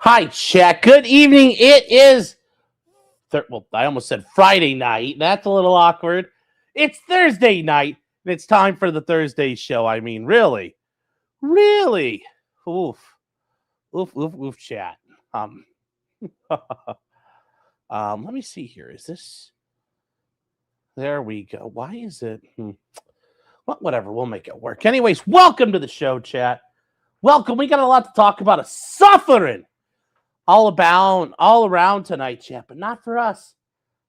Hi, chat. Good evening. It is, I almost said Friday night. That's a little awkward. It's Thursday night, and it's time for the Thursday show. I mean, really? Oof. Oof, chat. Let me see here. Is this? There we go. Why is it? Well, whatever. We'll make it work. Anyways, welcome to the show, chat. Welcome. We got a lot to talk about. Suffering all around tonight, chat, but not for us.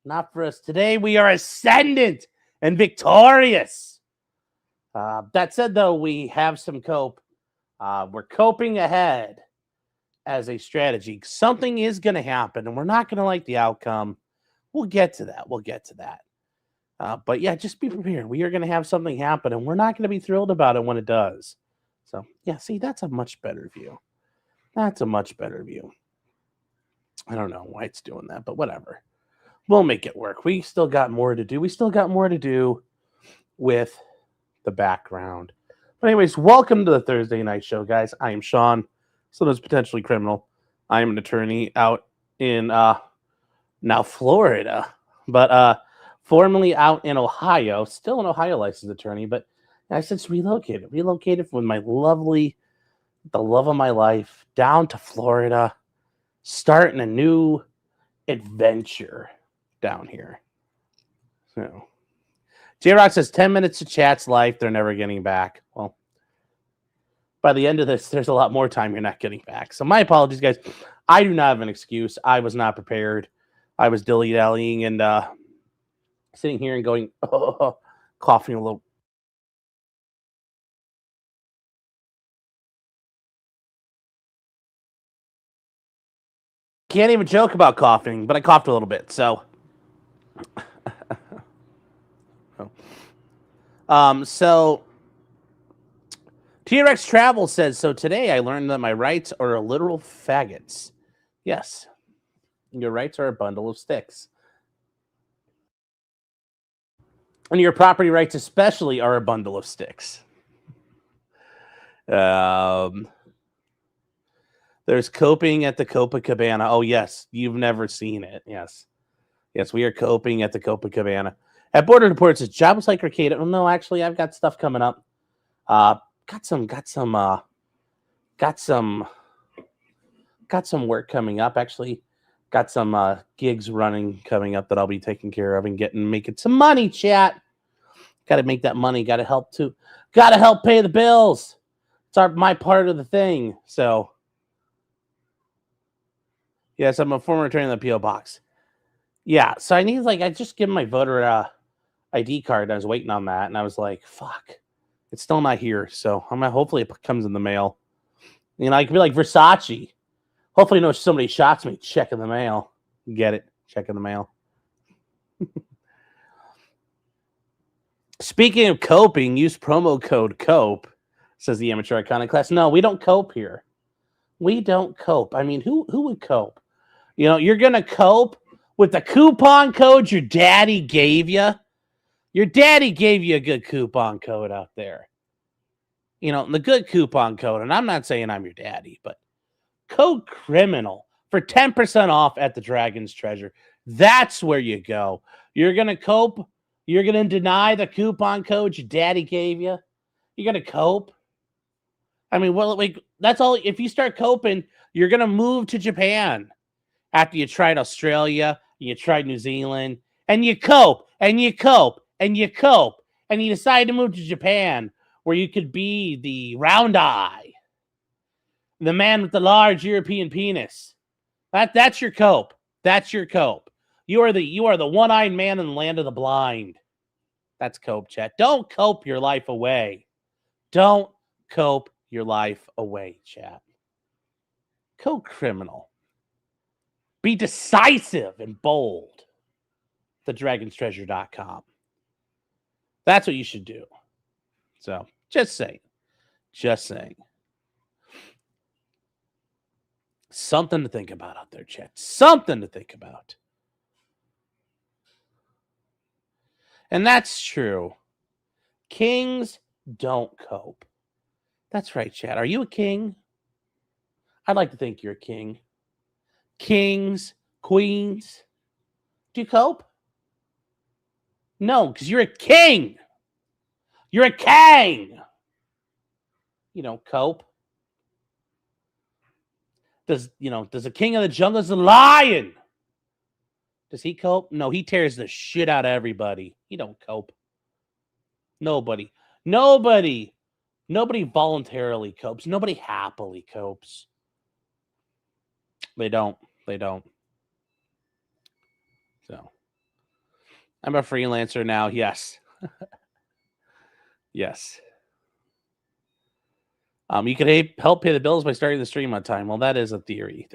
Not for us. Today we are ascendant and victorious. That said, though, we have some cope. We're coping ahead as a strategy. Something is going to happen, and we're not going to like the outcome. We'll get to that. But yeah, just be prepared. We are going to have something happen, and we're not going to be thrilled about it when it does. So, yeah, see, that's a much better view. I don't know why it's doing that, but whatever. We'll make it work. We still got more to do. With the background. But anyways, welcome to the Thursday night show, guys. I am Sean, so there's potentially criminal. I am an attorney out in now Florida, but formerly out in Ohio, still an Ohio licensed attorney, but I since relocated with the love of my life, down to Florida, starting a new adventure down here. So J-Rock says 10 minutes to chat's life. They're never getting back. Well, by the end of this, there's a lot more time you're not getting back. So my apologies, guys. I do not have an excuse. I was not prepared. I was dilly-dallying and sitting here and going, coughing a little. Can't even joke about coughing, but I coughed a little bit, so. So T-Rex Travel says, so today I learned that my rights are literal faggots. Yes, your rights are a bundle of sticks. And your property rights especially are a bundle of sticks. There's coping at the Copacabana. Oh, yes. You've never seen it. Yes, we are coping at the Copacabana. At Border Reports, it's jobless like Arcade. Oh, no, actually, I've got stuff coming up. Got some work coming up. Actually, got some gigs running coming up that I'll be taking care of and making some money, chat. Got to make that money. Got to help pay the bills. It's my part of the thing. So, yes, I'm a former attorney in the P.O. Box. Yeah, so I need, I just give my voter ID card. And I was waiting on that, and I was like, fuck. It's still not here, so hopefully it comes in the mail. You know, I could be like Versace. Hopefully, somebody shots me. Check in the mail. Get it? Check in the mail. Speaking of coping, use promo code COPE, says the amateur iconoclast. No, we don't cope here. We don't cope. I mean, who would cope? You know, you're going to cope with the coupon code your daddy gave you. Your daddy gave you a good coupon code out there. You know, the good coupon code, and I'm not saying I'm your daddy, but code criminal for 10% off at the Dragon's Treasure. That's where you go. You're going to cope. You're going to deny the coupon code your daddy gave you. You're going to cope. I mean, that's all. If you start coping, you're going to move to Japan after you tried Australia, you tried New Zealand, and you cope, and you decide to move to Japan where you could be the round eye, the man with the large European penis. That's your cope. That's your cope. You are the one-eyed man in the land of the blind. That's cope, chat. Don't cope your life away. Don't cope your life away, chat. Cope criminal. Be decisive and bold. TheDragonsTreasure.com. That's what you should do. So, just saying. Something to think about out there, chat. Something to think about. And that's true. Kings don't cope. That's right, chat. Are you a king? I'd like to think you're a king. kings, queens. Do you cope? No, because you're a king. You're a king. You don't cope. Does the king of the jungle is a lion? Does he cope? No, he tears the shit out of everybody. He don't cope. Nobody voluntarily copes. Nobody happily copes. They don't. So, I'm a freelancer now. Yes. Yes. You can help pay the bills by starting the stream on time. Well, that is a theory.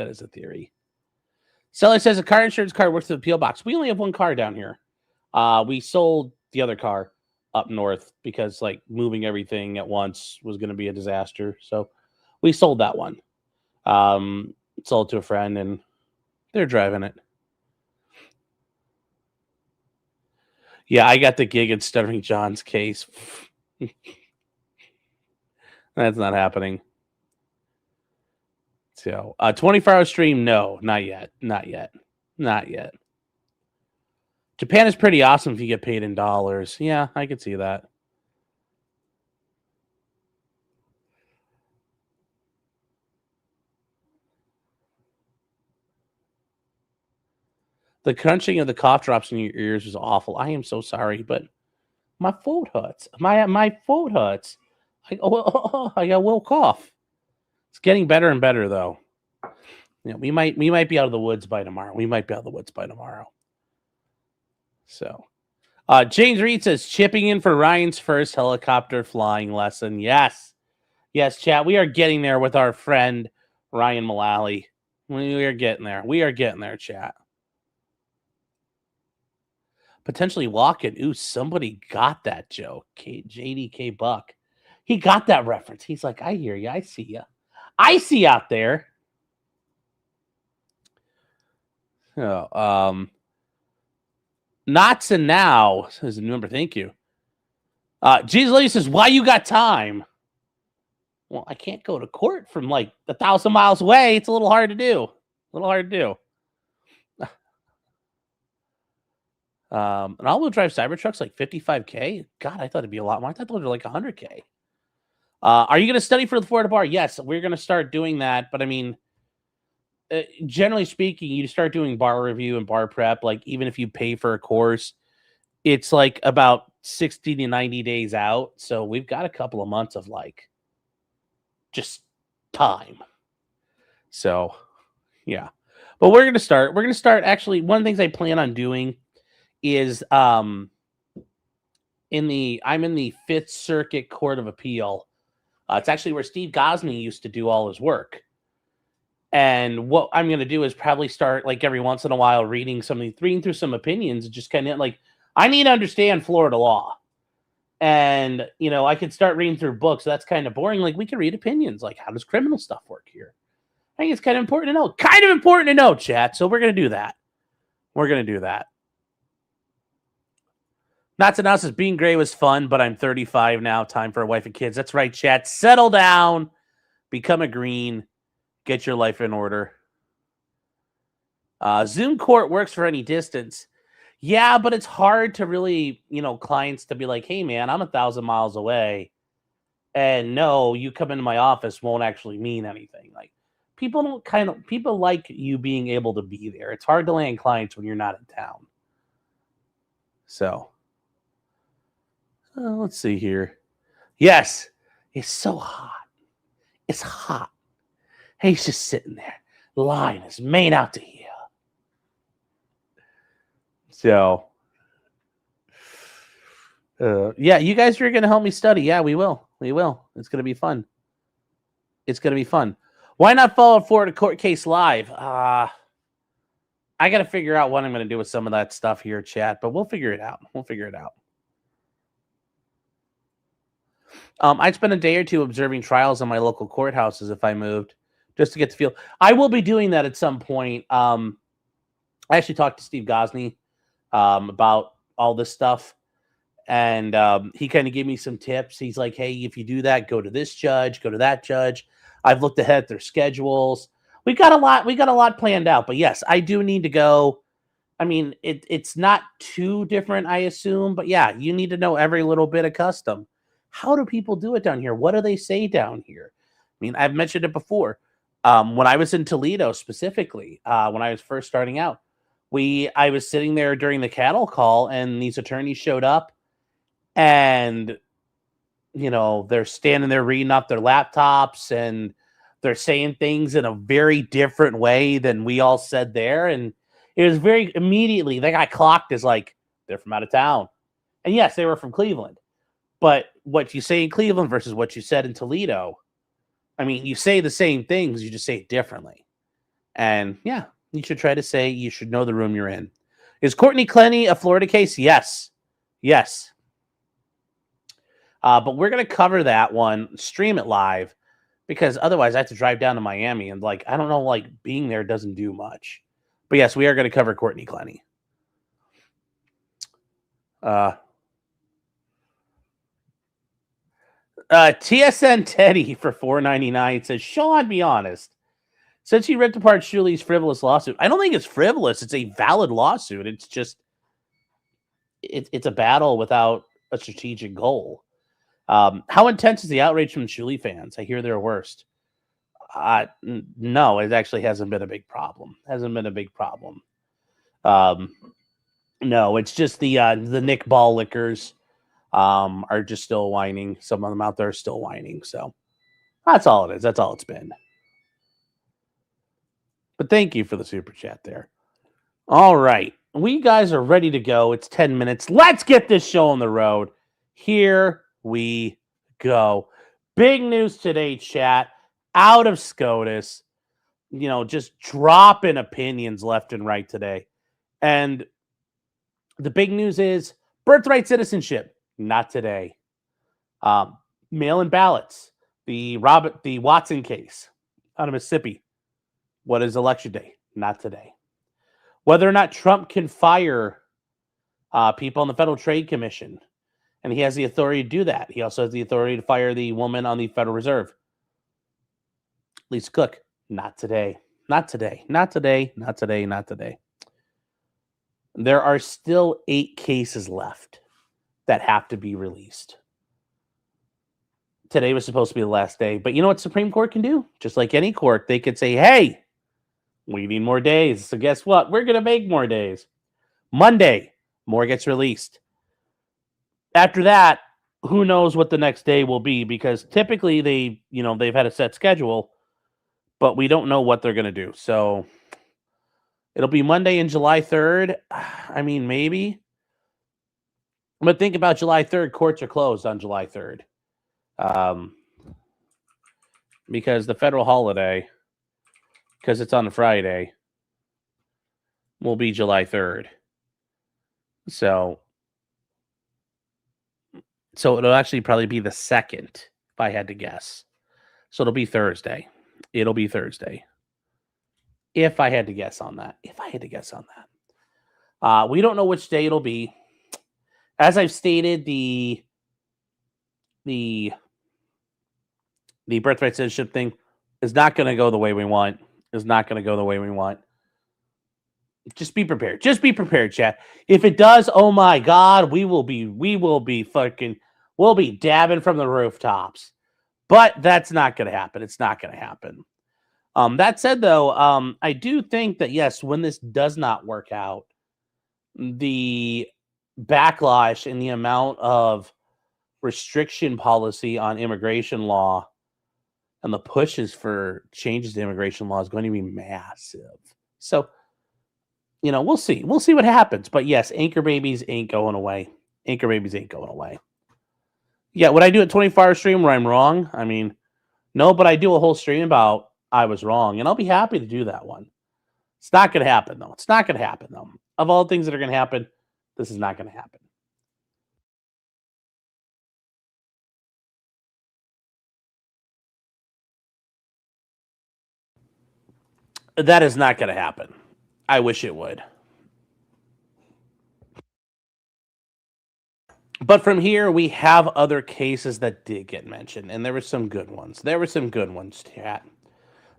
Seller says a car insurance card works at the PO box. We only have one car down here. We sold the other car up north because like moving everything at once was going to be a disaster. So we sold that one. Sold to a friend and they're driving it. Yeah, I got the gig in Stuttering John's case. That's not happening. So, 24-hour stream? No, not yet. Japan is pretty awesome if you get paid in dollars. Yeah, I could see that. The crunching of the cough drops in your ears was awful. I am so sorry, but my throat hurts. My throat hurts. I got a little cough. It's getting better and better, though. We might be out of the woods by tomorrow. So, James Reed says chipping in for Ryan's first helicopter flying lesson. Yes, chat. We are getting there with our friend Ryan Mullally. We are getting there, chat. Potentially walking. Ooh, somebody got that joke. JDK Buck. He got that reference. He's like, I hear you. I see you. I see you out there. Oh, Knots and now says remember, thank you. Jesus Lady says, why you got time? Well, I can't go to court from like 1,000 miles away. It's a little hard to do. And all-wheel drive Cybertruck's like $55K. God, I thought it'd be a lot more. I thought those were like $100K. Are you going to study for the Florida bar? Yes, we're going to start doing that. But I mean, generally speaking, you start doing bar review and bar prep. Like even if you pay for a course, it's like about 60 to 90 days out. So we've got a couple of months of like just time. So yeah, but we're going to start. Actually, one of the things I plan on doing is I'm in the Fifth Circuit Court of Appeal. It's actually where Steve Gosney used to do all his work. And what I'm going to do is probably start like every once in a while reading through some opinions and just kind of like, I need to understand Florida law. And, I could start reading through books. That's kind of boring. Like we can read opinions. Like how does criminal stuff work here? I think it's kind of important to know. Chat. So we're going to do that. Not to announce this being gray was fun, but I'm 35 now. Time for a wife and kids. That's right, chat. Settle down. Become a green. Get your life in order. Zoom court works for any distance. Yeah, but it's hard to really, clients to be like, hey, man, I'm 1,000 miles away. And no, you come into my office won't actually mean anything. Like people like you being able to be there. It's hard to land clients when you're not in town. So. Let's see here. Yes, it's so hot. It's hot. He's just sitting there, lying his mane out to here. So, yeah, you guys are going to help me study. Yeah, we will. It's going to be fun. Why not follow Florida court case live? I got to figure out what I'm going to do with some of that stuff here, chat, but we'll figure it out. I'd spend a day or two observing trials in my local courthouses if I moved, just to get the feel. I will be doing that at some point. I actually talked to Steve Gosney about all this stuff, and he kind of gave me some tips. He's like, hey, if you do that, go to this judge, go to that judge. I've looked ahead at their schedules. we got a lot planned out. But yes, I do need to go. I mean, it's not too different, I assume. But yeah, you need to know every little bit of custom. How do people do it down here? What do they say down here? I mean, I've mentioned it before. When I was in Toledo specifically, when I was first starting out, I was sitting there during the cattle call, and these attorneys showed up, and they're standing there reading off their laptops, and they're saying things in a very different way than we all said there, and it was very immediately they got clocked as like they're from out of town, and yes, they were from Cleveland, but what you say in Cleveland versus what you said in Toledo, I mean, you say the same things, you just say it differently, and yeah. You should try to say you should know the room you're in. Is Courtney Clenny a Florida case? Yes. Yes. But we're going to cover that one, stream it live, because otherwise I have to drive down to Miami. And, I don't know, being there doesn't do much. But, yes, we are going to cover Courtney Clenny. TSN Teddy for $4.99 says, Sean, be honest. Since he ripped apart Shuli's frivolous lawsuit, I don't think it's frivolous. It's a valid lawsuit. It's just, it's a battle without a strategic goal. How intense is the outrage from Shuli fans? I hear they're worst. No, it actually hasn't been a big problem. No, it's just the Nick Ball lickers are just still whining. Some of them out there are still whining. So that's all it is. That's all it's been. But thank you for the super chat there. All right. We guys are ready to go. It's 10 minutes. Let's get this show on the road. Here we go. Big news today, chat. Out of SCOTUS. Just dropping opinions left and right today. And the big news is birthright citizenship. Not today. Mail-in ballots. The Watson case out of Mississippi. What is election day? Not today. Whether or not Trump can fire people on the Federal Trade Commission. And he has the authority to do that. He also has the authority to fire the woman on the Federal Reserve. Lisa Cook. Not today. Not today. Not today. Not today. Not today. There are still 8 cases left that have to be released. Today was supposed to be the last day. But you know what Supreme Court can do? Just like any court, they could say, hey, we need more days. So guess what? We're going to make more days. Monday, more gets released. After that, who knows what the next day will be, because typically they've had a set schedule, but we don't know what they're going to do. So it'll be Monday and July 3rd. I mean, maybe. But think about July 3rd. Courts are closed on July 3rd. Because the federal holiday, because it's on a Friday, will be July 3rd. So it'll actually probably be the 2nd, if I had to guess. So it'll be Thursday. If I had to guess on that. We don't know which day it'll be. As I've stated, the birthright citizenship thing is not going to go the way we want. Just be prepared. Chat. If it does, oh my God, we'll be dabbing from the rooftops. But that's not going to happen. It's not going to happen. That said, though, I do think that, yes, when this does not work out, the backlash and the amount of restriction policy on immigration law and the pushes for changes to immigration law is going to be massive. So, we'll see. We'll see what happens. But yes, anchor babies ain't going away. Yeah, would I do a 24-hour stream where I'm wrong? I mean, no, but I do a whole stream about I was wrong, and I'll be happy to do that one. It's not going to happen, though. Of all things that are going to happen, this is not going to happen. That is not going to happen. I wish it would. But from here, we have other cases that did get mentioned, and there were some good ones. Chat.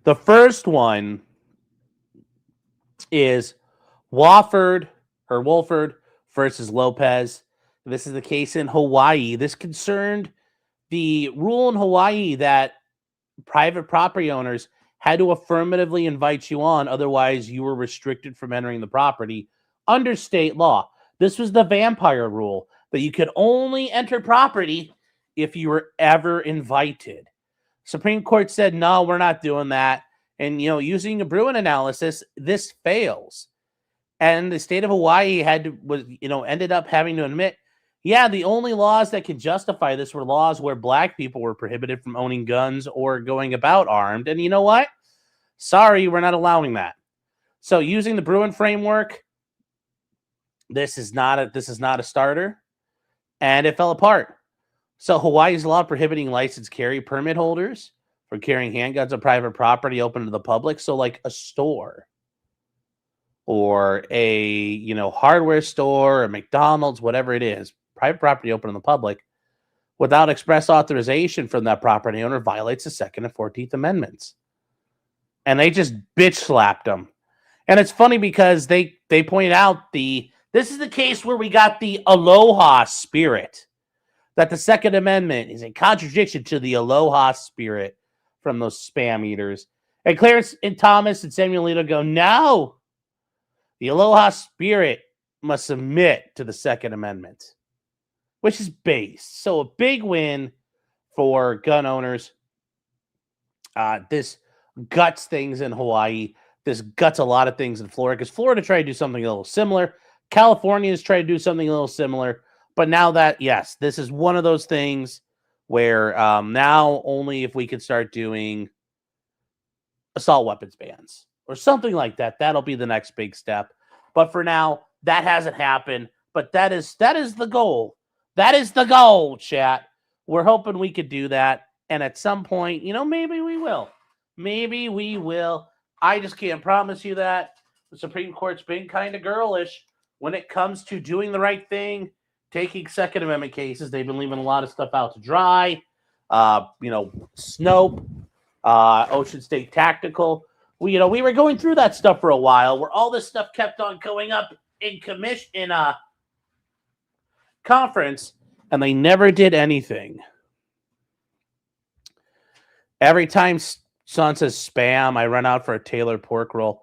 The first one is Wolford versus Lopez. This is the case in Hawaii. This concerned the rule in Hawaii that private property owners had to affirmatively invite you on, otherwise you were restricted from entering the property under state law. This was the vampire rule that you could only enter property if you were ever invited. Supreme Court said, no, we're not doing that. And, using a Bruin analysis, this fails. And the state of Hawaii ended up having to admit, yeah, the only laws that could justify this were laws where black people were prohibited from owning guns or going about armed. And you know what? Sorry, we're not allowing that. So using the Bruin framework, this is not a starter, and it fell apart. So Hawaii's law prohibiting licensed carry permit holders from carrying handguns on private property open to the public. So like a store or a hardware store or McDonald's, whatever it is, private property open to the public without express authorization from that property owner violates the Second and 14th Amendments. And they just bitch slapped them. And it's funny because they pointed out this is the case where we got the aloha spirit, that the Second Amendment is a contradiction to the aloha spirit from those spam eaters. And Clarence and Thomas and Samuel Alito go, no, the aloha spirit must submit to the Second Amendment, which is base. So a big win for gun owners. This guts things in Hawaii. This guts a lot of things in Florida, because Florida tried to do something a little similar. California has tried to do something a little similar. But now that, yes, this is one of those things where now only if we could start doing assault weapons bans or something like that, that'll be the next big step. But for now, that hasn't happened. But that is the goal. That is the goal, chat. We're hoping we could do that. And at some point, maybe we will. Maybe we will. I just can't promise you that. The Supreme Court's been kind of girlish when it comes to doing the right thing, taking Second Amendment cases. They've been leaving a lot of stuff out to dry. Snope, Ocean State Tactical. We were going through that stuff for a while, where all this stuff kept on going up in conference, and they never did anything. Every time Sean says spam, I run out for a tailored pork roll.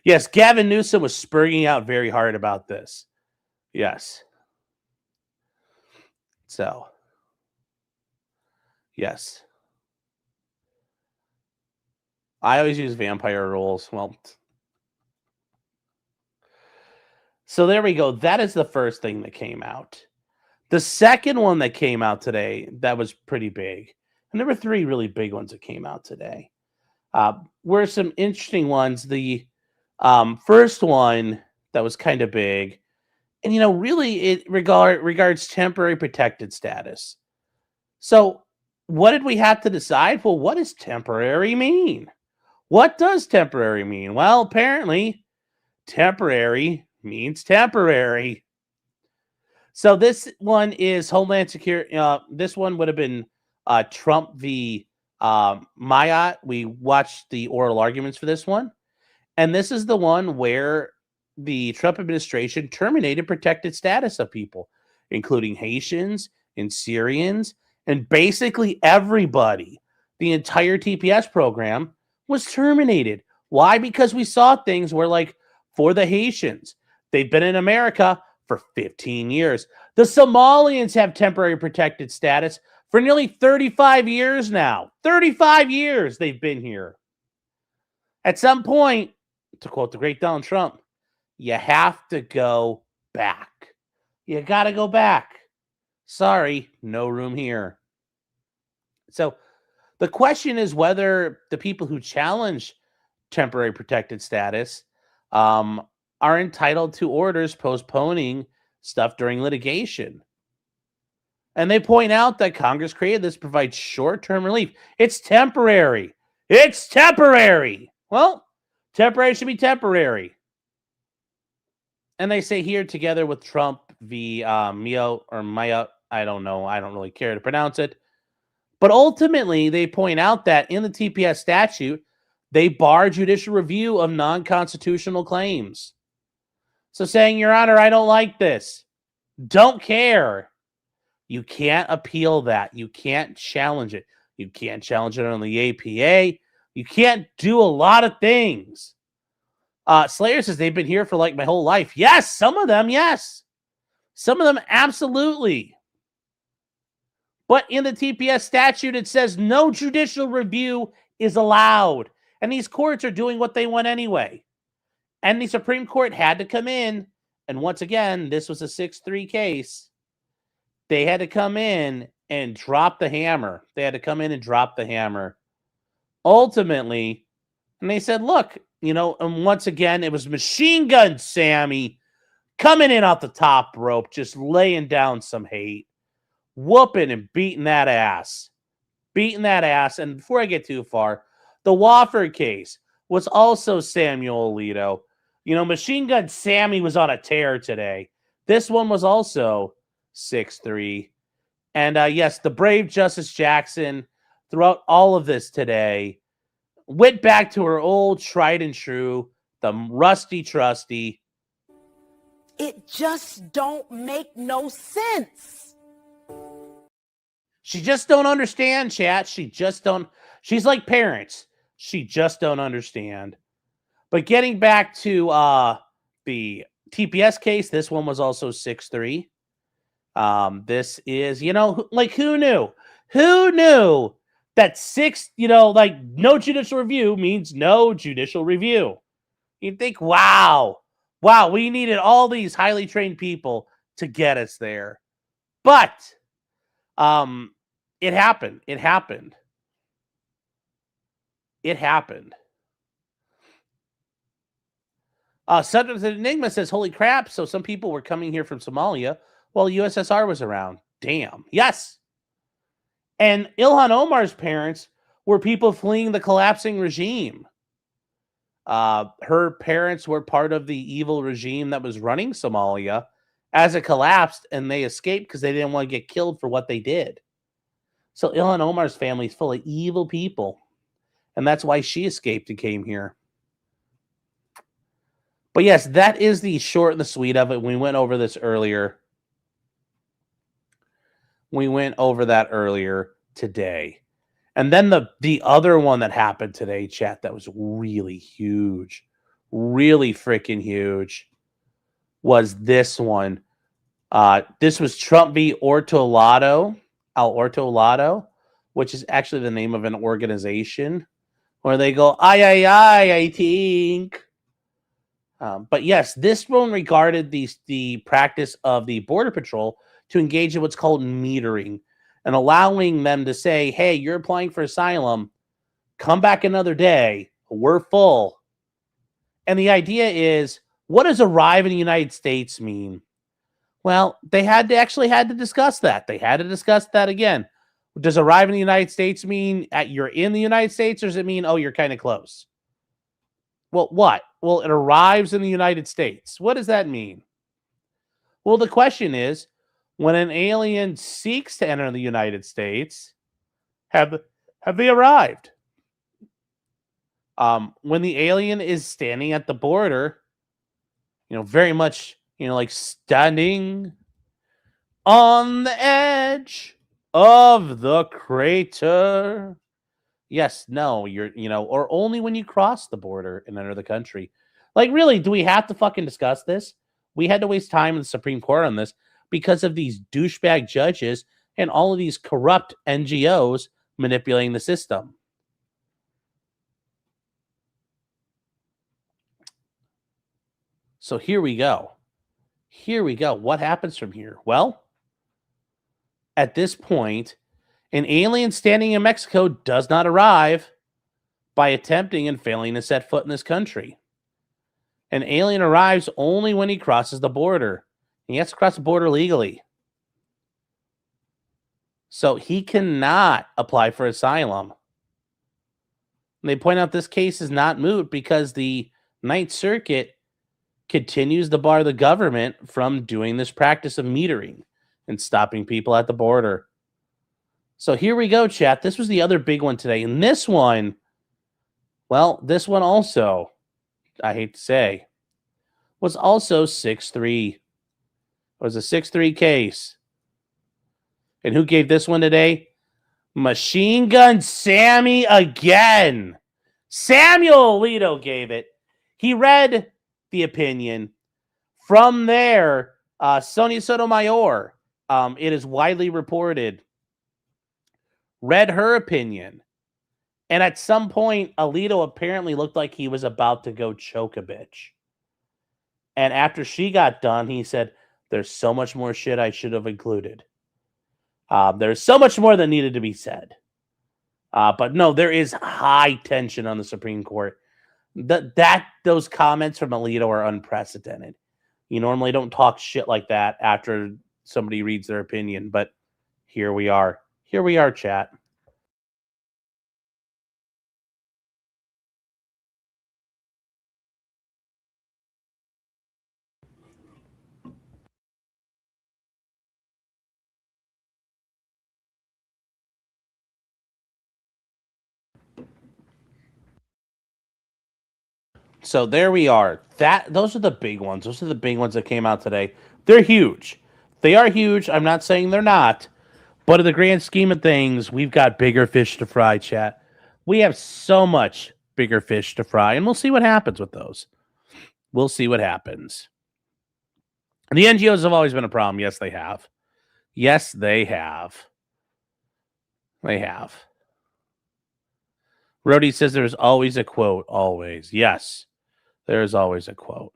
Yes, Gavin Newsom was spurring out very hard about this. Yes. So, yes. I always use vampire rules. Well, so there we go. That is the first thing that came out. The second one that came out today, that was pretty big. And there were three really big ones that came out today. Were some interesting ones. The first one that was kind of big, and really it regards temporary protected status. So what did we have to decide? Well, what does temporary mean? What does temporary mean? Well, apparently temporary means temporary. So this one is Homeland Security. This one would have been Trump v. Mayotte. We watched the oral arguments for this one. And this is the one where the Trump administration terminated protected status of people, including Haitians and Syrians, and basically everybody. The entire TPS program was terminated. Why? Because we saw things where, like, for the Haitians, they've been in America for 15 years. The Somalians have temporary protected status for nearly 35 years now. 35 years they've been here. At some point, to quote the great Donald Trump, you have to go back. You got to go back. Sorry, no room here. So the question is whether the people who challenge temporary protected status are entitled to orders postponing stuff during litigation. And they point out that Congress created this to provide short-term relief. It's temporary. It's temporary. Well, temporary should be temporary. And they say here, together with Trump v. Mayotte, I don't know. I don't really care to pronounce it. But ultimately, they point out that in the TPS statute, they bar judicial review of non-constitutional claims. So saying, Your Honor, I don't like this. Don't care. You can't appeal that. You can't challenge it. You can't challenge it on the APA. You can't do a lot of things. Slayer says they've been here for like my whole life. Yes, some of them, yes. Some of them, absolutely. But in the TPS statute, it says no judicial review is allowed. And these courts are doing what they want anyway. And the Supreme Court had to come in. And once again, this was a 6-3 case. They had to come in and drop the hammer. They had to come in and drop the hammer. Ultimately, and they said, look, and once again, it was Machine Gun Sammy coming in off the top rope, just laying down some hate, whooping and beating that ass. And before I get too far, the Wolford case was also Samuel Alito. Machine Gun Sammy was on a tear today. This one was also 6-3. And yes, the brave Justice Jackson, throughout all of this today, went back to her old tried and true, the rusty trusty. It just don't make no sense. She just don't understand, chat. She's like parents. She just don't understand. But getting back to the TPS case, this one was also 6-3. This is, who knew? Who knew that no judicial review means no judicial review? You'd think, wow, we needed all these highly trained people to get us there. But it happened. Subject Enigma says, holy crap, so some people were coming here from Somalia while USSR was around. Damn. Yes. And Ilhan Omar's parents were people fleeing the collapsing regime. Her parents were part of the evil regime that was running Somalia as it collapsed, and they escaped because they didn't want to get killed for what they did. So Ilhan Omar's family is full of evil people, and that's why she escaped and came here. But yes, that is the short and the sweet of it. We went over this earlier. We went over that earlier today. And then the other one that happened today, chat, that was really huge, really freaking huge, was this one. This was Trump v. Al Ortolato, which is actually the name of an organization where they go, I think. But yes, this one regarded the practice of the Border Patrol to engage in what's called metering and allowing them to say, hey, you're applying for asylum, come back another day, we're full. And the idea is, what does arrive in the United States mean? Well, they had to discuss that. They had to discuss that again. Does arrive in the United States mean you're in the United States, or does it mean, oh, you're kind of close? Well, what? Well, it arrives in the United States. What does that mean? Well, the question is, when an alien seeks to enter the United States, have they arrived? When the alien is standing at the border, very much, like standing on the edge of the crater. Yes, no, or only when you cross the border and enter the country. Like, really, do we have to fucking discuss this? We had to waste time in the Supreme Court on this because of these douchebag judges and all of these corrupt NGOs manipulating the system. So here we go. What happens from here? Well, at this point, an alien standing in Mexico does not arrive by attempting and failing to set foot in this country. An alien arrives only when he crosses the border. He has to cross the border legally. So he cannot apply for asylum. And they point out this case is not moot because the Ninth Circuit continues to bar the government from doing this practice of metering and stopping people at the border. So here we go, chat. This was the other big one today. And this one, well, this one also, I hate to say, was also 6-3. It was a 6-3 case. And who gave this one today? Machine Gun Sammy again. Samuel Alito gave it. He read the opinion. From there, Sonia Sotomayor, it is widely reported, read her opinion. And at some point, Alito apparently looked like he was about to go choke a bitch. And after she got done, he said, there's so much more shit I should have included. There's so much more that needed to be said. But no, there is high tension on the Supreme Court. Those comments from Alito are unprecedented. You normally don't talk shit like that after somebody reads their opinion, but here we are. Here we are, chat. So there we are. Those are the big ones. Those are the big ones that came out today. They're huge. They are huge. I'm not saying they're not. But in the grand scheme of things, we've got bigger fish to fry, chat. We have so much bigger fish to fry, and we'll see what happens with those. We'll see what happens. The NGOs have always been a problem. Yes, they have. Yes, they have. They have. Rhodey says there's always a quote. Always. Yes, there is always a quote.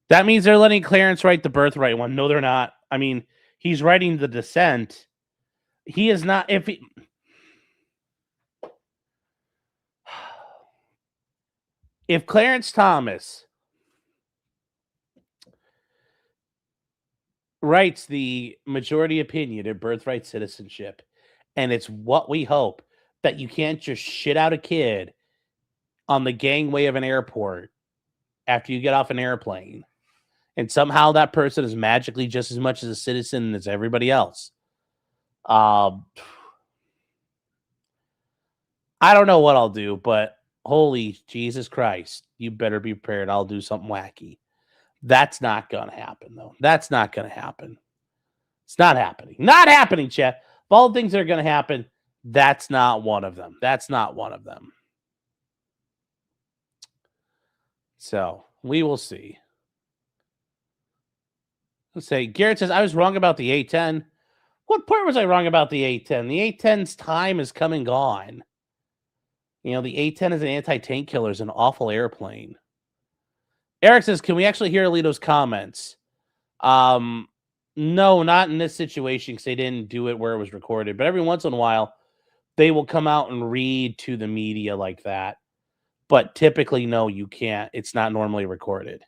That means they're letting Clarence write the birthright one. No, they're not. I mean, he's writing the dissent. He is not. If Clarence Thomas writes the majority opinion in birthright citizenship, and it's what we hope, that you can't just shit out a kid on the gangway of an airport after you get off an airplane, and somehow that person is magically just as much as a citizen as everybody else. I don't know what I'll do, but holy Jesus Christ, you better be prepared. I'll do something wacky. That's not going to happen, though. That's not going to happen. It's not happening. Not happening, chat. Of all the things that are going to happen, that's not one of them. That's not one of them. So we will see. Let's say Garrett says, I was wrong about the A-10. What part was I wrong about the A-10? The A-10's time is come and gone. You know, the A-10 is an anti-tank killer. It's an awful airplane. Eric says, can we actually hear Alito's comments? No, not in this situation because they didn't do it where it was recorded. But every once in a while, they will come out and read to the media like that. But typically, no, you can't. It's not normally recorded.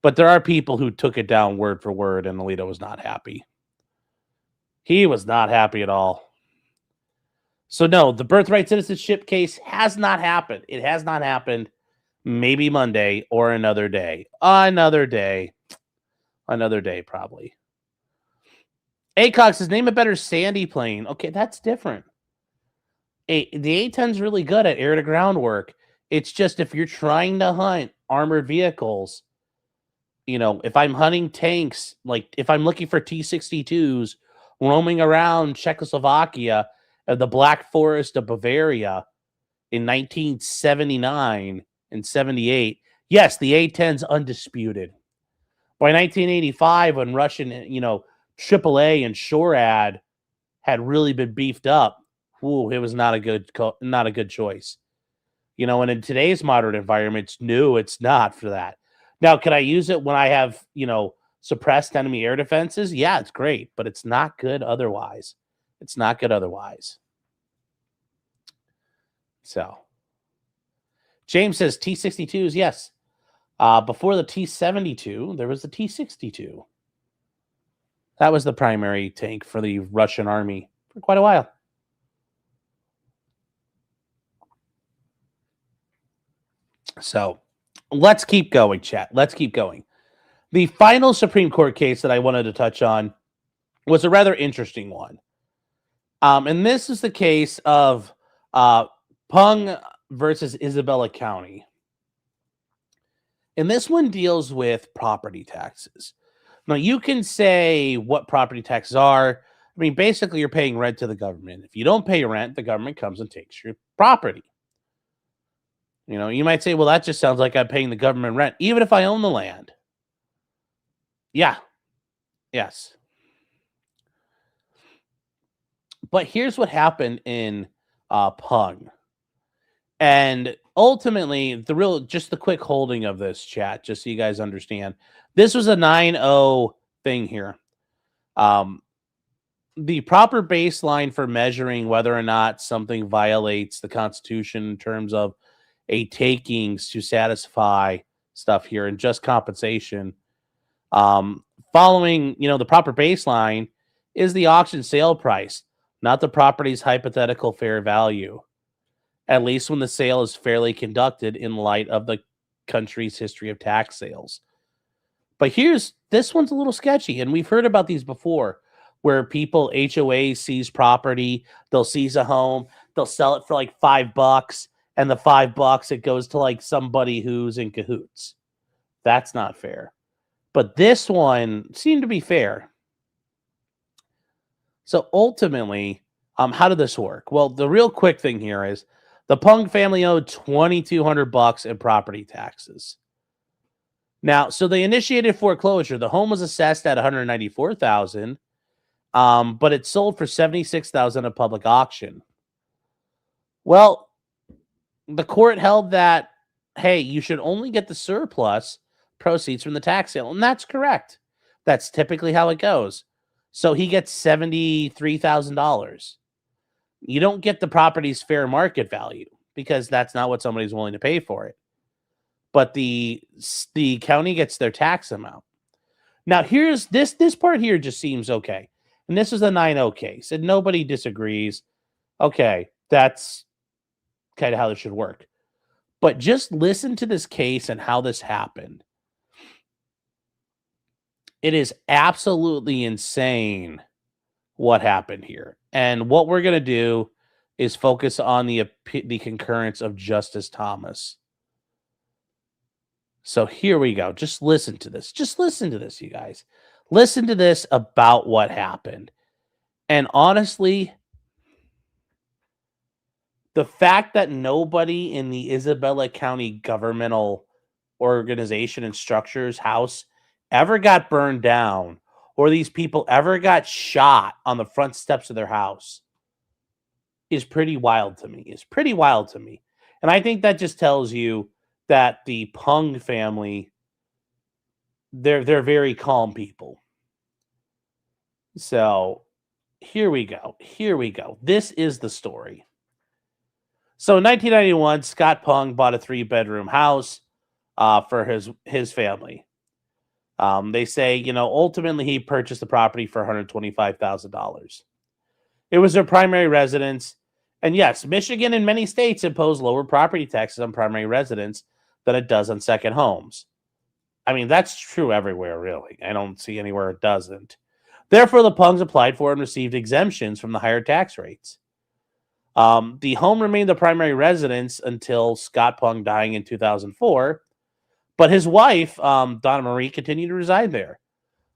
But there are people who took it down word for word, and Alito was not happy. He was not happy at all. So, no, the birthright citizenship case has not happened. It has not happened. Maybe Monday or another day. Another day. Another day, probably. ACOG says, name a better Sandy plane. Okay, that's different. The A-10's really good at air-to-ground work. It's just if you're trying to hunt armored vehicles, you know, if I'm hunting tanks, like if I'm looking for T-62s roaming around Czechoslovakia and the Black Forest of Bavaria in 1979 and 78, yes, the A-10's undisputed. By 1985, when Russian, you know, AAA and SHORAD had really been beefed up, ooh, it was not a good choice. You know, and in today's modern environments, no, it's not for that. Now, can I use it when I have, you know, suppressed enemy air defenses? Yeah, it's great, but it's not good otherwise. It's not good otherwise. So, James says T-62s, yes. Before the T-72, there was the T-62. That was the primary tank for the Russian army for quite a while. So, let's keep going, chat. Let's keep going. The final Supreme Court case that I wanted to touch on was a rather interesting one. And this is the case of Pung versus Isabella County. And this one deals with property taxes. Now, you can say what property taxes are. I mean, basically, you're paying rent to the government. If you don't pay rent, the government comes and takes your property. You know, you might say, well, that just sounds like I'm paying the government rent, even if I own the land. Yeah. Yes. But here's what happened in Pung. And ultimately, just the quick holding of this chat, just so you guys understand. This was a 9-0 thing here. The proper baseline for measuring whether or not something violates the Constitution in terms of a takings to satisfy stuff here and just compensation. Following, the proper baseline is the auction sale price, not the property's hypothetical fair value, at least when the sale is fairly conducted in light of the country's history of tax sales. But this one's a little sketchy, and we've heard about these before, where people, HOA seize property, they'll seize a home, they'll sell it for like $5, and the $5 it goes to like somebody who's in cahoots. That's not fair. But this one seemed to be fair. So ultimately, how did this work? Well, the real quick thing here is the Pung family owed $2,200 in property taxes. Now, so they initiated foreclosure. The home was assessed at $194,000, but it sold for $76,000 at public auction. Well, the court held that, hey, you should only get the surplus proceeds from the tax sale, and that's correct. That's typically how it goes. So he gets $73,000. You don't get the property's fair market value because that's not what somebody's willing to pay for it. But the county gets their tax amount. Now, here's this part here just seems okay. And this is a 9-0 case, and nobody disagrees. Okay, that's kind of how this should work. But just listen to this case and how this happened. It is absolutely insane what happened here. And what we're going to do is focus on the concurrence of Justice Thomas. So here we go. Just listen to this. Just listen to this, you guys. Listen to this about what happened. And honestly, the fact that nobody in the Isabella County governmental organization and structures house ever got burned down or these people ever got shot on the front steps of their house is pretty wild to me. It's pretty wild to me. And I think that just tells you that the Pung family, they're very calm people. So here we go. Here we go. This is the story. So in 1991, Scott Pung bought a 3-bedroom house for his family. They say, ultimately he purchased the property for $125,000. It was their primary residence. And yes, Michigan and many states impose lower property taxes on primary residents than it does on second homes. I mean, that's true everywhere, really. I don't see anywhere it doesn't. Therefore, the Pungs applied for and received exemptions from the higher tax rates. The home remained the primary residence until Scott Pung dying in 2004. But his wife, Donna Marie, continued to reside there.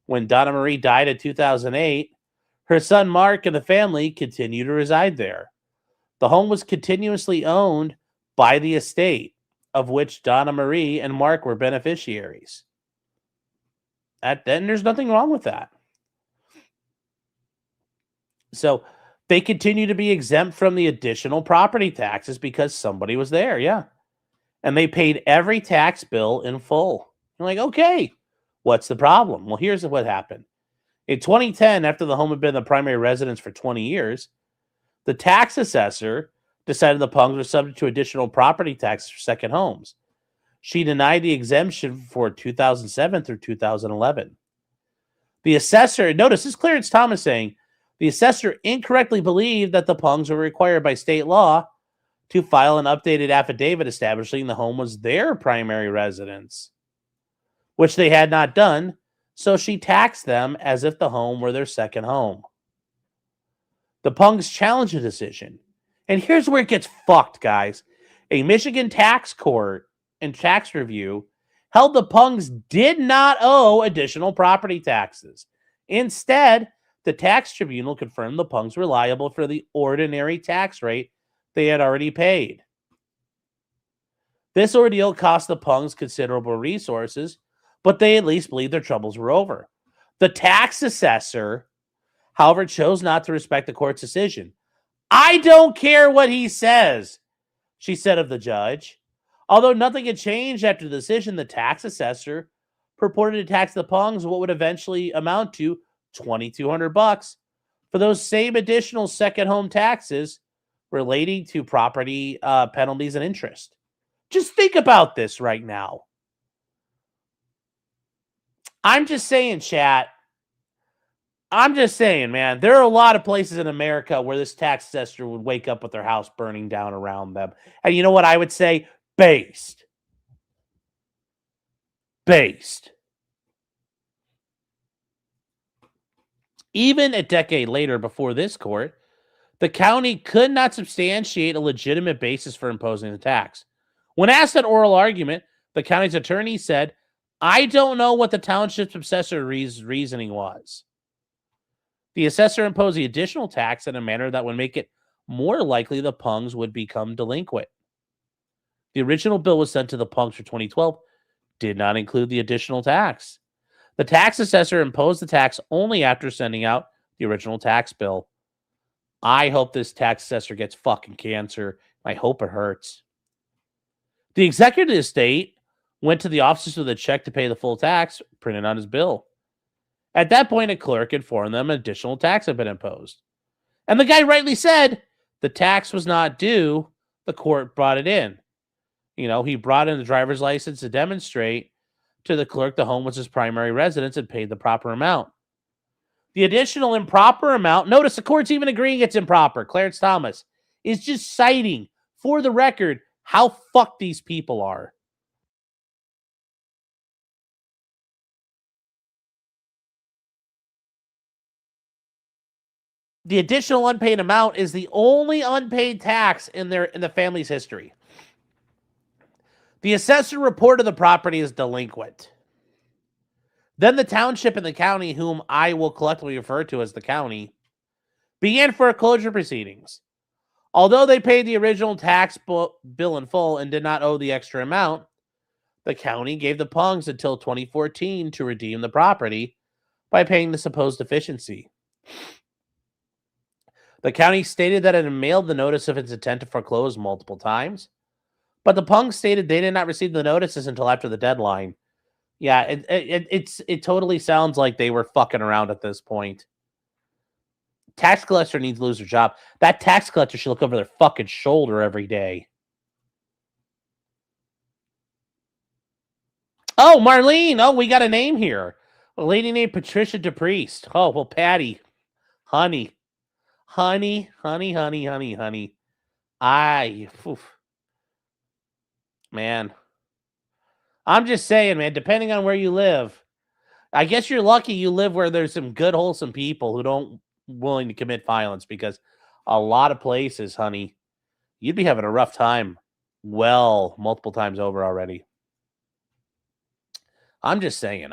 When Donna Marie died in 2008, her son Mark and the family continued to reside there. The home was continuously owned by the estate, of which Donna Marie and Mark were beneficiaries. Then there's nothing wrong with that. So they continue to be exempt from the additional property taxes because somebody was there, yeah. And they paid every tax bill in full. You're like, okay, what's the problem? Well, here's what happened. In 2010, after the home had been the primary residence for 20 years, the tax assessor decided the Pungs were subject to additional property taxes for second homes. She denied the exemption for 2007 through 2011. The assessor, notice this is Clarence Thomas saying, the assessor incorrectly believed that the Pungs were required by state law to file an updated affidavit establishing the home was their primary residence, which they had not done, so she taxed them as if the home were their second home. The Pungs challenged the decision. And here's where it gets fucked, guys. A Michigan tax court and tax review held the Pungs did not owe additional property taxes. Instead, the tax tribunal confirmed the Pungs were liable for the ordinary tax rate they had already paid. This ordeal cost the Pungs considerable resources, but they at least believed their troubles were over. The tax assessor, however, chose not to respect the court's decision. I don't care what he says, she said of the judge. Although nothing had changed after the decision, the tax assessor purported to tax the Pungs what would eventually amount to $2,200 for those same additional second home taxes relating to property penalties and interest. Just think about this right now. I'm just saying, chat. I'm just saying, man, there are a lot of places in America where this tax assessor would wake up with their house burning down around them. And you know what I would say? Based. Even a decade later, before this court, the county could not substantiate a legitimate basis for imposing the tax. When asked an oral argument, the county's attorney said, I don't know what the township's assessor reasoning was. The assessor imposed the additional tax in a manner that would make it more likely the Pungs would become delinquent. The original bill was sent to the Pungs for 2012, did not include the additional tax. The tax assessor imposed the tax only after sending out the original tax bill. I hope this tax assessor gets fucking cancer. I hope it hurts. The executive estate went to the offices with a check to pay the full tax printed on his bill. At that point, a clerk informed them an additional tax had been imposed. And the guy rightly said the tax was not due. The court brought it in. You know, he brought in the driver's license to demonstrate to the clerk the home was his primary residence and paid the proper amount. The additional improper amount, notice the court's even agreeing it's improper. Clarence Thomas is just citing, for the record, how fucked these people are. The additional unpaid amount is the only unpaid tax in the family's history. The assessor reported the property as delinquent. Then the township and the county, whom I will collectively refer to as the county, began foreclosure proceedings. Although they paid the original tax bill in full and did not owe the extra amount, the county gave the Pungs until 2014 to redeem the property by paying the supposed deficiency. The county stated that it had mailed the notice of its intent to foreclose multiple times, but the Pungs stated they did not receive the notices until after the deadline. Yeah, it totally sounds like they were fucking around at this point. Tax collector needs to lose their job. That tax collector should look over their fucking shoulder every day. Oh, Marlene. Oh, we got a name here. A lady named Patricia DePriest. Oh, well, Patty. Honey. Man. I'm just saying, man, depending on where you live, I guess you're lucky you live where there's some good, wholesome people who don't willing to commit violence, because a lot of places, honey, you'd be having a rough time. Well, multiple times over already. I'm just saying.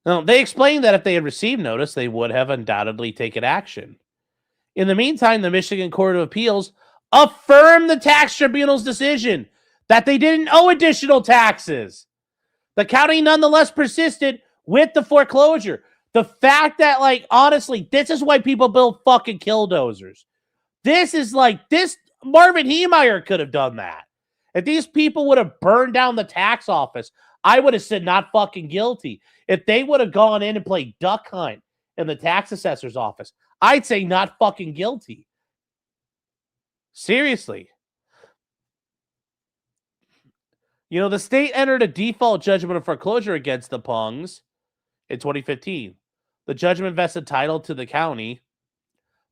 Now, they explained that if they had received notice, they would have undoubtedly taken action. In the meantime, the Michigan Court of Appeals affirmed the tax tribunal's decision that they didn't owe additional taxes. The county nonetheless persisted with the foreclosure. The fact that, like, honestly, this is why people build fucking killdozers. This Marvin Heemeyer could have done that. If these people would have burned down the tax office, I would have said not fucking guilty. If they would have gone in and played duck hunt in the tax assessor's office, I'd say not fucking guilty. Seriously. You know, the state entered a default judgment of foreclosure against the Pungs in 2015. The judgment vested title to the county.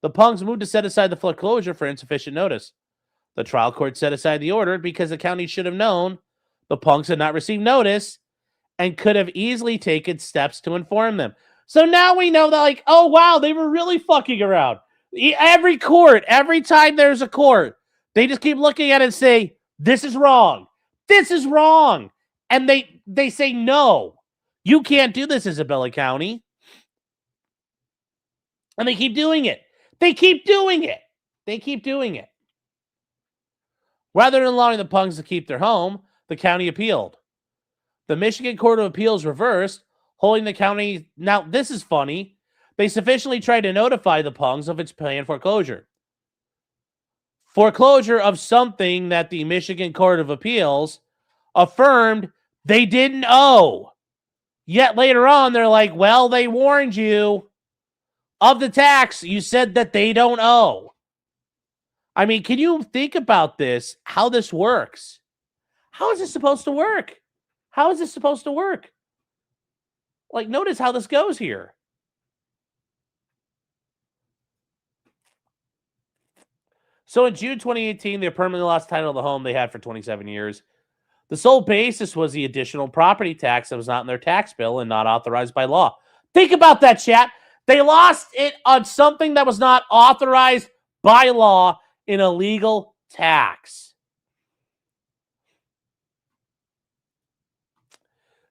The Pungs moved to set aside the foreclosure for insufficient notice. The trial court set aside the order because the county should have known the Pungs had not received notice and could have easily taken steps to inform them. So now we know that, like, oh, wow, they were really fucking around. Every court, every time there's a court, they just keep looking at it and say, this is wrong. This is wrong. And they say, no, you can't do this, Isabella County. And they keep doing it. They keep doing it. They keep doing it. Rather than allowing the Pungs to keep their home, the county appealed. The Michigan Court of Appeals reversed, holding the county. Now, this is funny. They sufficiently tried to notify the Pungs of its planned foreclosure. Foreclosure of something that the Michigan Court of Appeals affirmed they didn't owe. Yet later on, they're like, well, they warned you of the tax you said that they don't owe. I mean, can you think about this, how this works? How is this supposed to work? How is this supposed to work? Like, notice how this goes here. So in June 2018, they permanently lost title of the home they had for 27 years. The sole basis was the additional property tax that was not in their tax bill and not authorized by law. Think about that, chat. They lost it on something that was not authorized by law in a legal tax.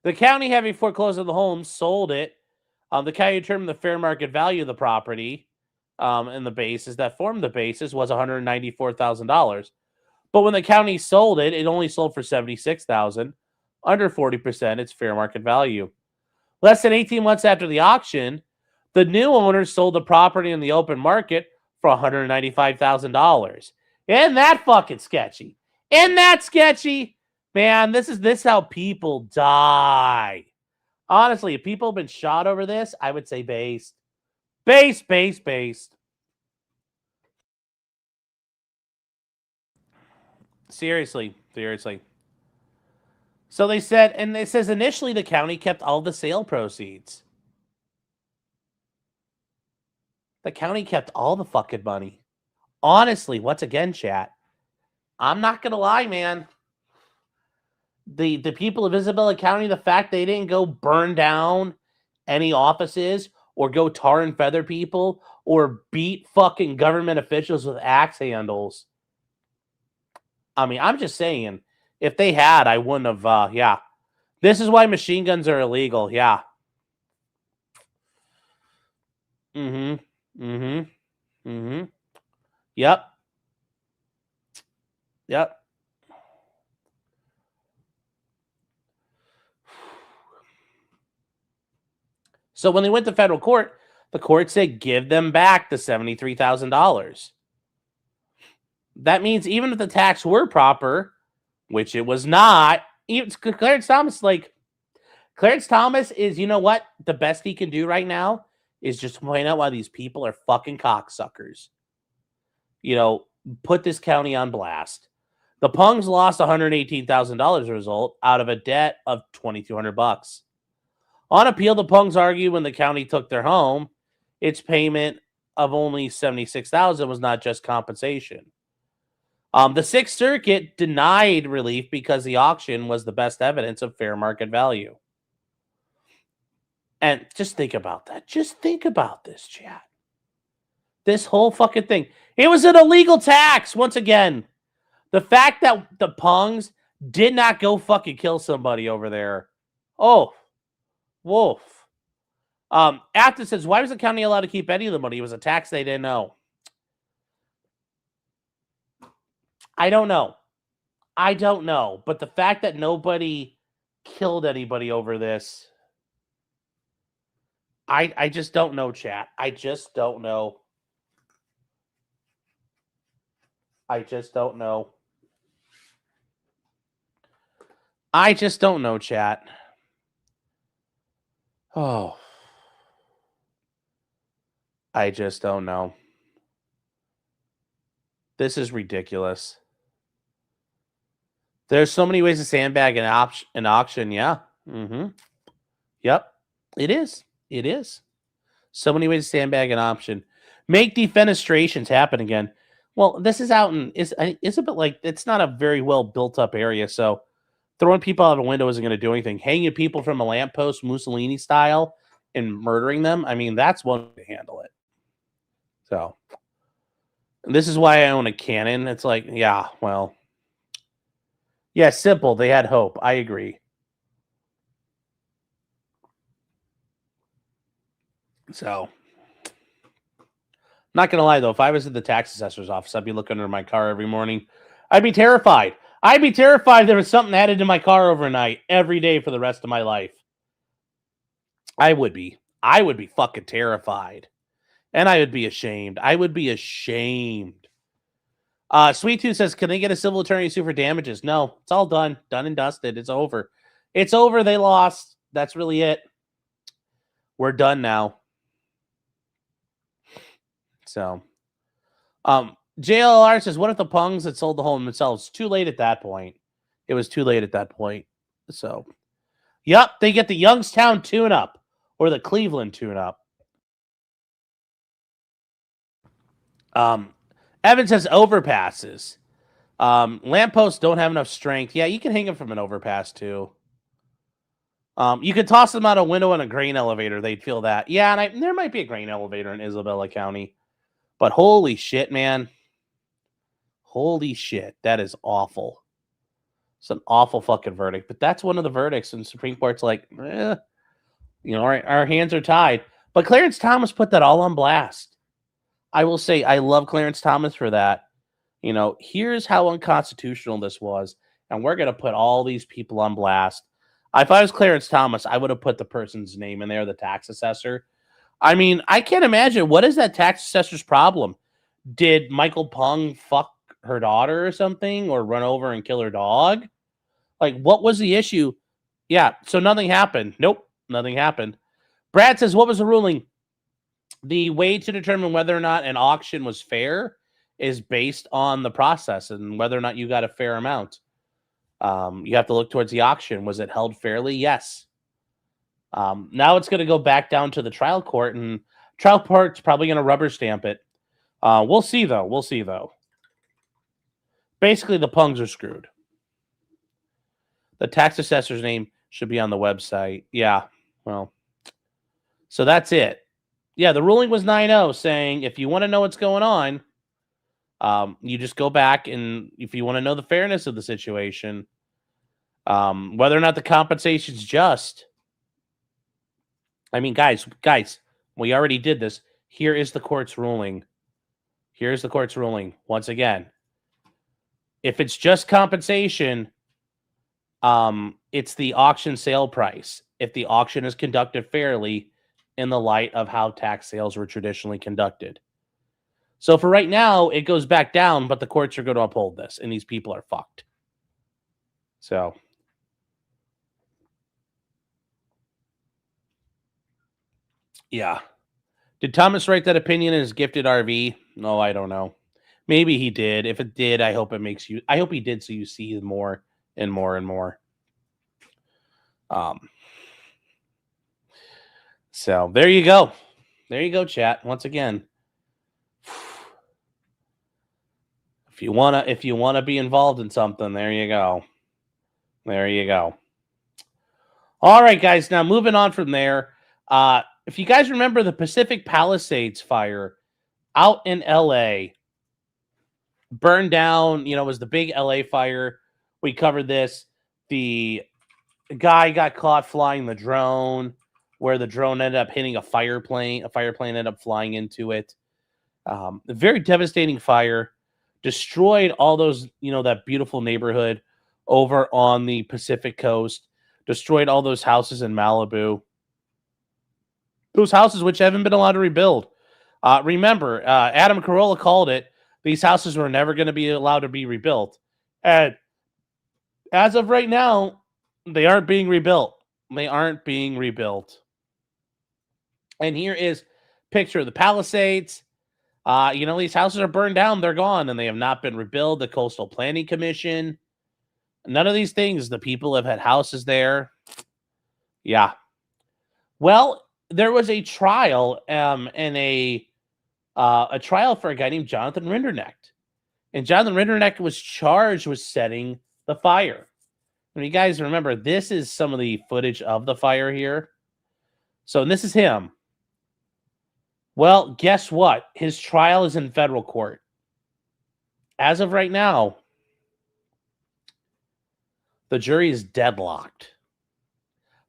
The county, having foreclosed on the home, sold it. The county determined the fair market value of the property and the basis that formed the basis was $194,000. But when the county sold it, it only sold for $76,000, under 40% its fair market value. Less than 18 months after the auction, the new owners sold the property in the open market for $195,000. Isn't that fucking sketchy? Isn't that sketchy? Man, this is how people die. Honestly, if people have been shot over this, I would say based. Based. Seriously. So they said, and it says initially the county kept all the sale proceeds. The county kept all the fucking money. Honestly, once again, chat, I'm not going to lie, man. The people of Isabella County, the fact they didn't go burn down any offices or go tar and feather people or beat fucking government officials with axe handles. I mean, I'm just saying, if they had, I wouldn't have, yeah. This is why machine guns are illegal, yeah. Yep. So when they went to federal court, the court said, give them back the $73,000. That means even if the tax were proper, which it was not, even Clarence Thomas is, you know what? The best he can do right now is just point out why these people are fucking cocksuckers. You know, put this county on blast. The Pungs lost $118,000 as a result out of a debt of $2,200. On appeal, the Pungs argue when the county took their home, its payment of only $76,000 was not just compensation. The Sixth Circuit denied relief because the auction was the best evidence of fair market value. And just think about that. Just think about this, chat. This whole fucking thing. It was an illegal tax, once again. The fact that the Pungs did not go fucking kill somebody over there. Oh, Wolf. After says, why was the county allowed to keep any of the money? It was a tax they didn't know. I don't know. But the fact that nobody killed anybody over this, I just don't know, chat. I just don't know, chat. Oh. I just don't know. This is ridiculous. There's so many ways to sandbag an auction, yeah. Yep, it is. So many ways to sandbag an option. Make defenestrations happen again. Well, this is out in Isabel, like, it's not a very well built up area, so throwing people out of a window isn't going to do anything. Hanging people from a lamppost, Mussolini style, and murdering them, I mean, that's one way to handle it. So, this is why I own a cannon. It's like, yeah, well, yeah, simple. They had hope. I agree. So, not gonna lie though, if I was at the tax assessor's office, I'd be looking under my car every morning. I'd be terrified. I'd be terrified there was something added to my car overnight every day for the rest of my life. I would be. I would be fucking terrified. And I would be ashamed. I would be ashamed. Sweet Tooth says, can they get a civil attorney to sue for damages? No, it's all done. Done and dusted. It's over. It's over. They lost. That's really it. We're done now. So, JLR says, what if the Pungs had sold the home themselves? Too late at that point. It was too late at that point. So, yep, they get the Youngstown tune-up or the Cleveland tune-up. Evan says overpasses. Lampposts don't have enough strength. Yeah, you can hang them from an overpass too. You could toss them out a window in a grain elevator. They'd feel that. Yeah, and there might be a grain elevator in Isabella County. But holy shit, man. Holy shit. That is awful. It's an awful fucking verdict. But that's one of the verdicts. And Supreme Court's like, our hands are tied. But Clarence Thomas put that all on blast. I will say I love Clarence Thomas for that. Here's how unconstitutional this was. And we're going to put all these people on blast. If I was Clarence Thomas, I would have put the person's name in there, the tax assessor. I mean, I can't imagine. What is that tax assessor's problem? Did Michael Pung fuck her daughter or something, or run over and kill her dog? Like, what was the issue? Yeah, so nothing happened. Nope, nothing happened. Brad says, what was the ruling? The way to determine whether or not an auction was fair is based on the process and whether or not you got a fair amount. You have to look towards the auction. Was it held fairly? Yes. Now it's going to go back down to the trial court, and trial court's probably going to rubber stamp it. We'll see, though. Basically, the Pungs are screwed. The tax assessor's name should be on the website. Yeah, well, so that's it. Yeah, the ruling was 9-0, saying if you want to know what's going on, you just go back, and if you want to know the fairness of the situation, whether or not the compensation's just. I mean, guys, we already did this. Here is the court's ruling. Here's the court's ruling. Once again, if it's just compensation, it's the auction sale price. If the auction is conducted fairly in the light of how tax sales were traditionally conducted. So for right now, it goes back down, but the courts are going to uphold this, and these people are fucked. So, yeah. Did Thomas write that opinion in his gifted RV? No, I don't know. Maybe he did. If it did, I hope he did, so you see more and more and more. So there you go. There you go, chat. Once again, if you wanna be involved in something, there you go. There you go. All right, guys. Now moving on from there. If you guys remember the Pacific Palisades fire out in LA, burned down, it was the big LA fire. We covered this. The guy got caught flying the drone, where the drone ended up hitting a fire plane. A fire plane ended up flying into it. A very devastating fire. Destroyed all those, that beautiful neighborhood over on the Pacific coast. Destroyed all those houses in Malibu. Those houses which haven't been allowed to rebuild. Remember, Adam Carolla called it. These houses were never going to be allowed to be rebuilt. And as of right now, they aren't being rebuilt. They aren't being rebuilt. And here is a picture of the Palisades. These houses are burned down. They're gone, and they have not been rebuilt. The Coastal Planning Commission. None of these things. The people have had houses there. Yeah. Well, there was a trial and a trial for a guy named Jonathan Rinderknecht. And Jonathan Rinderknecht was charged with setting the fire. And you guys remember, this is some of the footage of the fire here. So, and this is him. Well, guess what? His trial is in federal court. As of right now, the jury is deadlocked.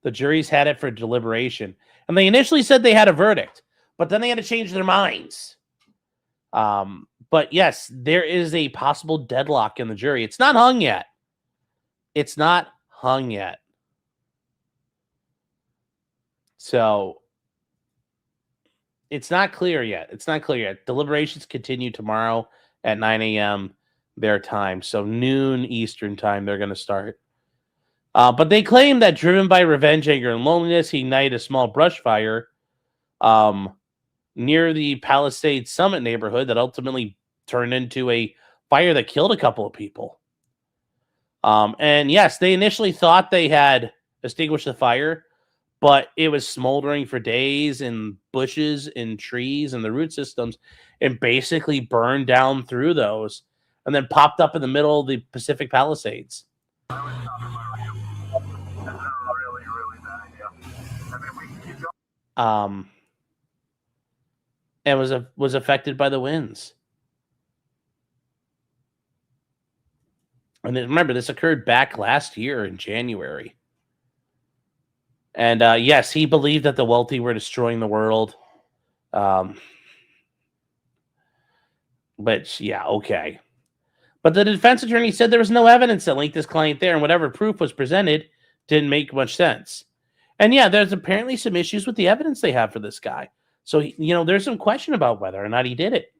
The jury's had it for deliberation. And they initially said they had a verdict, but then they had to change their minds. But yes, there is a possible deadlock in the jury. It's not hung yet. It's not hung yet. So it's not clear yet. It's not clear yet. Deliberations continue tomorrow at 9 a.m. their time. So noon Eastern time, they're going to start. But they claim that driven by revenge, anger, and loneliness, he ignited a small brush fire near the Palisades Summit neighborhood that ultimately turned into a fire that killed a couple of people. And yes, they initially thought they had extinguished the fire, but it was smoldering for days in bushes and trees and the root systems and basically burned down through those and then popped up in the middle of the Pacific Palisades. And was affected by the winds. And then, remember, this occurred back last year in January. And yes, he believed that the wealthy were destroying the world. But yeah, okay. But the defense attorney said there was no evidence that linked his client there, and whatever proof was presented didn't make much sense. And yeah, there's apparently some issues with the evidence they have for this guy. So, there's some question about whether or not he did it.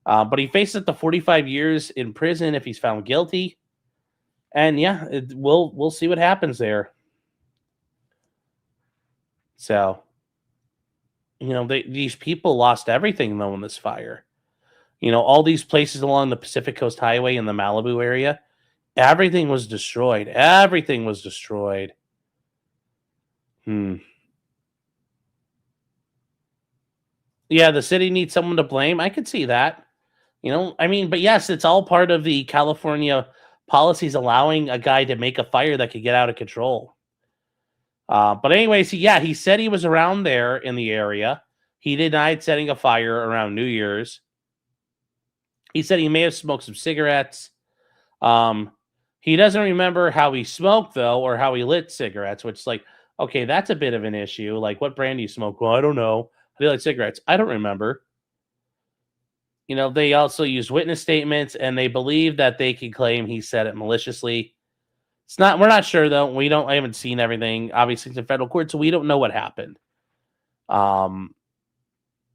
But he faces up to 45 years in prison if he's found guilty. And yeah, we'll see what happens there. So, these people lost everything, though, in this fire. All these places along the Pacific Coast Highway in the Malibu area, everything was destroyed. Everything was destroyed. Yeah, the city needs someone to blame. I could see that. But yes, it's all part of the California policies allowing a guy to make a fire that could get out of control. But anyways, he said he was around there in the area. He denied setting a fire around New Year's. He said he may have smoked some cigarettes. He doesn't remember how he smoked, though, or how he lit cigarettes, which is like, okay, that's a bit of an issue. Like, what brand do you smoke? Well, I don't know. How do you like cigarettes? I don't remember. They also use witness statements, and they believe that they can claim he said it maliciously. We're not sure, though. I haven't seen everything. Obviously, it's in federal court, so we don't know what happened.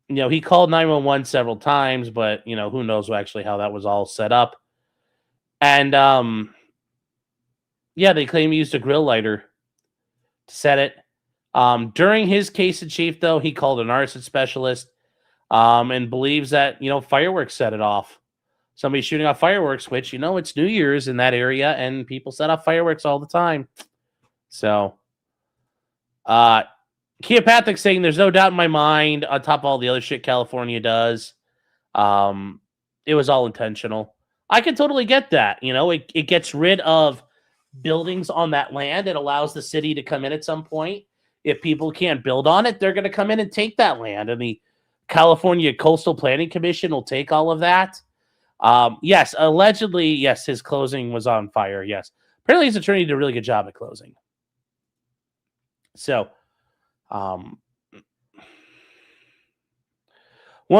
He called 911 several times, but, who knows actually how that was all set up. And, they claim he used a grill lighter to set it. During his case in chief, though, he called an arson specialist and believes that, fireworks set it off. Somebody shooting off fireworks, which, it's New Year's in that area, and people set off fireworks all the time. So, Kia Patrick's saying there's no doubt in my mind, on top of all the other shit California does, it was all intentional. I can totally get that. It gets rid of buildings on that land. It allows the city to come in at some point. If people can't build on it, they're going to come in and take that land. And the California Coastal Planning Commission will take all of that. Yes, allegedly, yes, his closing was on fire. Yes. Apparently his attorney did a really good job at closing. So, won't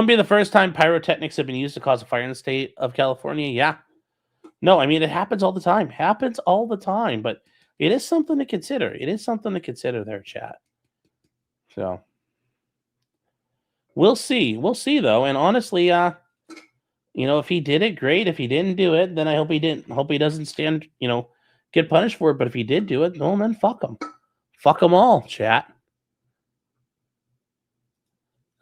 be the first time pyrotechnics have been used to cause a fire in the state of California. Yeah. No, it happens all the time. Happens all the time, but it is something to consider. It is something to consider there, chat. So, we'll see. We'll see, though. And honestly, if he did it, great. If he didn't do it, then I hope he didn't. Hope he doesn't stand, get punished for it. But if he did do it, well, then fuck him. Fuck them all, chat.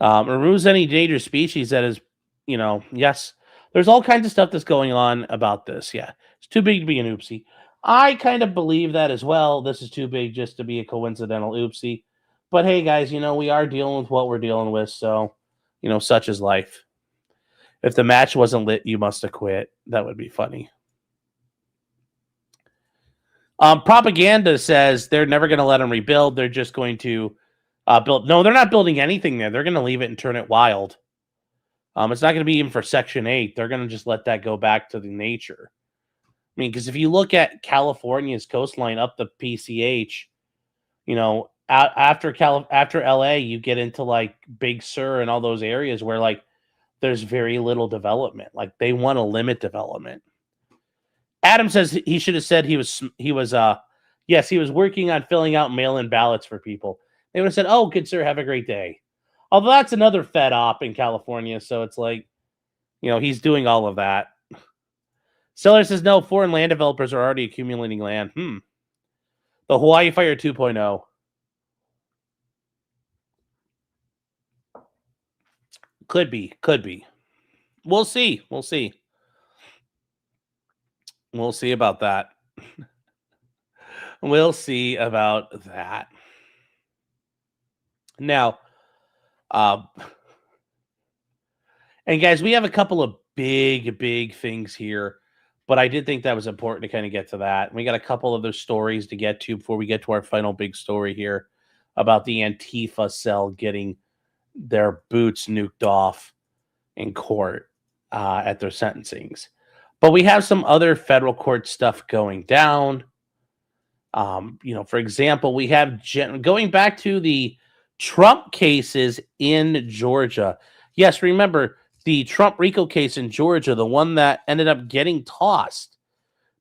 Removes any endangered species that is, yes. There's all kinds of stuff that's going on about this. Yeah. It's too big to be an oopsie. I kind of believe that as well. This is too big just to be a coincidental oopsie. But hey, guys, we are dealing with what we're dealing with. So, such is life. If the match wasn't lit, you must have quit. That would be funny. Propaganda says they're never going to let them rebuild. They're just going to built. No, they're not building anything there. They're going to leave it and turn it wild. It's not going to be even for Section 8. They're going to just let that go back to the nature. I mean, because if you look at California's coastline up the PCH, you know, after LA, you get into like Big Sur and all those areas where like there's very little development. Like they want to limit development. Adam says he should have said he was working on filling out mail-in ballots for people. They would have said, "Oh, good sir, have a great day." Although that's another Fed op in California, so it's like, you know, he's doing all of that. Seller says no, foreign land developers are already accumulating land. The Hawaii Fire 2.0. Could be. We'll see. We'll see about that. We'll see about that. Now, and guys, we have a couple of big things here, but I did think that was important to kind of get to that. We got a couple other stories to get to before we get to our final big story here about the Antifa cell getting their boots nuked off in court at their sentencings. But we have some other federal court stuff going down. You know, for example, we have going back to the Trump cases in Georgia. Yes, remember the Trump RICO case in Georgia, the one that ended up getting tossed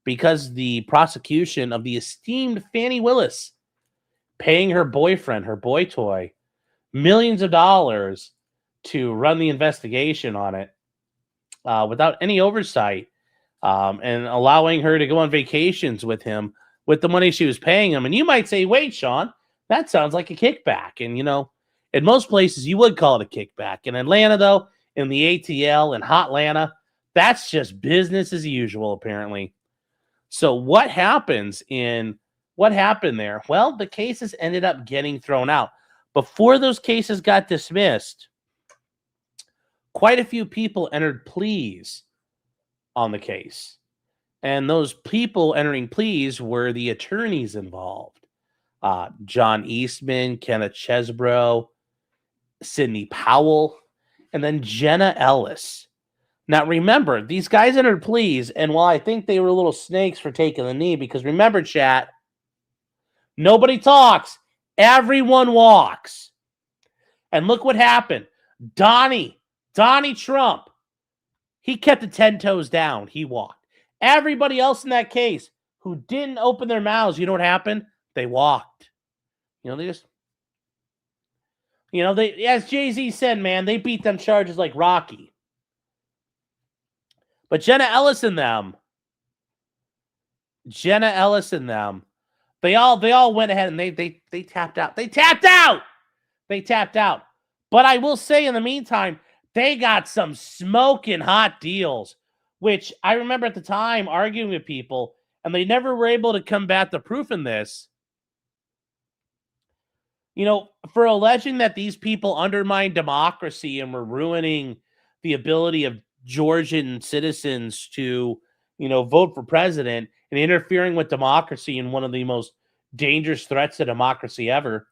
because the prosecution of the esteemed Fani Willis paying her boyfriend, her boy toy, millions of dollars to run the investigation on it without any oversight and allowing her to go on vacations with him with the money she was paying him. And you might say, wait, Sean, that sounds like a kickback. And, you know, in most places you would call it a kickback. In Atlanta, though, in the ATL and Hotlanta, that's just business as usual, apparently. So what happened there? Well, the cases ended up getting thrown out. Before those cases got dismissed, quite a few people entered pleas on the case. And those people entering pleas were the attorneys involved. John Eastman, Kenneth Chesbrough, Sidney Powell, and then Jenna Ellis. Now, remember, these guys entered pleas, and while I think they were little snakes for taking the knee, because remember, chat, nobody talks, everyone walks. And look what happened. Donnie Trump, he kept the 10 toes down. He walked. Everybody else in that case who didn't open their mouths, you know what happened? They walked. You know, they just, you know, they, as Jay-Z said, man, they beat them charges like Rocky. But Jenna Ellis and them, they all went ahead and they tapped out. They tapped out. But I will say in the meantime, they got some smoking hot deals, which I remember at the time arguing with people, and they never were able to combat the proof in this. You know, for alleging that these people undermined democracy and were ruining the ability of Georgian citizens to, you know, vote for president and interfering with democracy in one of the most dangerous threats to democracy ever.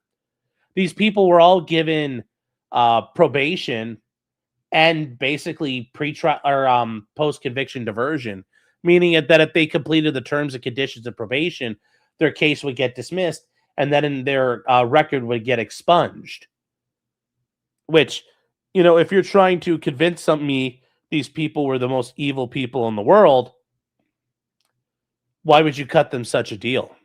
These people were all given probation and basically pre-trial or post-conviction diversion, meaning that if they completed the terms and conditions of probation, their case would get dismissed, and then their record would get expunged. Which, you know, if you're trying to convince me these people were the most evil people in the world, why would you cut them such a deal?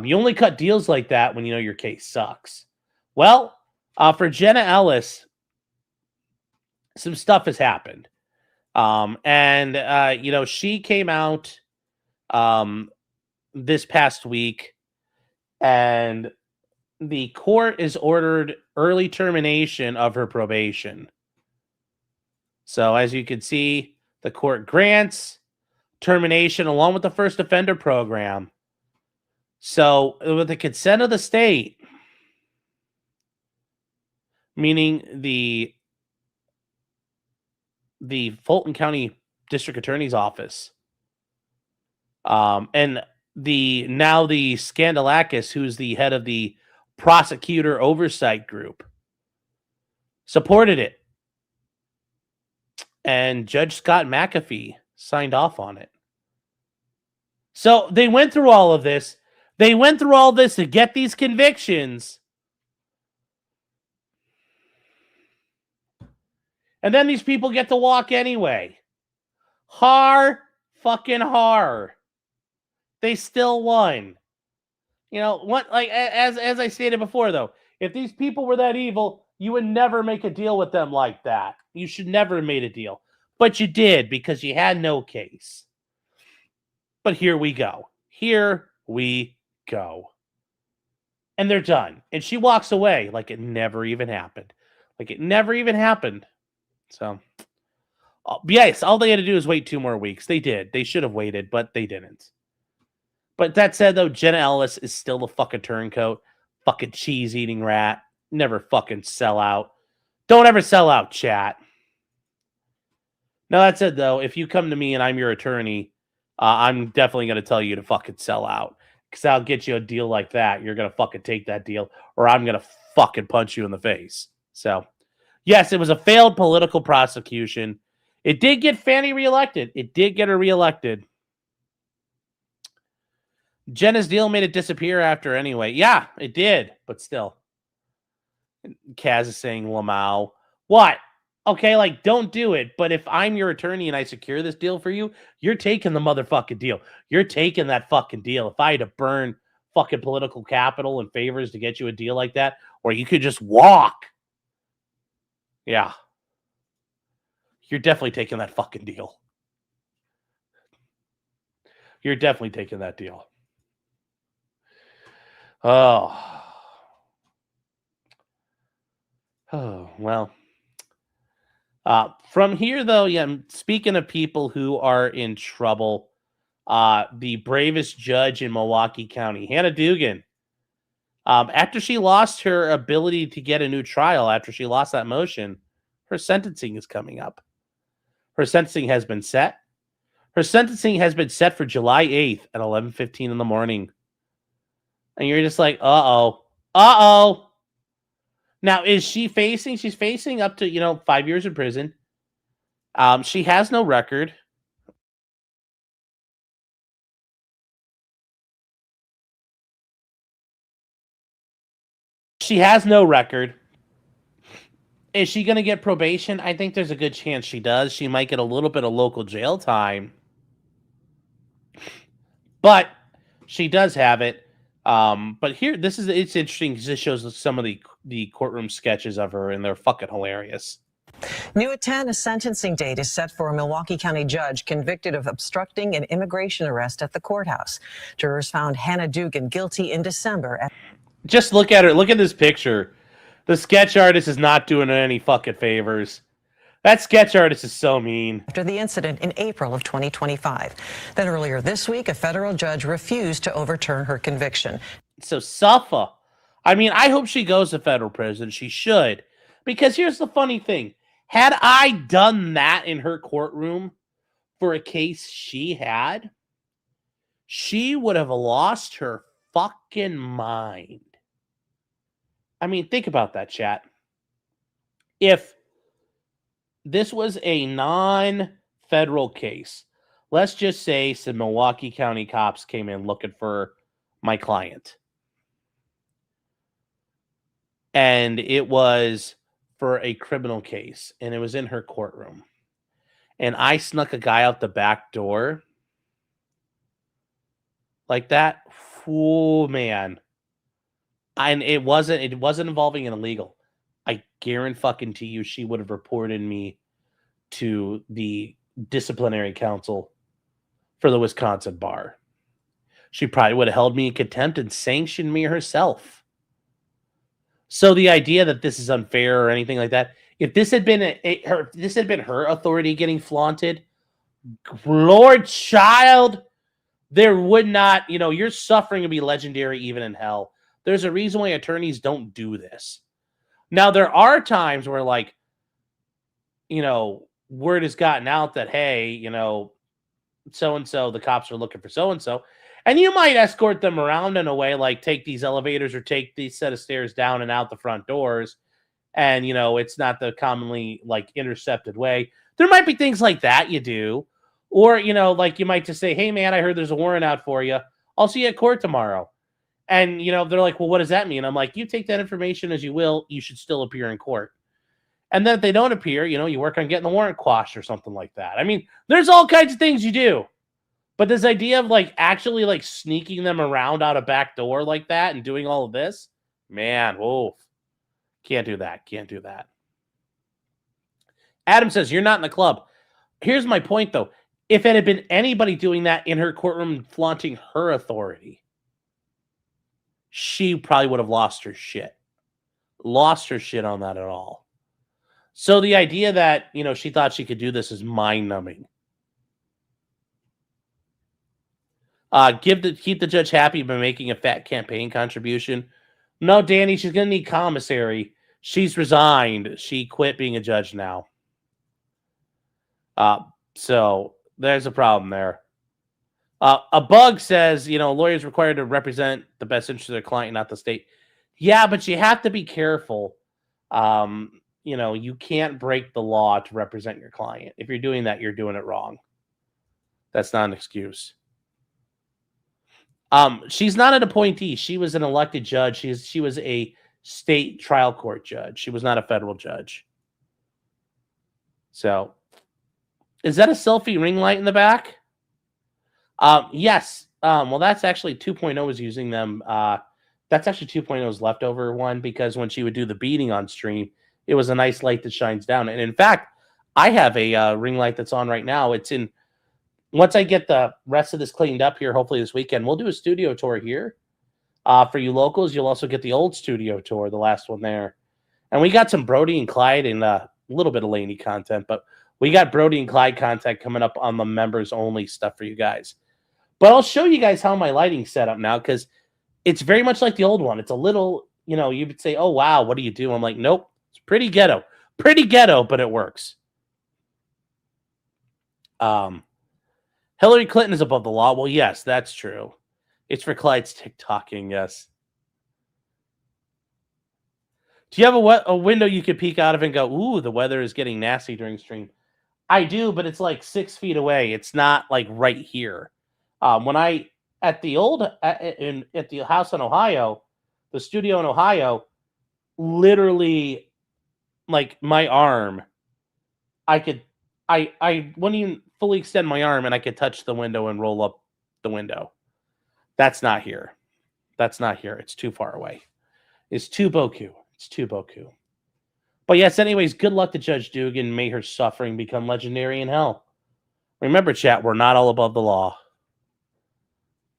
You only cut deals like that when you know your case sucks. Well, for Jenna Ellis, some stuff has happened. You know, she came out this past week, and the court is ordered early termination of her probation. So as you can see, the court grants termination along with the first offender program. So with the consent of the state, meaning the Fulton County District Attorney's Office, and the Scandalakis, who's the head of the prosecutor oversight group supported it. And Judge Scott McAfee signed off on it. So they went through all of this. They went through all this to get these convictions. And then these people get to walk anyway. Fucking har. They still won. You know, what, like, as I stated before, though, if these people were that evil, you would never make a deal with them like that. You should never have made a deal. But you did, because you had no case. But here we go. Here we go. And they're done. And she walks away like it never even happened. Like it never even happened. So, yes, all they had to do is wait 2 more weeks. They did. They should have waited, but they didn't. But that said, though, Jenna Ellis is still a fucking turncoat. Fucking cheese-eating rat. Never fucking sell out. Don't ever sell out, chat. Now, that said, though, if you come to me and I'm your attorney, I'm definitely going to tell you to fucking sell out. Because I'll get you a deal like that. You're going to fucking take that deal, or I'm going to fucking punch you in the face. So, yes, it was a failed political prosecution. It did get Fannie reelected. It did get her reelected. Jenna's deal made it disappear after anyway. Yeah, it did, but still. Kaz is saying Lamau. What? Okay, like, don't do it. But if I'm your attorney and I secure this deal for you, you're taking the motherfucking deal. You're taking that fucking deal. If I had to burn fucking political capital and favors to get you a deal like that, or you could just walk. Yeah. You're definitely taking that fucking deal. You're definitely taking that deal. Oh, well. From here, though, yeah, speaking of people who are in trouble, the bravest judge in Milwaukee County, Hannah Dugan, after she lost her ability to get a new trial, after she lost that motion, her sentencing is coming up. Her sentencing has been set. Her sentencing has been set for July 8th at 11:15 in the morning. And you're just like, uh-oh. Uh-oh. Now, is she facing? She's facing up to, 5 years in prison. She has no record. She has no record. Is she going to get probation? I think there's a good chance she does. She might get a little bit of local jail time. But she does have it. But here, it's interesting because this shows some of the courtroom sketches of her, and they're fucking hilarious. New at 10, a sentencing date is set for a Milwaukee County judge convicted of obstructing an immigration arrest at the courthouse. Jurors found Hannah Dugan guilty in December. Just look at her. Look at this picture. The sketch artist is not doing her any fucking favors. That sketch artist is so mean. After the incident in April of 2025. Then earlier this week, a federal judge refused to overturn her conviction. So suffer. I mean, I hope she goes to federal prison. She should. Because here's the funny thing. Had I done that in her courtroom for a case she had, she would have lost her fucking mind. I mean, think about that, chat. If this was a non-federal case, let's just say some Milwaukee County cops came in looking for my client. And it was for a criminal case, and it was in her courtroom. And I snuck a guy out the back door like that. Oh, man. And it wasn't involving an illegal. I guarantee you she would have reported me to the disciplinary council for the Wisconsin bar. She probably would have held me in contempt and sanctioned me herself. So the idea that this is unfair or anything like that, if this had been her authority getting flaunted, Lord child, there would not, your suffering would be legendary even in hell. There's a reason why attorneys don't do this. Now, there are times where, word has gotten out that, hey, so-and-so, the cops are looking for so-and-so. And you might escort them around in a way, like take these elevators or take these set of stairs down and out the front doors. And, it's not the commonly, like, intercepted way. There might be things like that you do. Or, like you might just say, hey, man, I heard there's a warrant out for you. I'll see you at court tomorrow. And, they're like, well, what does that mean? I'm like, you take that information as you will. You should still appear in court. And then if they don't appear, you work on getting the warrant quashed or something like that. I mean, there's all kinds of things you do. But this idea of, like, actually, like, sneaking them around out a back door like that and doing all of this, man, whoa. Can't do that. Can't do that. Adam says, you're not in the club. Here's my point, though. If it had been anybody doing that in her courtroom, flaunting her authority, she probably would have lost her shit. Lost her shit on that at all. So the idea that, she thought she could do this is mind-numbing. Keep the judge happy by making a fat campaign contribution. No, Danny, she's going to need commissary. She's resigned. She quit being a judge now. So there's a problem there. A bug says, lawyers required to represent the best interest of their client, not the state. Yeah, but you have to be careful. You can't break the law to represent your client. If you're doing that, you're doing it wrong. That's not an excuse. She's not an appointee. She was an elected judge. She was a state trial court judge. She was not a federal judge. So, is that a selfie ring light in the back? Yes. Well, that's actually 2.0 is using them. That's actually 2.0's leftover one, because when she would do the beating on stream, it was a nice light that shines down. And in fact, I have a ring light that's on right now. It's in. Once I get the rest of this cleaned up here, hopefully this weekend, we'll do a studio tour here. For you locals, you'll also get the old studio tour, the last one there. And we got some Brody and Clyde and a little bit of Laney content, but we got Brody and Clyde content coming up on the members-only stuff for you guys. But I'll show you guys how my lighting's set up now, because it's very much like the old one. It's a little, you would say, oh, wow, what do you do? I'm like, nope, it's pretty ghetto. Pretty ghetto, but it works. Hillary Clinton is above the law. Well, yes, that's true. It's for Clyde's TikToking, yes. Do you have a window you could peek out of and go, ooh, the weather is getting nasty during stream? I do, but it's like 6 feet away. It's not like right here. When I, at the house in Ohio, the studio in Ohio, literally, like, my arm, I wouldn't even fully extend my arm and I could touch the window and roll up the window. That's not here. That's not here. It's too far away. It's too Boku. It's too Boku. But yes, anyways, good luck to Judge Dugan. May her suffering become legendary in hell. Remember, chat, we're not all above the law.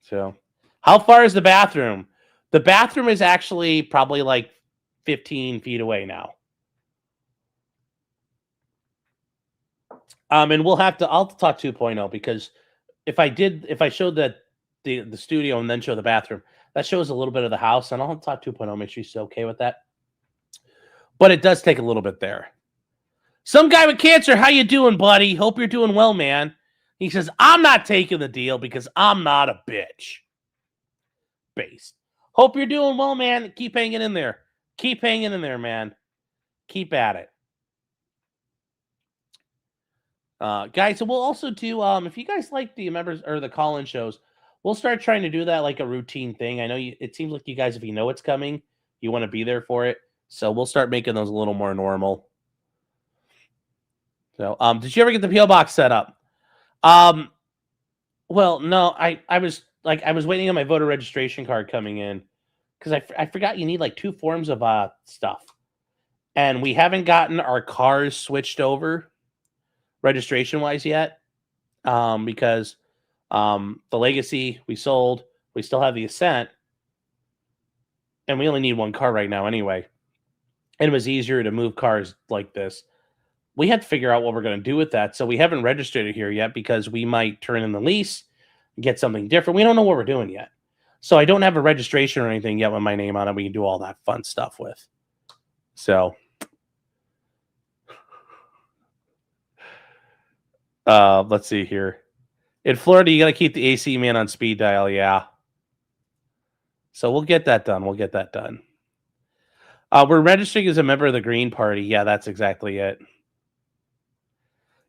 So, how far is the bathroom? The bathroom is actually probably like 15 feet away now. And I'll have to talk 2.0, because if I showed the studio and then show the bathroom, that shows a little bit of the house, and I'll have to talk 2.0, make sure she's okay with that. But it does take a little bit there. Some guy with cancer, how you doing, buddy? Hope you're doing well, man. He says, I'm not taking the deal because I'm not a bitch. Based. Hope you're doing well, man. Keep hanging in there. Keep hanging in there, man. Keep at it. Guys, so we'll also do, if you guys like the members or the call-in shows, we'll start trying to do that like a routine thing. I know it seems like you guys, if you know it's coming, you want to be there for it. So we'll start making those a little more normal. So, did you ever get the PO box set up? Well, no, I was waiting on my voter registration card coming in, because I forgot you need like 2 forms of stuff, and we haven't gotten our cars switched over registration wise yet, because the Legacy we sold, we still have the Ascent, and we only need 1 car right now anyway. And it was easier to move cars like this. We had to figure out what we're going to do with that. So we haven't registered it here yet, because we might turn in the lease, get something different. We don't know what we're doing yet. So I don't have a registration or anything yet with my name on it. We can do all that fun stuff with. So let's see here. In Florida, you got to keep the AC man on speed dial, yeah. So we'll get that done. We'll get that done. We're registering as a member of the Green Party. Yeah, that's exactly it.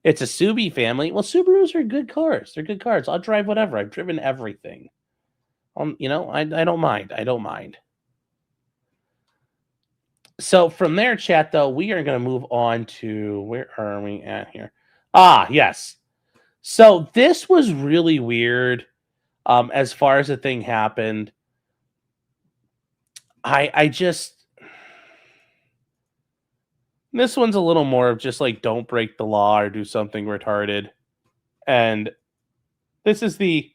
It's a Subi family. Well, Subarus are good cars. They're good cars. I'll drive whatever. I've driven everything. You know, I don't mind. I don't mind. So from there, chat, though, we are going to move on to, where are we at here? Ah, yes. So this was really weird as far as the thing happened. I just... This one's a little more of just like, don't break the law or do something retarded. And this is the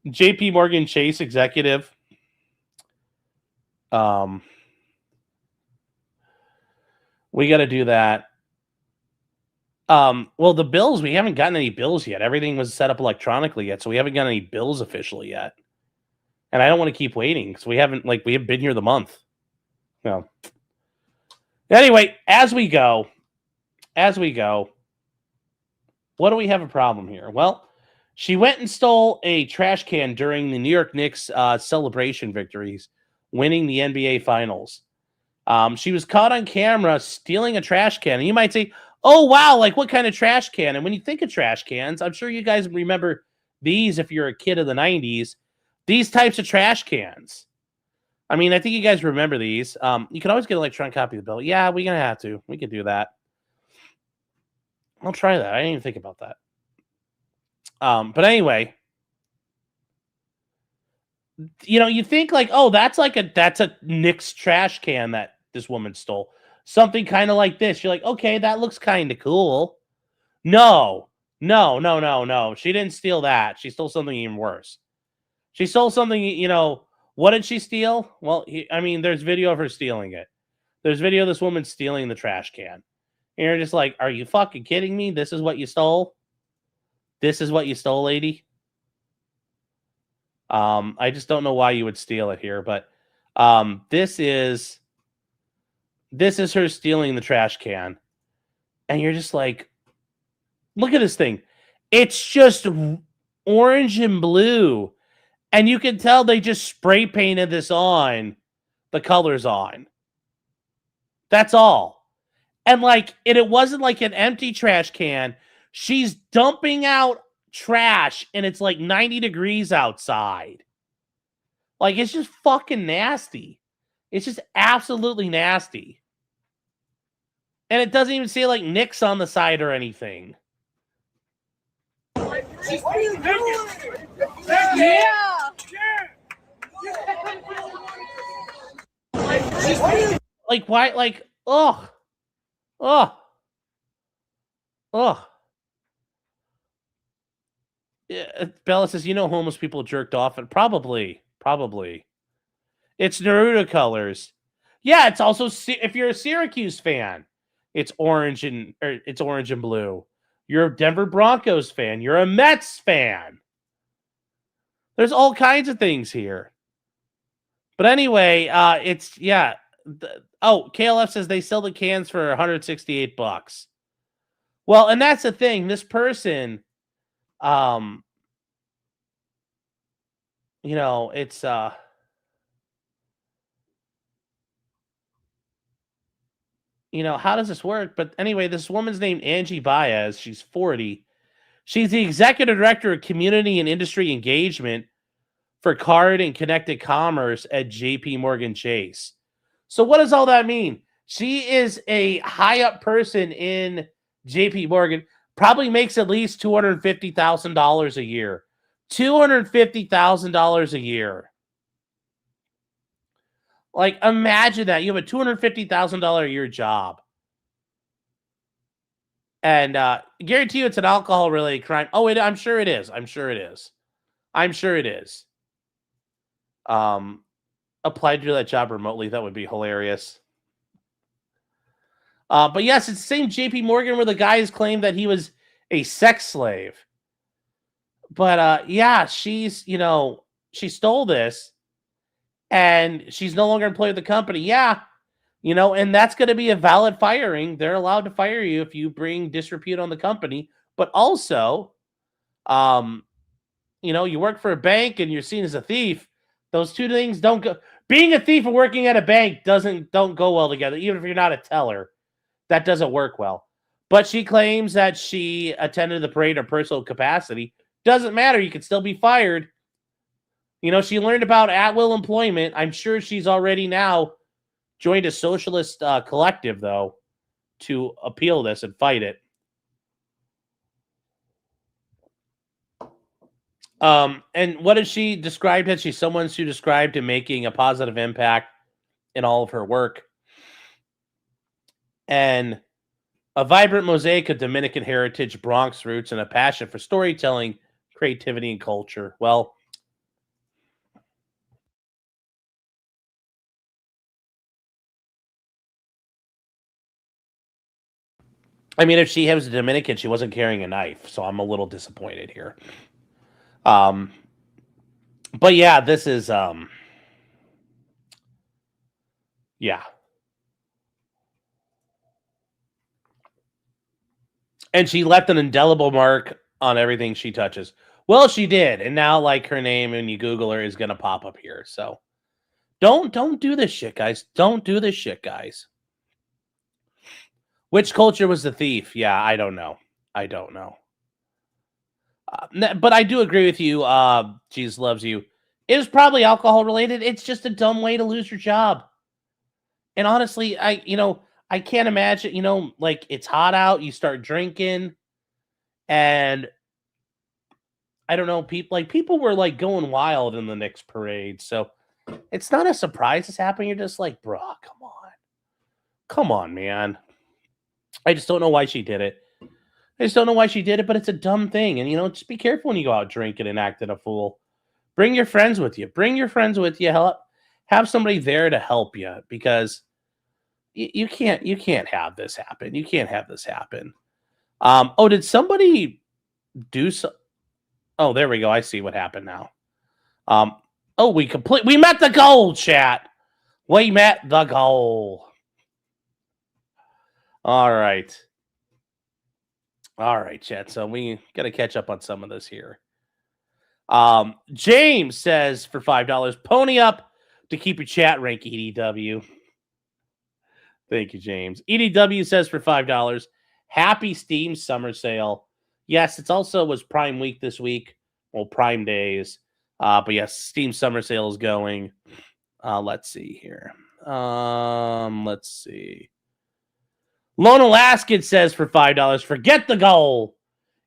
JP Morgan Chase executive. We got to do that. Well, the bills, we haven't gotten any bills yet. Everything was set up electronically yet, so we haven't got any bills officially yet. And I don't want to keep waiting because we haven't been here the month. No. Anyway, as we go, what do we have a problem here? Well, she went and stole a trash can during the New York Knicks celebration victories, winning the NBA Finals. She was caught on camera stealing a trash can. And you might say, oh, wow, like what kind of trash can? And when you think of trash cans, I'm sure you guys remember these if you're a kid of the 90s, these types of trash cans. I mean, I think you guys remember these. You can always get an electronic copy of the bill. Yeah, we're going to have to. We can do that. I'll try that. I didn't even think about that. But anyway, you know, you think like, oh, that's a Knicks trash can that this woman stole. Something kind of like this. You're like, okay, that looks kind of cool. No. She didn't steal that. She stole something even worse. She stole something, you know. What did she steal? Well, there's video of her stealing it. There's video of this woman stealing the trash can. And you're just like, are you fucking kidding me? This is what you stole? This is what you stole, lady? I just don't know why you would steal it here, but this is her stealing the trash can. And you're just like, look at this thing. It's just orange and blue. And you can tell they just spray painted this on, the colors on. That's all. And it wasn't like an empty trash can. She's dumping out trash and it's like 90 degrees outside. Like, it's just fucking nasty. It's just absolutely nasty. And it doesn't even say like Knicks on the side or anything. Yeah. Like, why? Like, ugh. Yeah, Bella says, you know, homeless people jerked off, and probably. It's Naruto colors. Yeah, it's also, if you're a Syracuse fan, it's orange and blue. You're a Denver Broncos fan. You're a Mets fan. There's all kinds of things here. But anyway, KLF says they sell the cans for $168. Well, and that's the thing. This person, you know, it's you know, how does this work? But anyway, this woman's named Angie Baez. She's 40. She's the executive director of community and industry engagement for card and connected commerce at JP Morgan Chase. So what does all that mean? She is a high up person in JP Morgan, probably makes at least $250,000 a year. $250,000 a year. Like, imagine that. You have a $250,000 a year job. And guarantee you it's an alcohol-related crime. Oh, I'm sure it is. Apply to do that job remotely. That would be hilarious. But yes, it's the same JP Morgan where the guys claimed that he was a sex slave. But yeah, she's, you know, she stole this and she's no longer employed with the company. Yeah, you know, and that's going to be a valid firing. They're allowed to fire you if you bring disrepute on the company. But also, you work for a bank and you're seen as a thief. Those two things don't go. Being a thief and working at a bank don't go well together. Even if you're not a teller, that doesn't work well. But she claims that she attended the parade in personal capacity. Doesn't matter. You can still be fired. She learned about at-will employment. I'm sure she's already now joined a socialist collective, though, to appeal this and fight it. And what is she described as? She's someone who described to making a positive impact in all of her work. And a vibrant mosaic of Dominican heritage, Bronx roots, and a passion for storytelling, creativity, and culture. Well, I mean, if she was a Dominican, she wasn't carrying a knife, so I'm a little disappointed here. But yeah, this is yeah. And she left an indelible mark on everything she touches. Well, she did, and now like her name, when you Google her, is gonna pop up here. So don't do this shit, guys. Don't do this shit, guys. Which culture was the thief? Yeah, I don't know. But I do agree with you. Jesus loves you. It was probably alcohol related. It's just a dumb way to lose your job. And honestly, I can't imagine, like it's hot out, you start drinking, and I don't know, people were like going wild in the Knicks parade. So it's not a surprise it's happening. You're just like, bro, come on, man. I just don't know why she did it. But it's a dumb thing. And, just be careful when you go out drinking and acting a fool. Bring your friends with you. Have somebody there to help you, because you can't have this happen. Did somebody do so? Oh, there we go. I see what happened now. We met the goal, chat. We met the goal. All right, chat. So we got to catch up on some of this here. James says for $5, pony up to keep your chat rank, EDW. Thank you, James. EDW says for $5, happy Steam summer sale. Yes, it's also was Prime Week this week. Well, Prime Days. But yes, Steam summer sale is going. Let's see here. Let's see. Lone Alaskan says for $5, forget the goal.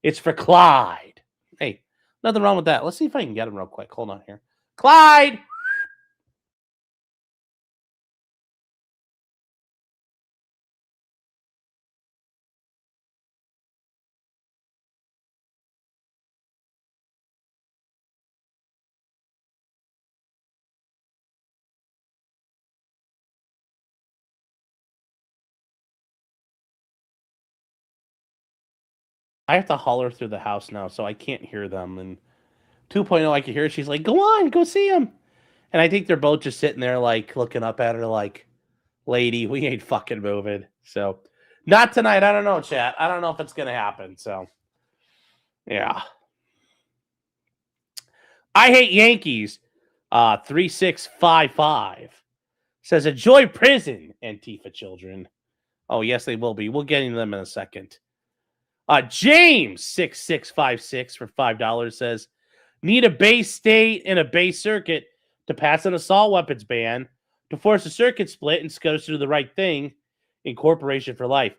It's for Clyde. Hey, nothing wrong with that. Let's see if I can get him real quick. Hold on here. Clyde! I have to holler through the house now, so I can't hear them. And 2.0, I can hear her. She's like, go on, go see him. And I think they're both just sitting there, like, looking up at her like, lady, we ain't fucking moving. So, not tonight. I don't know, chat. I don't know if it's going to happen. So, yeah. I hate Yankees. 3655 says, enjoy prison, Antifa children. Oh, yes, they will be. We'll get into them in a second. James 6656 for $5 says, need a base state and a base circuit to pass an assault weapons ban to force a circuit split and SCOTUS to do the right thing in corporation for life.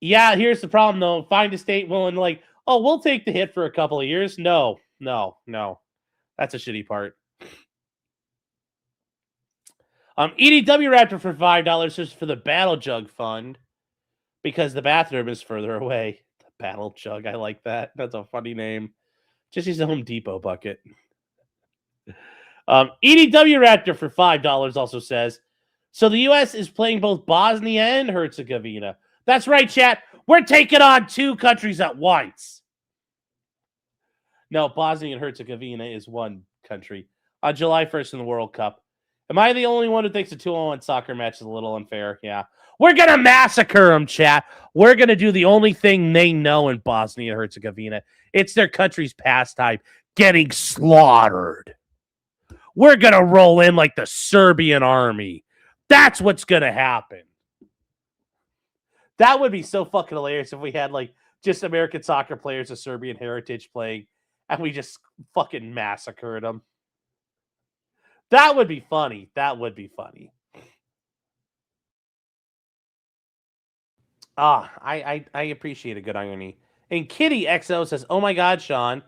Yeah, here's the problem though. Find a state willing like, oh, we'll take the hit for a couple of years. No. That's a shitty part. EDW Raptor for $5 just for the Battle Jug Fund because the bathroom is further away. The Battle Jug, I like that. That's a funny name. Just use a Home Depot bucket. EDW Raptor for $5 also says, so the U.S. is playing both Bosnia and Herzegovina. That's right, chat. We're taking on two countries at once. No, Bosnia and Herzegovina is one country. On July 1st in the World Cup. Am I the only one who thinks a 2-on-1 soccer match is a little unfair? Yeah. We're going to massacre them, chat. We're going to do the only thing they know in Bosnia and Herzegovina. It's their country's pastime. getting slaughtered. We're going to roll in like the Serbian army. That's what's going to happen. That would be so fucking hilarious if we had like just American soccer players of Serbian heritage playing and we just fucking massacred them. That would be funny. That would be funny. I appreciate a good irony. And Kitty XO says, "Oh my God, Sean,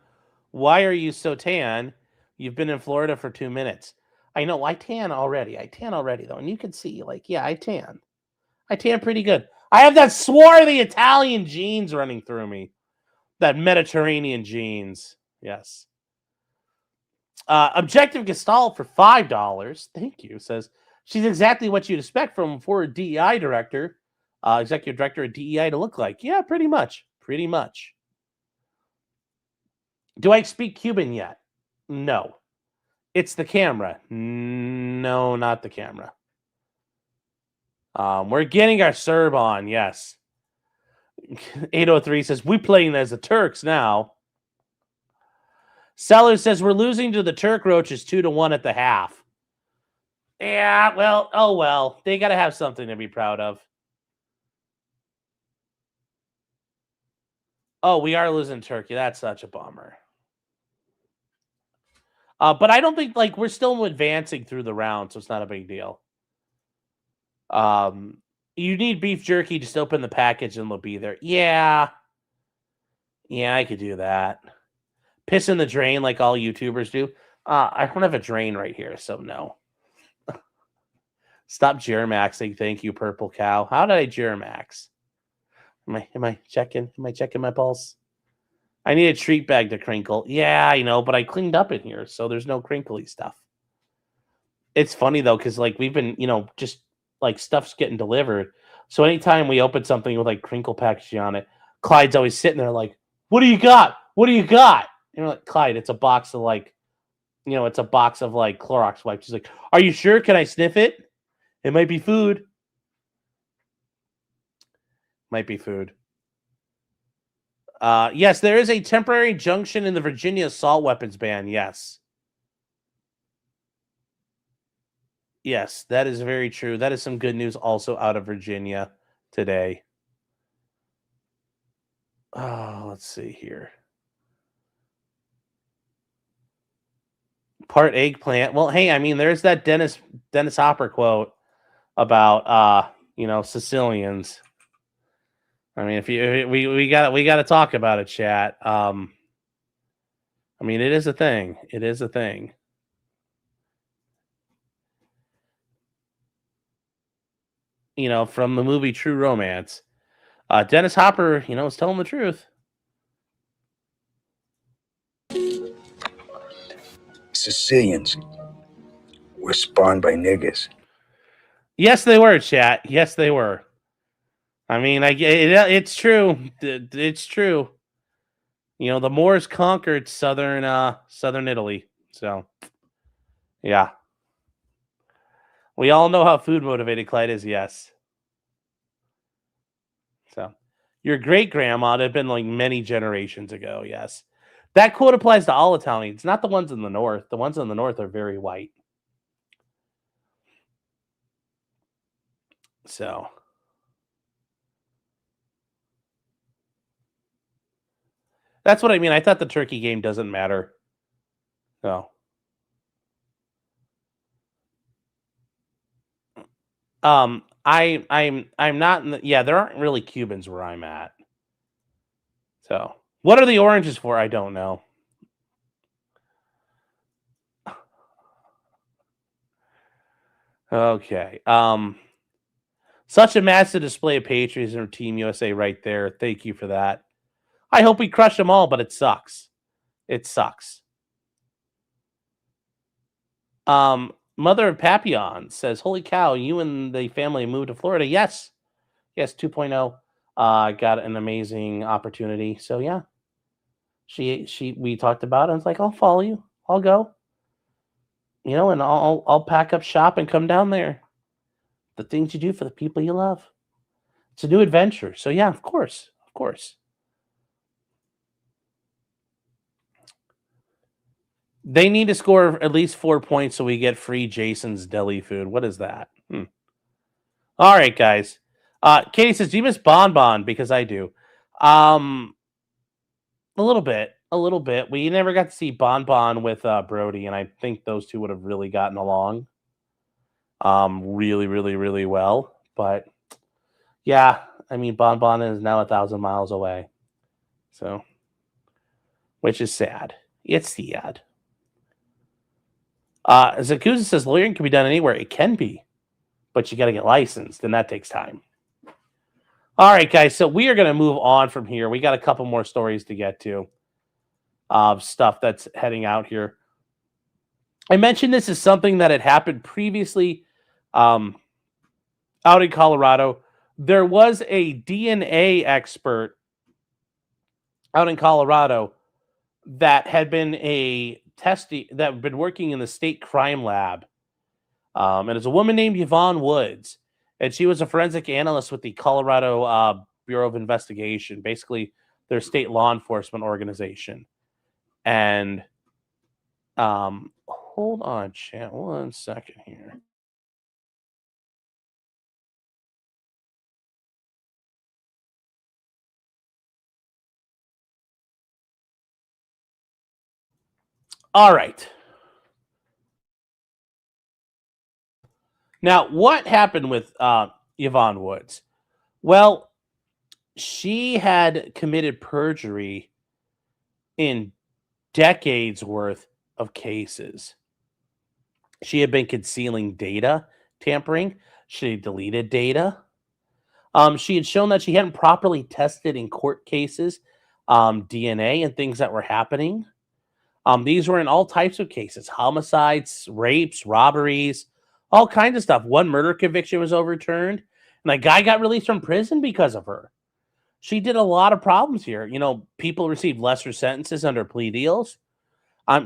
why are you so tan? You've been in Florida for 2 minutes." I know, I tan already. Though. And you can see, like, yeah, I tan. I tan pretty good. I have that swarthy Italian genes running through me. That Mediterranean genes. Yes. Objective Gestalt for $5. Thank you. Says, she's exactly what you'd expect from a former DEI director. Executive director of DEI to look like. Yeah, pretty much. Pretty much. Do I speak Cuban yet? No. It's the camera. No, not the camera. We're getting our Serb on, yes. 803 says, we playing as the Turks now. Seller says, we're losing to the Turk Roaches 2-1 at the half. Yeah, well, oh well. They got to have something to be proud of. Oh, we are losing Turkey. That's such a bummer. But I don't think, like, we're still advancing through the round, so it's not a big deal. You need beef jerky, just open the package and they'll be there. Yeah. Yeah, I could do that. Piss in the drain like all YouTubers do. I don't have a drain right here, so no. Stop Germaxing. Thank you, Purple Cow. How did I Germax? Am I checking? Am I checking my pulse? I need a treat bag to crinkle. Yeah, I know, but I cleaned up in here, so there's no crinkly stuff. It's funny though, because like we've been, just like stuff's getting delivered. So anytime we open something with like crinkle packaging on it, Clyde's always sitting there like, "What do you got? What do you got?" And you're like, "Clyde, it's a box of like, it's a box of like Clorox wipes." He's like, "Are you sure? Can I sniff it? It might be food." Might be food. Yes, there is a temporary injunction in the Virginia assault weapons ban. Yes. Yes, that is very true. That is some good news also out of Virginia today. Oh, let's see here. Part eggplant. Well, hey, I mean, there's that Dennis Hopper quote about Sicilians. I mean, if we got to talk about it, chat. I mean, it is a thing. It is a thing. From the movie True Romance. Dennis Hopper, is telling the truth. Sicilians were spawned by niggas. Yes, they were, chat. Yes, they were. I mean, it's true. It's true. The Moors conquered southern Italy. So, yeah. We all know how food motivated Clyde is. Yes. So, your great grandma had been like many generations ago. Yes, that quote applies to all Italians, not the ones in the north. The ones in the north are very white. So. That's what I mean. I thought the turkey game doesn't matter. No. I'm not in the, yeah, there aren't really Cubans where I'm at. So, what are the oranges for? I don't know. Okay. Such a massive display of patriotism from Team USA right there. Thank you for that. I hope we crush them all, but it sucks. It sucks. Mother of Papillon says, "Holy cow, you and the family moved to Florida." Yes. Yes, 2.0. Got an amazing opportunity. So yeah. We talked about it. I was like, "I'll follow you. I'll go." And I'll pack up shop and come down there. The things you do for the people you love. It's a new adventure. So yeah, of course. Of course. They need to score at least 4 points so we get free Jason's deli food. What is that? All right, guys. Katie says, do you miss Bon Bon? Because I do. A little bit. We never got to see Bon Bon with Brody, and I think those two would have really gotten along really, really, really well. But yeah, I mean, Bon Bon is now 1,000 miles away. So, which is sad. It's sad. Zakuza says lawyering can be done anywhere. It can be, but you got to get licensed, and that takes time. All right, guys. So we are going to move on from here. We got a couple more stories to get to of stuff that's heading out here. I mentioned this is something that had happened previously out in Colorado. There was a DNA expert out in Colorado that had been that had been working in the state crime lab. And it's a woman named Yvonne Woods. And she was a forensic analyst with the Colorado Bureau of Investigation, basically their state law enforcement organization. And hold on, chat, 1 second here. All right. Now, what happened with Yvonne Woods? Well, she had committed perjury in decades worth of cases. She had been concealing data tampering. She had deleted data. She had shown that she hadn't properly tested in court cases DNA and things that were happening. These were in all types of cases: homicides, rapes, robberies, all kinds of stuff. One murder conviction was overturned, and a guy got released from prison because of her. She did a lot of problems here. You know, people received lesser sentences under plea deals.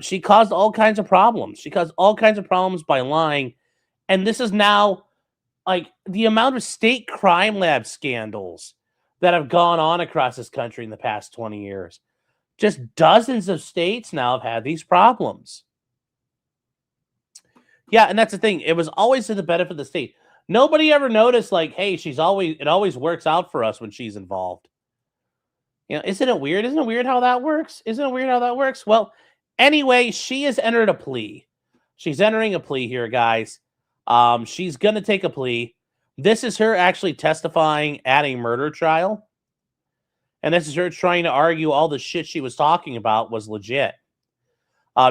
She caused all kinds of problems. She caused all kinds of problems by lying. And this is now, like, the amount of state crime lab scandals that have gone on across this country in the past 20 years. Just dozens of states now have had these problems. Yeah, and that's the thing. It was always to the benefit of the state. Nobody ever noticed, like, hey, it always works out for us when she's involved. You know, isn't it weird? Isn't it weird how that works? Well, anyway, she has entered a plea. She's entering a plea here, guys. She's going to take a plea. This is her actually testifying at a murder trial. And this is her trying to argue all the shit she was talking about was legit.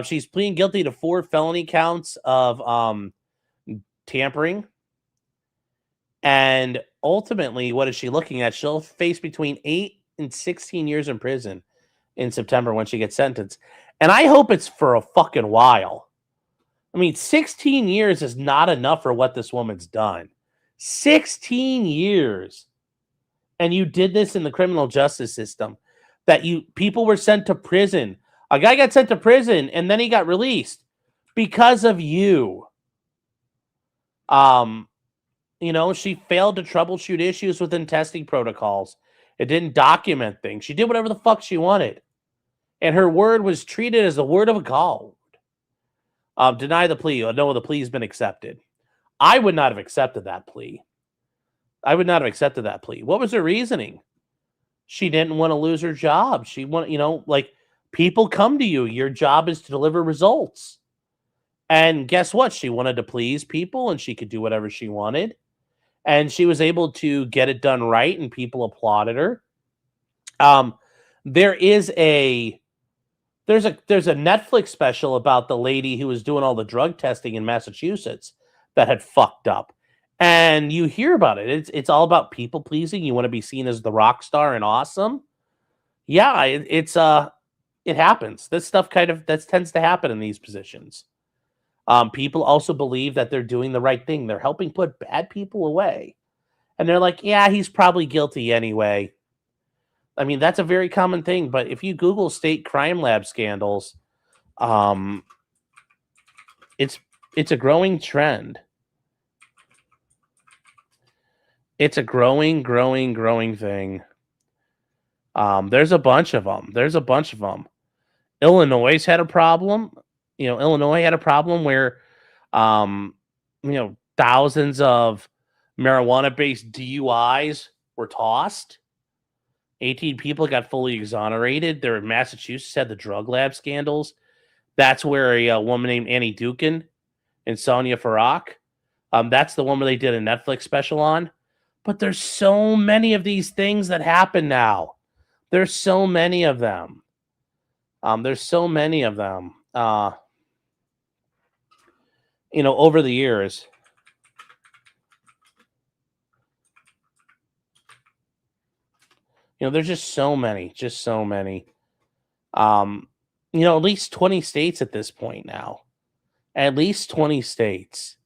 She's pleading guilty to 4 felony counts of tampering. And ultimately, what is she looking at? She'll face between 8 and 16 years in prison in September when she gets sentenced. And I hope it's for a fucking while. I mean, 16 years is not enough for what this woman's done. 16 years. And you did this in the criminal justice system. That people were sent to prison. A guy got sent to prison and then he got released because of you. You know, she failed to troubleshoot issues within testing protocols. It didn't document things. She did whatever the fuck she wanted. And her word was treated as the word of God. Deny the plea. No, the plea's been accepted. I would not have accepted that plea. What was her reasoning? She didn't want to lose her job. She wanted, you know, like, people come to you. Your job is to deliver results. And guess what? She wanted to please people and she could do whatever she wanted. And she was able to get it done right and people applauded her. There's a Netflix special about the lady who was doing all the drug testing in Massachusetts that had fucked up. And you hear about it. It's all about people pleasing. You want to be seen as the rock star and awesome. Yeah, it happens. This stuff that tends to happen in these positions. People also believe that they're doing the right thing. They're helping put bad people away. And they're like, yeah, he's probably guilty anyway. I mean, that's a very common thing. But if you Google state crime lab scandals, it's a growing trend. It's a growing thing. There's a bunch of them. Illinois had a problem. Illinois had a problem where, thousands of marijuana-based DUIs were tossed. 18 people got fully exonerated. There in Massachusetts had the drug lab scandals. That's where a woman named Hannah Dugan and Sonia Farak, that's the one where they did a Netflix special on. But there's so many of these things that happen now. There's so many of them. Over the years. There's just so many. At least 20 states at this point now. At least 20 states.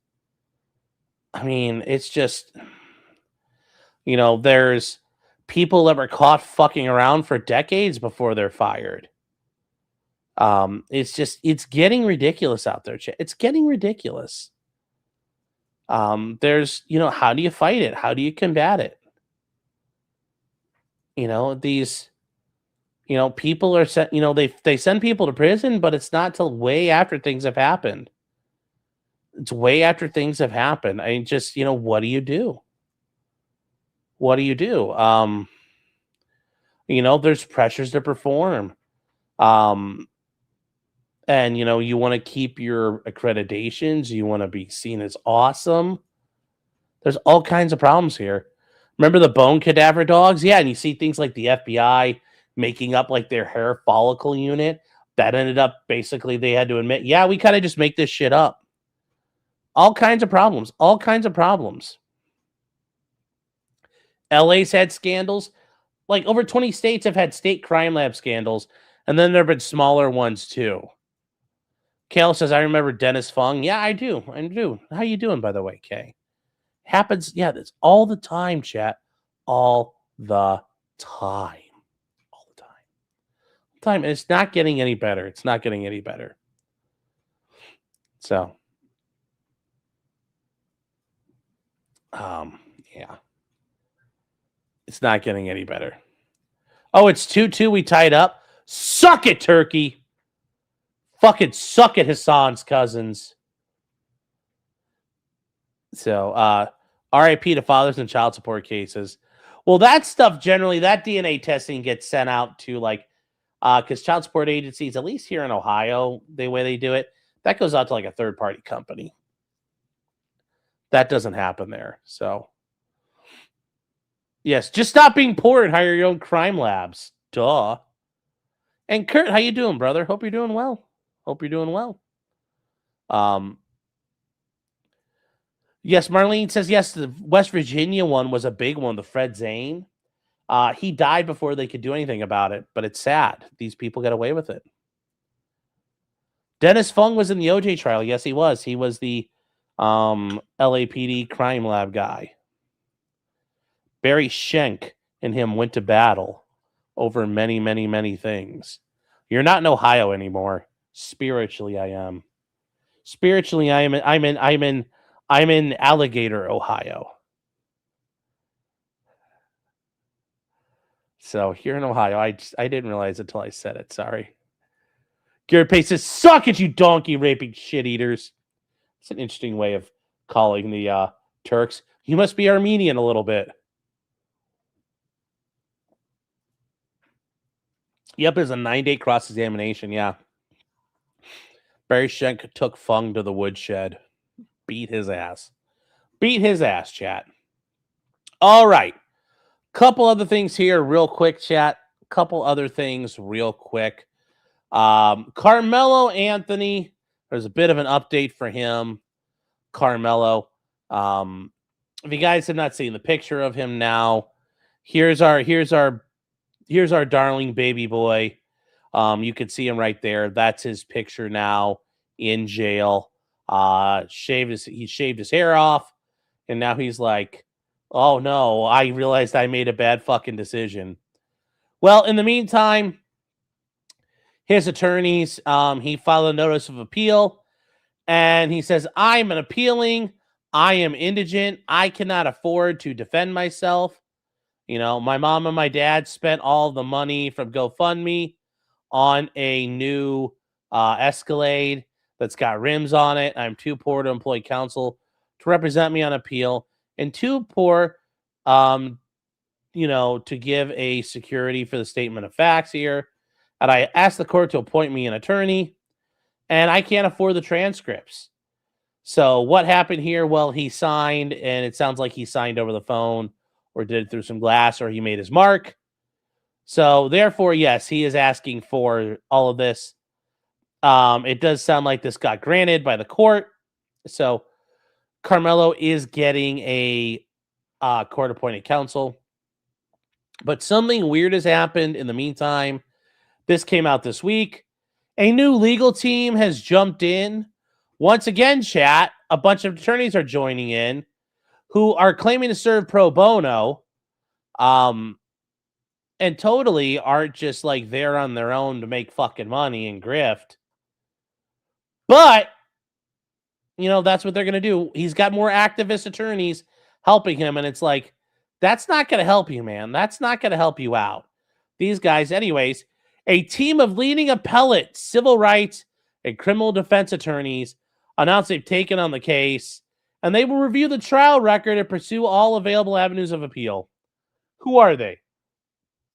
I mean, it's just, there's people that were caught fucking around for decades before they're fired. It's getting ridiculous out there. It's getting ridiculous. There's, how do you fight it? How do you combat it? These, people are sent, they send people to prison, but it's not till way after things have happened. It's way after things have happened. I mean, just, what do you do? What do you do? There's pressures to perform. And, you want to keep your accreditations. You want to be seen as awesome. There's all kinds of problems here. Remember the bone cadaver dogs? Yeah, and you see things like the FBI making up like their hair follicle unit. That ended up basically they had to admit, yeah, we kind of just make this shit up. All kinds of problems. LA's had scandals. Like over 20 states have had state crime lab scandals, and then there have been smaller ones too. Kale says, I remember Dennis Fung. Yeah, I do. How you doing, by the way, Kay? Happens, yeah, that's all the time, chat. All the time. And it's not getting any better. So, yeah. It's not getting any better. Oh, it's 2-2. We tied up. Suck it, Turkey. Fucking suck it, Hassan's cousins. So, RIP to fathers in child support cases. Well, that stuff generally, that DNA testing gets sent out to because child support agencies, at least here in Ohio, the way they do it, that goes out to like a third-party company. That doesn't happen there. So, yes, just stop being poor and hire your own crime labs. Duh. And Kurt, how you doing, brother? Hope you're doing well. Yes, Marlene says, yes, the West Virginia one was a big one, the Fred Zane. He died before they could do anything about it, but it's sad. These people got away with it. Dennis Fung was in the OJ trial. Yes, he was. He was the LAPD crime lab guy. Barry Schenk and him went to battle over many, many, many things. You're not in Ohio anymore. Spiritually, I am. I'm in Alligator, Ohio. So here in Ohio, I didn't realize it until I said it. Sorry. Garrett Pace says, suck it, you donkey raping shit eaters. It's an interesting way of calling the Turks. You must be Armenian a little bit. Yep, it's a 9-day cross-examination, yeah. Barry Schenk took Fung to the woodshed. Beat his ass, chat. All right. Couple other things here real quick, chat. Carmelo Anthony. There's a bit of an update for him. Carmelo. If you guys have not seen the picture of him now, here's our darling baby boy. You can see him right there. That's his picture now in jail. He shaved his hair off, and now he's like, oh no, I realized I made a bad fucking decision. Well, in the meantime, his attorneys, he filed a notice of appeal, and he says, I'm appealing. I am indigent. I cannot afford to defend myself. My mom and my dad spent all the money from GoFundMe on a new Escalade. that's got rims on it. I'm too poor to employ counsel to represent me on appeal, and too poor, to give a security for the statement of facts here. And I asked the court to appoint me an attorney, and I can't afford the transcripts. So what happened here? Well, he signed, and it sounds like he signed over the phone or did it through some glass, or he made his mark. So therefore, yes, he is asking for all of this. It does sound like this got granted by the court. So Carmelo is getting a court-appointed counsel. But something weird has happened in the meantime. This came out this week. A new legal team has jumped in. Once again, chat, a bunch of attorneys are joining in who are claiming to serve pro bono, and totally aren't just like there on their own to make fucking money and grift. But, that's what they're going to do. He's got more activist attorneys helping him, and it's like, that's not going to help you, man. That's not going to help you out. These guys, anyways, a team of leading appellate, civil rights, and criminal defense attorneys announced they've taken on the case, and they will review the trial record and pursue all available avenues of appeal. Who are they?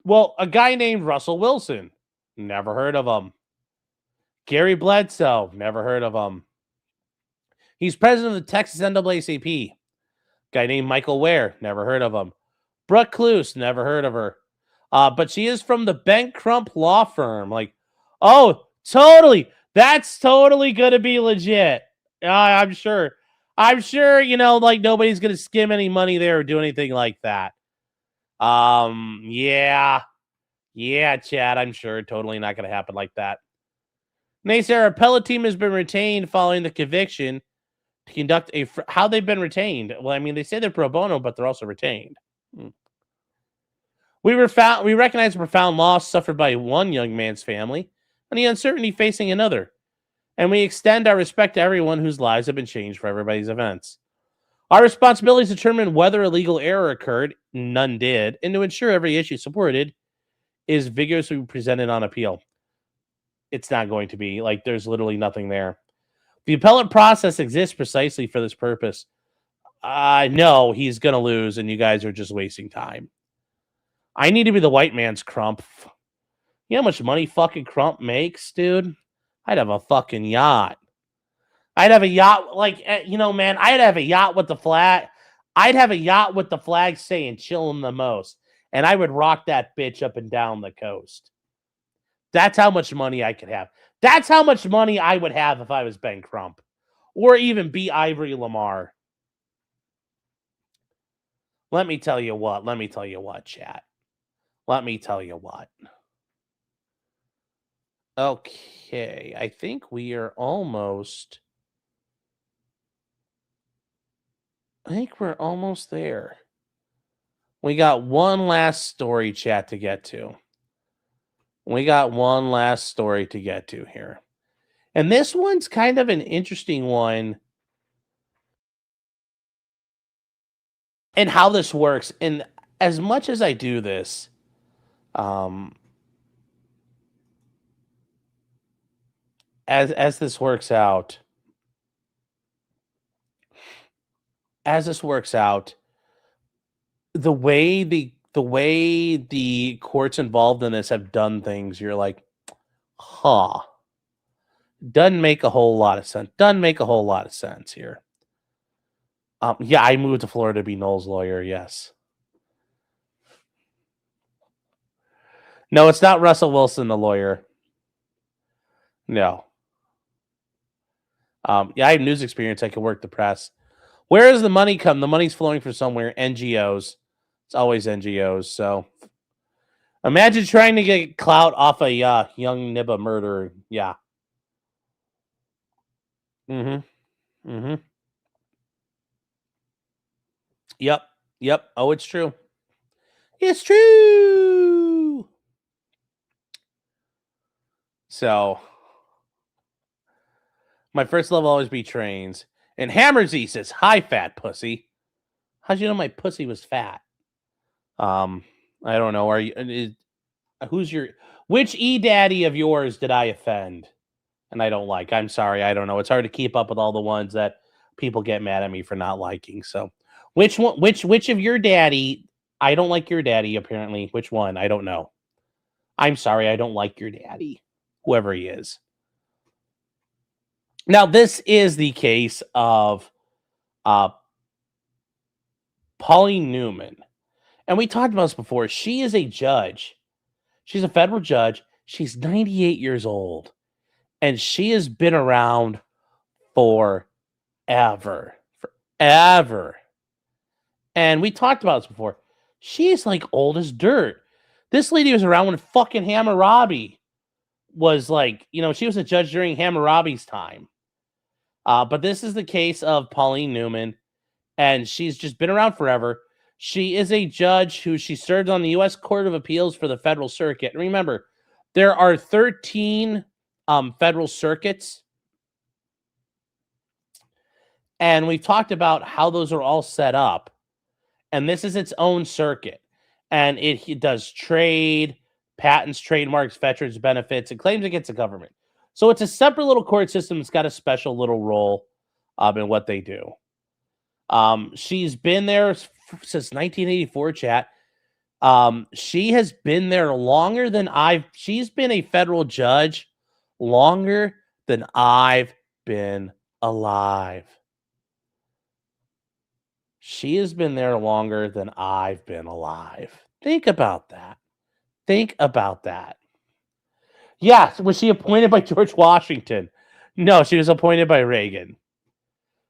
Well, a guy named Russell Wilson. Never heard of him. Gary Bledsoe. Never heard of him. He's president of the Texas NAACP. Guy named Michael Ware. Never heard of him. Brooke Cluse. Never heard of her. But she is from the Ben Crump law firm. Like, oh, totally. That's totally going to be legit. I'm sure. Like nobody's going to skim any money there or do anything like that. Yeah, Chad, I'm sure totally not going to happen like that. Our appellate team has been retained following the conviction to conduct how they've been retained. Well, I mean, they say they're pro bono, but they're also retained. We recognize the profound loss suffered by one young man's family and the uncertainty facing another. And we extend our respect to everyone whose lives have been changed for everybody's events. Our responsibility is to determine whether a legal error occurred. None did. And to ensure every issue supported is vigorously presented on appeal. It's not going to be. Like, there's literally nothing there. The appellate process exists precisely for this purpose. No, he's going to lose, and you guys are just wasting time. I need to be the white man's Crump. You know how much money fucking Crump makes, dude? I'd have a fucking yacht. I'd have a yacht, man, I'd have a yacht with the flag. I'd have a yacht with the flag saying chillin' the most. And I would rock that bitch up and down the coast. That's how much money I could have. That's how much money I would have if I was Ben Crump. Or even B. Ivory Lamar. Let me tell you what, chat. Let me tell you what. Okay, I think we are almost... we're almost there. We got one last story, chat, to get to. Here. And this one's kind of an interesting one. And how this works. And as much as I do this, as this works out, the way the courts involved in this have done things, you're like, doesn't make a whole lot of sense here. Yeah, I moved to Florida to be Noel's lawyer. Yes. No, it's not Russell Wilson, the lawyer. No. Yeah, I have news experience. I can work the press. Where does the money come? The money's flowing from somewhere. NGOs. It's always NGOs. So imagine trying to get clout off a young Nibba murderer. Yeah. Yep. Oh, it's true. It's true. So my first love will always be trains. And Hammersy says, "Hi, fat pussy." How'd you know my pussy was fat? I don't know. Which E daddy of yours did I offend? and I don't like. I'm sorry, I don't know. It's hard to keep up with all the ones that people get mad at me for not liking. So, which one? Which of your daddy? I don't like your daddy. Apparently, which one? I don't know. I'm sorry, I don't like your daddy, whoever he is. Now, this is the case of Pauline Newman. And we talked about this before. She is a judge. She's a federal judge. She's 98 years old. And she has been around forever. Forever. And we talked about this before. She's like old as dirt. This lady was around when fucking Hammurabi was like, she was a judge during Hammurabi's time. But this is the case of Pauline Newman. And she's just been around forever. She is a judge who she served on the U.S. Court of Appeals for the Federal Circuit. And remember, there are 13 federal circuits. And we've talked about how those are all set up. And this is its own circuit. And it does trade, patents, trademarks, veterans benefits, and claims against the government. So it's a separate little court system that's got a special little role in what they do. She's been there since 1984, chat. She has been there longer than she's been a federal judge longer than I've been alive. She has been there longer than I've been alive. Think about that. Think about that. Yes, was she appointed by George Washington? No, she was appointed by Reagan.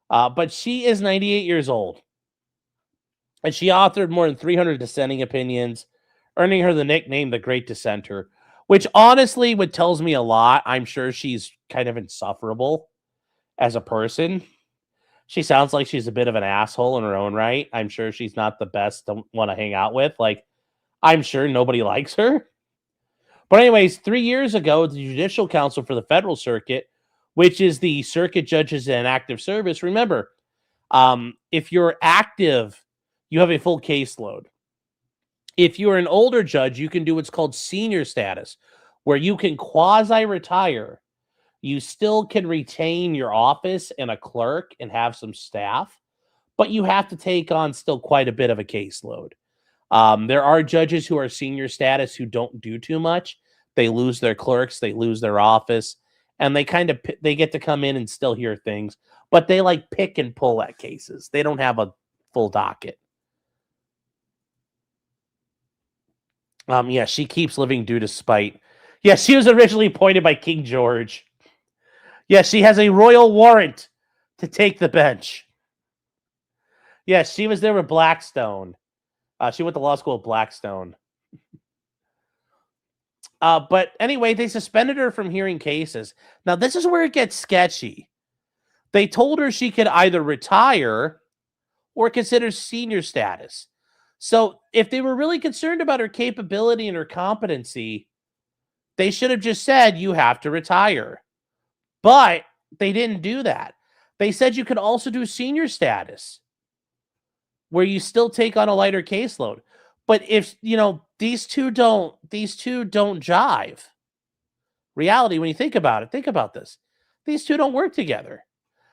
But she is 98 years old. And she authored more than 300 dissenting opinions, earning her the nickname the Great Dissenter, which honestly tells me a lot. I'm sure she's kind of insufferable as a person. She sounds like she's a bit of an asshole in her own right. I'm sure she's not the best to want to hang out with. Like, I'm sure nobody likes her. But anyways, 3 years ago, the Judicial Council for the Federal Circuit, which is the circuit judges in active service. Remember, if you're active, you have a full caseload. If you're an older judge, you can do what's called senior status, where you can quasi-retire. You still can retain your office and a clerk and have some staff, but you have to take on still quite a bit of a caseload. There are judges who are senior status who don't do too much. They lose their clerks, they lose their office, and they get to come in and still hear things, but they like pick and pull at cases. They don't have a full docket. Yeah, she keeps living due to spite. Yeah, she was originally appointed by King George. Yeah, she has a royal warrant to take the bench. Yeah, she was there with Blackstone. She went to law school at Blackstone. But anyway, they suspended her from hearing cases. Now, this is where it gets sketchy. They told her she could either retire or consider senior status. So if they were really concerned about her capability and her competency, they should have just said, you have to retire. But they didn't do that. They said you could also do senior status, where you still take on a lighter caseload. But if, these two don't jive. Reality, when you think about it, think about this. These two don't work together.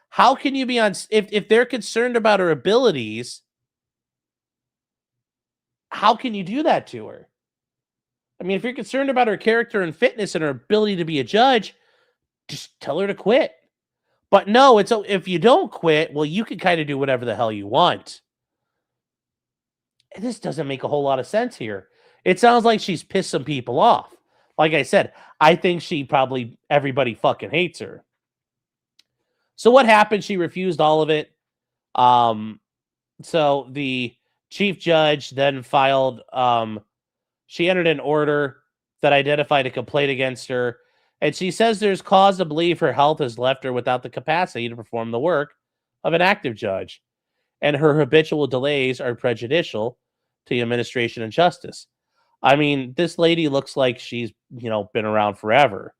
How can you be on, if they're concerned about her abilities, how can you do that to her? I mean, if you're concerned about her character and fitness and her ability to be a judge, just tell her to quit. But no, if you don't quit, well, you can kind of do whatever the hell you want. And this doesn't make a whole lot of sense here. It sounds like she's pissed some people off. Like I said, I think everybody fucking hates her. So what happened? She refused all of it. So the chief judge then filed, she entered an order that identified a complaint against her. And she says there's cause to believe her health has left her without the capacity to perform the work of an active judge. And her habitual delays are prejudicial to the administration of justice. I mean, this lady looks like she's, been around forever.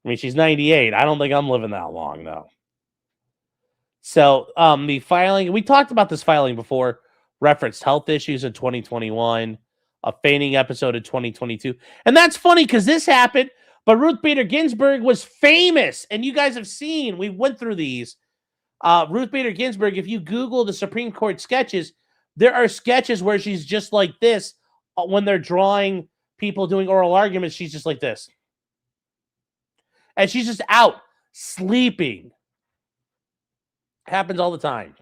I mean, she's 98. I don't think I'm living that long, though. So the filing, we talked about this filing before, referenced health issues in 2021, a fainting episode in 2022. And that's funny because this happened But Ruth Bader Ginsburg was famous, and you guys have seen, we went through these. Ruth Bader Ginsburg, if you Google the Supreme Court sketches, there are sketches where she's just like this. When they're drawing people doing oral arguments, she's just like this. And she's just out sleeping. Happens all the time.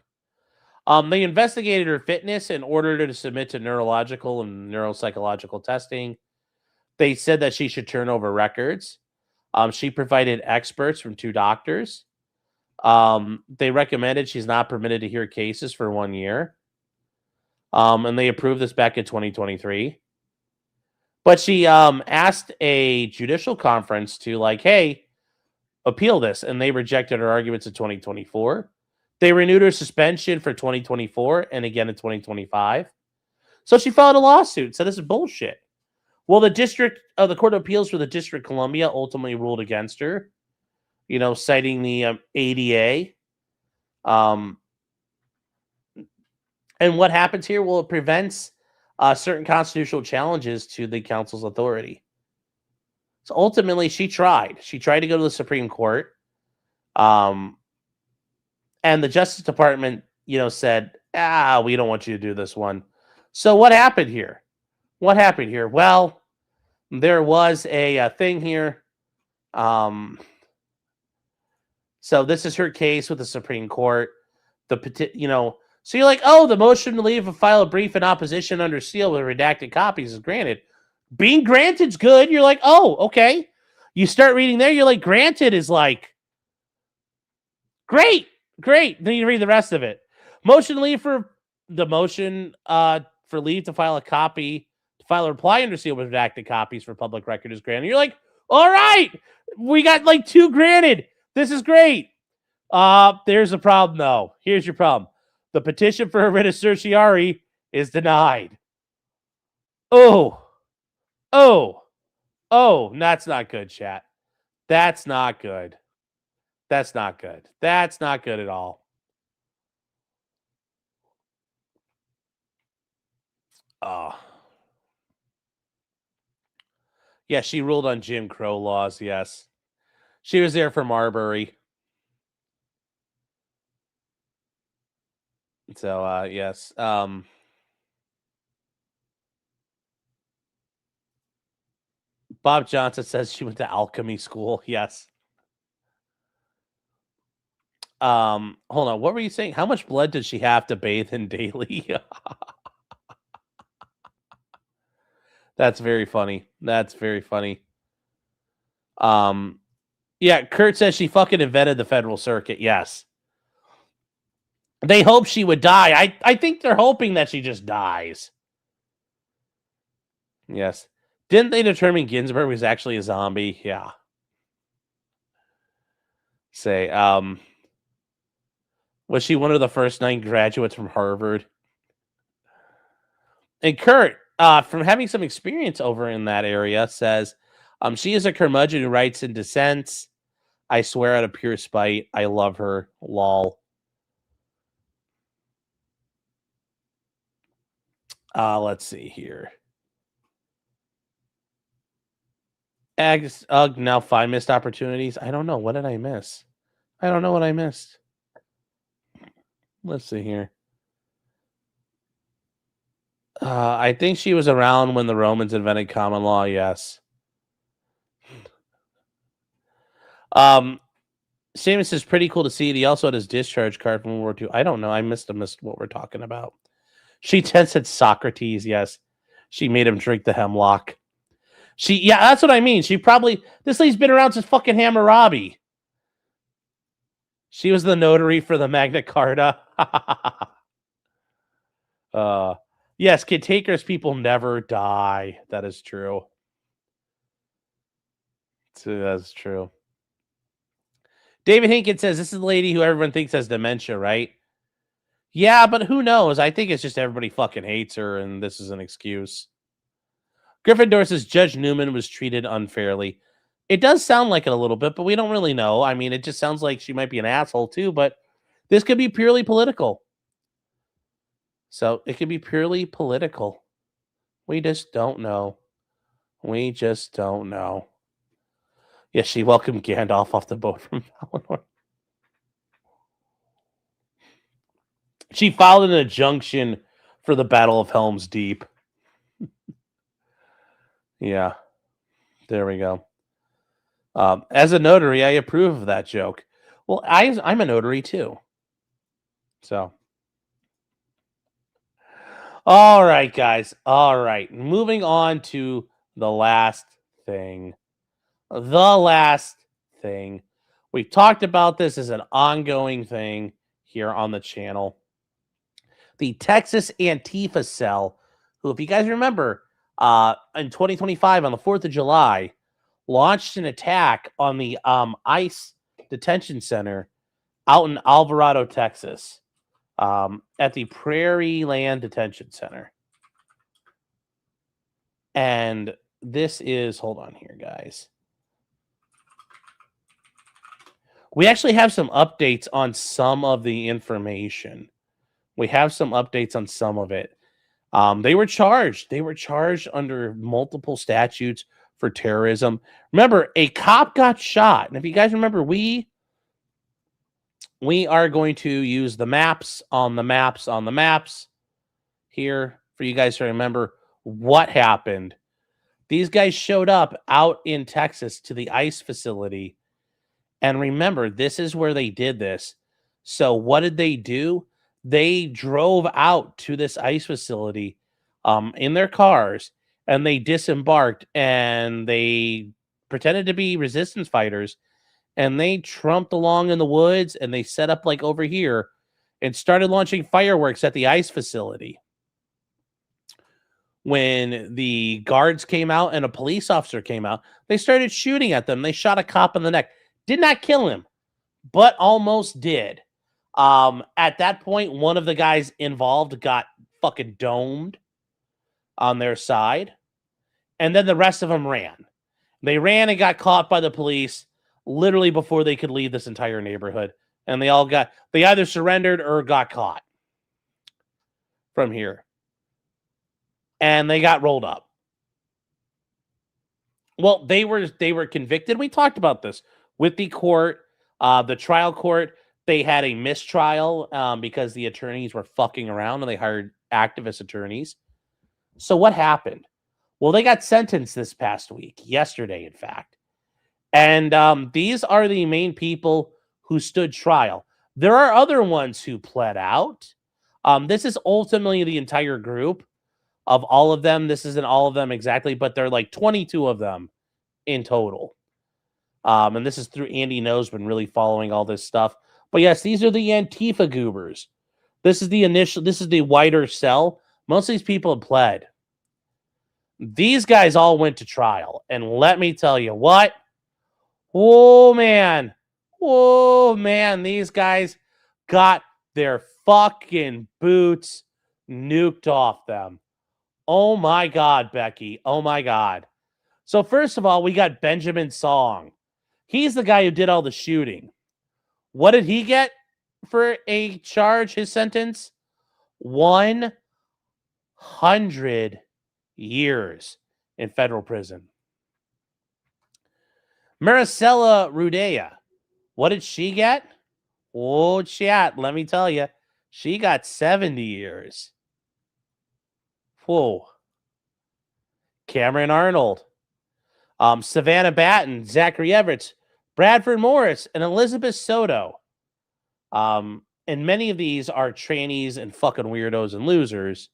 They investigated her fitness and ordered her to submit to neurological and neuropsychological testing. They said that she should turn over records. She provided experts from 2 doctors. They recommended she's not permitted to hear cases for 1 year. And they approved this back in 2023. But she asked a judicial conference to hey, appeal this. And they rejected her arguments in 2024. They renewed her suspension for 2024 and again in 2025. So she filed a lawsuit. So this is bullshit. Well, the Court of Appeals for the District of Columbia ultimately ruled against her, citing the ADA. And what happens here? Well, it prevents certain constitutional challenges to the council's authority. So ultimately, she tried. She tried to go to the Supreme Court. And the Justice Department, said, we don't want you to do this one. So what happened here? Well, there was a thing here. So this is her case with the Supreme Court. So you're like, the motion to leave and file a brief in opposition under seal with redacted copies is granted. Being granted's good. You're like, okay. You start reading there, you're like, granted is like, great. Then you read the rest of it. Motion to leave for leave to file a reply under seal with redacted copies for public record is granted. You're like, all right, we got 2 granted. This is great. There's a problem though. Here's your problem. The petition for a writ of certiorari is denied. Oh, that's not good, chat. That's not good. That's not good. That's not good at all. Yeah, she ruled on Jim Crow laws, yes. She was there for Marbury. So, yes. Bob Johnson says she went to alchemy school. Yes. Hold on. What were you saying? How much blood did she have to bathe in daily? That's very funny. Yeah, Kurt says she fucking invented the federal circuit. Yes. They hope she would die. I think they're hoping that she just dies. Yes. Didn't they determine Ginsburg was actually a zombie? Yeah. Was she one of the first 9 graduates from Harvard? And Kurt, from having some experience over in that area, says, she is a curmudgeon who writes in dissents. I swear out of pure spite. I love her. Lol. Let's see here. Agnes Ugg, now 5 missed opportunities. I don't know. What did I miss? I don't know what I missed. Let's see here. I think she was around when the Romans invented common law. Yes. Seamus is pretty cool to see. He also had his discharge card from World War II. I don't know. I missed what we're talking about. She tested Socrates. Yes. She made him drink the hemlock. Yeah, that's what I mean. This lady's been around since fucking Hammurabi. She was the notary for the Magna Carta. Yes, cantankerous people never die. That is true. That's true. David Hinkins says, this is the lady who everyone thinks has dementia, right? Yeah, but who knows? I think it's just everybody fucking hates her, and this is an excuse. Gryffindor says Judge Newman was treated unfairly. It does sound like it a little bit, but we don't really know. I mean, it just sounds like she might be an asshole too, but this could be purely political. So it could be purely political. We just don't know. Yeah, she welcomed Gandalf off the boat from Valinor. She filed an injunction for the Battle of Helm's Deep. Yeah, there we go. As a notary, I approve of that joke. Well, I'm a notary too. So, all right, guys. All right, moving on to the last thing. The last thing. We talked about this as an ongoing thing here on the channel. The Texas Antifa cell, who, if you guys remember, in 2025 on the 4th of July, launched an attack on the ICE detention center out in Alvarado, Texas, at the Prairie Land Detention Center. And this is, hold on here, guys. We actually have some updates on some of the information. We have some updates on some of it. They were charged. They were charged under multiple statutes for terrorism. Remember, a cop got shot. And if you guys remember, we are going to use the maps on the maps here for you guys to remember what happened. These guys showed up out in Texas to the ICE facility. And remember, this is where they did this. So what did they do? They drove out to this ICE facility in their cars, and they disembarked, and they pretended to be resistance fighters, and they trumped along in the woods, and they set up like over here and started launching fireworks at the ICE facility. When the guards came out and a police officer came out, they started shooting at them. They shot a cop in the neck. Did not kill him, but almost did. At that point, one of the guys involved got fucking domed on their side, and then the rest of them ran. They ran and got caught by the police literally before they could leave this entire neighborhood, and they either surrendered or got caught from here, and they got rolled up. Well, they were convicted. We talked about this with the court, the trial court. They had a mistrial because the attorneys were fucking around, and they hired activist attorneys. So what happened? Well, they got sentenced this past week, yesterday, in fact. And these are the main people who stood trial. There are other ones who pled out. This is ultimately the entire group of all of them. This isn't all of them exactly, but there are like 22 of them in total. And this is through Andy Knows, been really following all this stuff. But yes, these are the Antifa goobers. This is the wider cell. Most of these people have pled. These guys all went to trial. And let me tell you what. Oh, man. Oh, man. These guys got their fucking boots nuked off them. Oh, my God, Becky. Oh, my God. So first of all, we got Benjamin Song. He's the guy who did all the shooting. What did he get for a charge, his sentence? 100 years in federal prison. Maricela Rudea, what did she get? Oh, chat, let me tell you. She got 70 years. Whoa. Cameron Arnold. Savannah Batten, Zachary Everett, Bradford Morris, and Elizabeth Soto. And many of these are trannies and fucking weirdos and losers.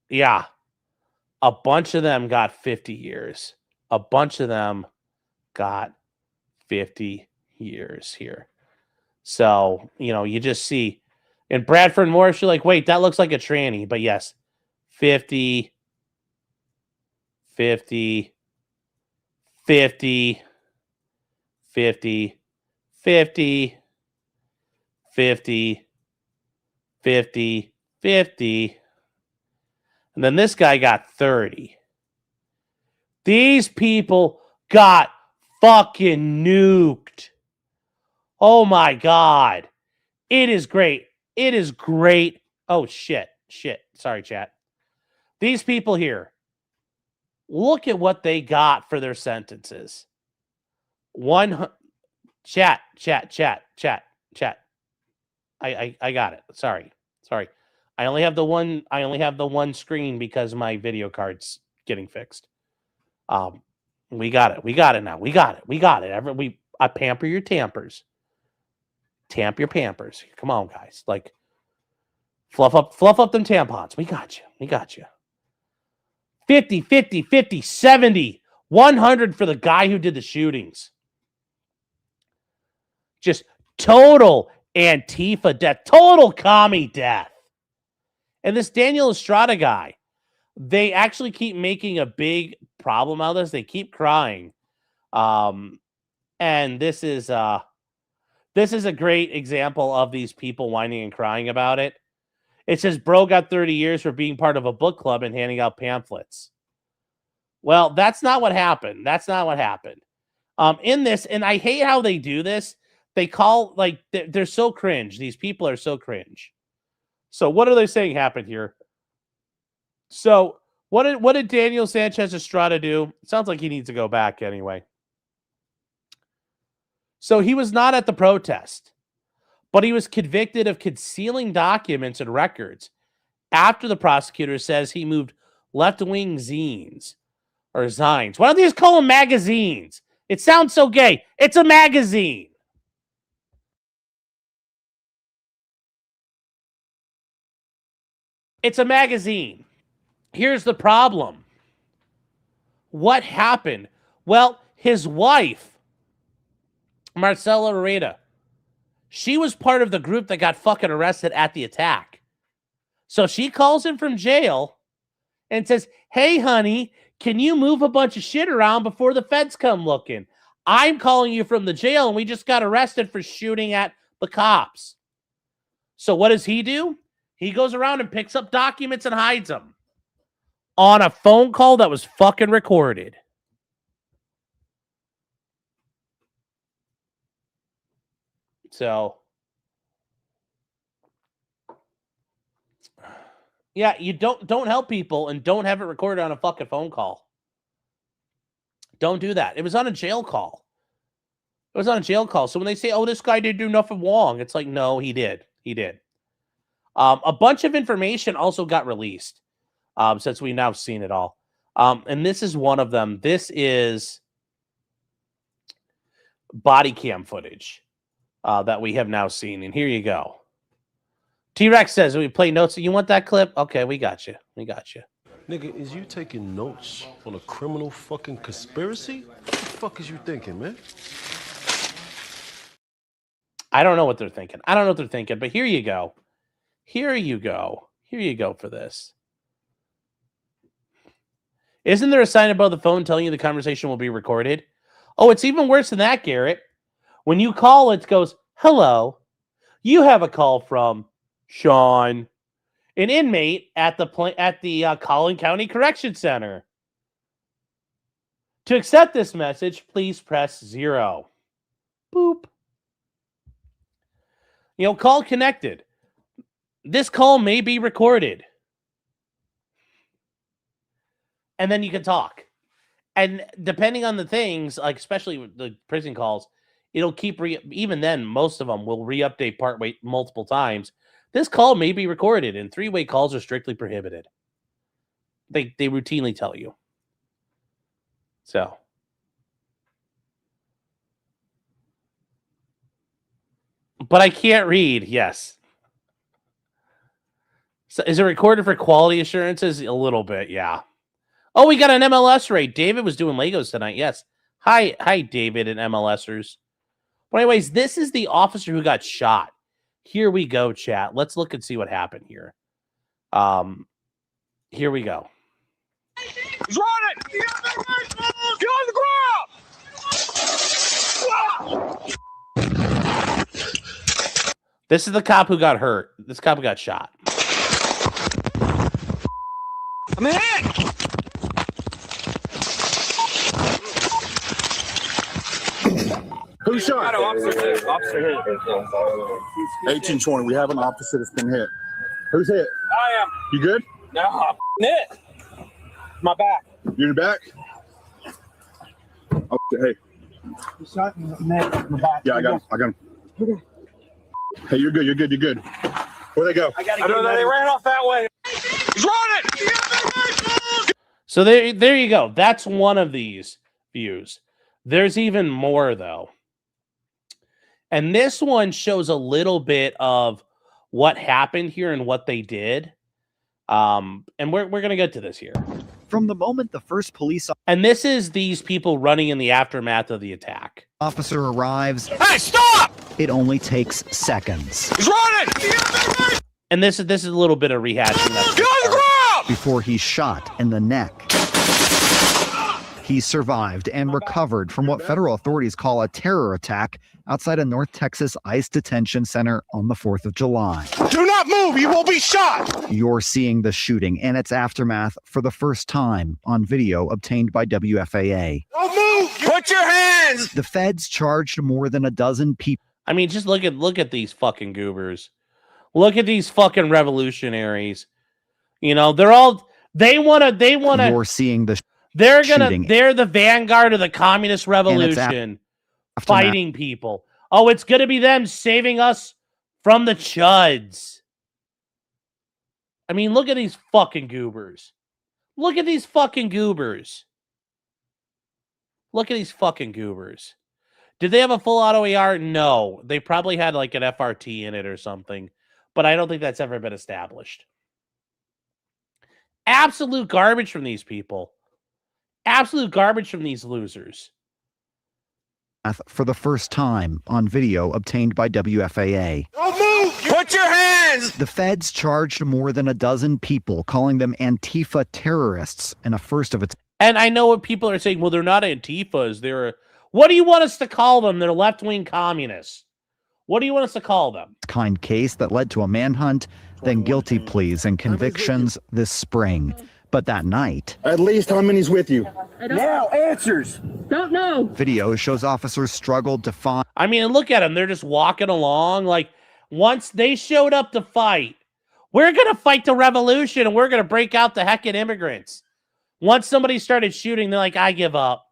Yeah. A bunch of them got 50 years. A bunch of them got 50 years here. So, you just see. In Bradford Morris, you're like, wait, that looks like a tranny. But yes, 50, 50, 50, 50, 50, 50, 50, 50. And then this guy got 30. These people got fucking nuked. Oh my God. It is great. It is great. Oh shit. Sorry, chat. These people here. Look at what they got for their sentences. Chat. I got it. Sorry. I only have the one screen because my video card's getting fixed. We got it now. We got it. I pamper your tampers. Tamp your pampers. Come on, guys. Like, fluff up them tampons. We got you. 50, 70, 100 for the guy who did the shootings. Just total Antifa death. Total commie death. And this Daniel Estrada guy, they actually keep making a big problem out of this. They keep crying. And this is a great example of these people whining and crying about it. It says, bro got 30 years for being part of a book club and handing out pamphlets. Well, that's not what happened. In this, and I hate how they do this. They call, like, they're so cringe. These people are so cringe. So what are they saying happened here? So what did Daniel Sanchez Estrada do? It sounds like he needs to go back anyway. So he was not at the protest, but he was convicted of concealing documents and records after the prosecutor says he moved left-wing zines or zines. Why don't they just call them magazines? It sounds so gay. It's a magazine. It's a magazine. Here's the problem. What happened? Well, his wife, Marcela Rita, she was part of the group that got fucking arrested at the attack. So she calls him from jail and says, hey, honey, can you move a bunch of shit around before the feds come looking? I'm calling you from the jail, and we just got arrested for shooting at the cops. So what does he do? He goes around and picks up documents and hides them on a phone call that was fucking recorded. So, yeah, you don't help people and don't have it recorded on a fucking phone call. Don't do that. It was on a jail call. So when they say, oh, this guy didn't do nothing wrong, it's like, no, he did. A bunch of information also got released since we've now seen it all. And this is one of them. This is body cam footage that we have now seen. And here you go. T-Rex says, we play notes. You want that clip? Okay, we got you. Nigga, is you taking notes on a criminal fucking conspiracy? What the fuck is you thinking, man? I don't know what they're thinking. But here you go. Here you go for this. Isn't there a sign above the phone telling you the conversation will be recorded? Oh, it's even worse than that, Garrett. When you call, it goes, hello, you have a call from Sean, an inmate at the Collin County Correction Center. To accept this message, please press 0. Boop. Call connected. This call may be recorded. And then you can talk. And depending on the things, like especially with the prison calls, it'll keep even then, most of them will re-update partway multiple times. This call may be recorded, and 3-way calls are strictly prohibited. They routinely tell you. So. But I can't read. Yes. So is it recorded for quality assurances? A little bit, yeah. Oh, we got an MLS raid. David was doing Legos tonight. Yes. Hi, David and MLSers. But anyways, this is the officer who got shot. Here we go, chat. Let's look and see what happened here. Here we go. He's running! Get on the ground! This is the cop who got hurt. This cop who got shot. I'm hit! Who shot? Officer hit. 1820. We have an officer that's been hit. Who's hit? I am. You good? No, I'm hit. My back. You're in the back? Oh, hey. Shot in the neck, in the back. Yeah, I got him. Okay. Hey, you're good. You're good. You're good. Where'd they go? I know that they ran off that way. He's running! So there you go. That's one of these views. There's even more, though. And this one shows a little bit of what happened here and what they did. And we're going to get to this here. From the moment the first police And this is these people running in the aftermath of the attack. officer arrives, Hey, stop! it only takes seconds He's running! And this is a little bit of rehashing. Get on the ground! before he's shot in the neck. He survived and recovered from what federal authorities call a terror attack outside a North Texas ICE detention center on the 4th of July. Do not move! You will be shot! You're seeing the shooting and its aftermath for the first time on video obtained by WFAA. Don't move! Put your hands! The feds charged more than a dozen people. I mean, just look at these fucking goobers. Look at these fucking revolutionaries. You know, they wanna You're seeing the they're shooting. the vanguard of the communist revolution, fighting people. Oh, it's gonna be them saving us from the chuds. I mean, look at these fucking goobers. Look at these fucking goobers. Look at these fucking goobers. Did they have a full auto AR? No. They probably had like an FRT in it or something, but I don't think that's ever been established. Absolute garbage from these people. Absolute garbage from these losers. For the first time on video obtained by WFAA. Don't move! Put your hands! The feds charged more than a dozen people, calling them Antifa terrorists in a first of its And I know what people are saying, well, they're not Antifas. What do you want us to call them? They're left-wing communists. What do you want us to call them? kind case that led to a manhunt, then guilty pleas and convictions this spring. But that night, At least how many's with you? Now, answers! Don't know. video shows officers struggled to find I mean, look at them. They're just walking along. Like, once they showed up to fight, we're going to fight the revolution and we're going to break out the heckin' immigrants. Once somebody started shooting, they're like, I give up.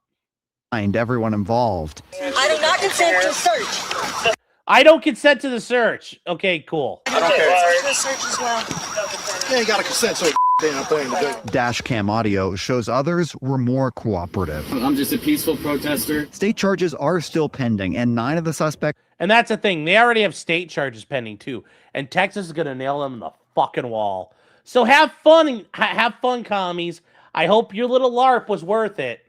everyone involved. I do not consent to search. I don't consent to the search. Okay, cool. I don't care. To search as well. Yeah, you got to consent, so I'm playing today. Dash cam audio shows others were more cooperative. I'm just a peaceful protester. State charges are still pending, and 9 of the suspects And that's the thing. They already have state charges pending, too. And Texas is going to nail them in the fucking wall. So have fun, commies. I hope your little LARP was worth it.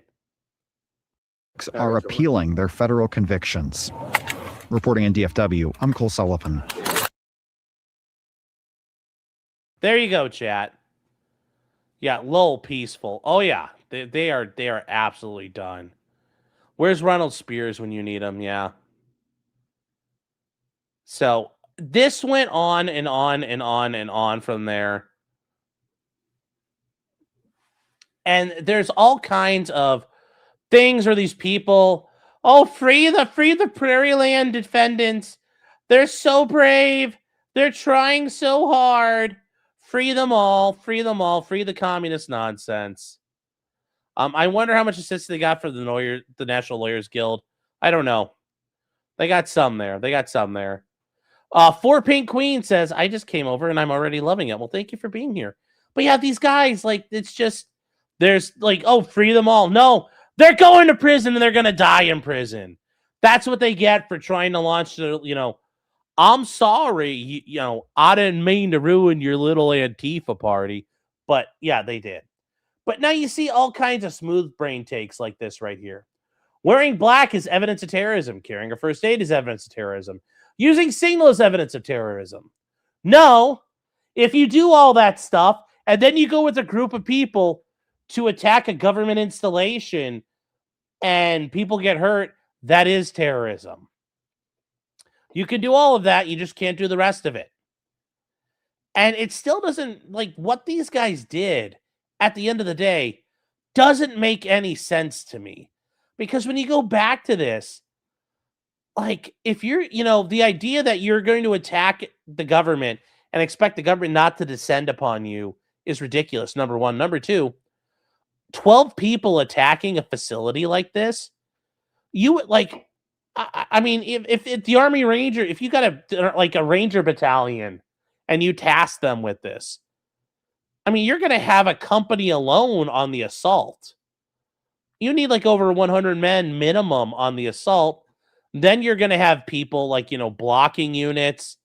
are appealing their federal convictions. Reporting in DFW, I'm Cole Sullivan. There you go, chat. Yeah, lol, peaceful. Oh yeah, they are absolutely done. Where's Ronald Spears when you need him? Yeah. So this went on and on and on and on from there. And there's all kinds of things where these people, oh, free the prairie land defendants. They're so brave. They're trying so hard. Free them all. Free them all. Free the communist nonsense. I wonder how much assistance they got for the National Lawyers Guild. I don't know. They got some there. Four Pink Queen says, I just came over and I'm already loving it. Well, thank you for being here. But yeah, these guys, like, it's just, there's like, oh, free them all. No, they're going to prison and they're going to die in prison. That's what they get for trying to launch the, I'm sorry, I didn't mean to ruin your little Antifa party. But yeah, they did. But now you see all kinds of smooth brain takes like this right here. Wearing black is evidence of terrorism. Carrying a first aid is evidence of terrorism. Using signal is evidence of terrorism. No, if you do all that stuff and then you go with a group of people to attack a government installation and people get hurt, that is terrorism. You can do all of that. You just can't do the rest of it. And it still doesn't, like, what these guys did at the end of the day doesn't make any sense to me. Because when you go back to this, like, if you're, the idea that you're going to attack the government and expect the government not to descend upon you is ridiculous, number one. Number two, 12 people attacking a facility like this, you would like, I mean, if the Army Ranger, if you got a Ranger battalion and you task them with this, I mean, you're going to have a company alone on the assault. You need like over 100 men minimum on the assault. Then you're going to have people like, blocking units,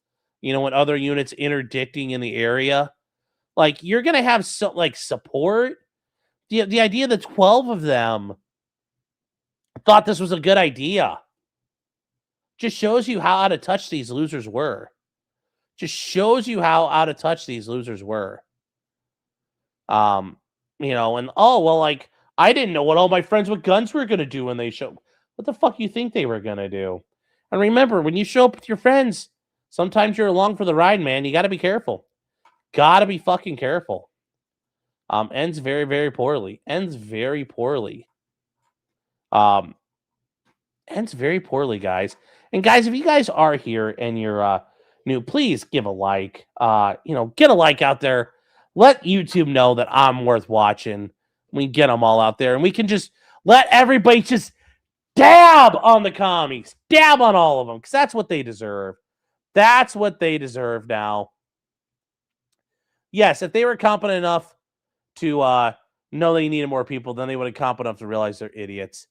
and other units interdicting in the area. Like, you're going to have support. The idea that 12 of them thought this was a good idea just shows you how out of touch these losers were. Just shows you how out of touch these losers were. And like, I didn't know what all my friends with guns were going to do when they showed. What the fuck you think they were going to do? And remember, when you show up with your friends, sometimes you're along for the ride, man. You got to be careful. Got to be fucking careful. Ends very, very poorly. Ends very poorly. Ends very poorly, guys. And guys, if you guys are here and you're new, please give a like. Get a like out there. Let YouTube know that I'm worth watching. We get them all out there, and we can just let everybody just dab on the commies. Dab on all of them, because that's what they deserve. That's what they deserve now. Yes, if they were competent enough to know they needed more people, then they would have competent enough to realize they're idiots.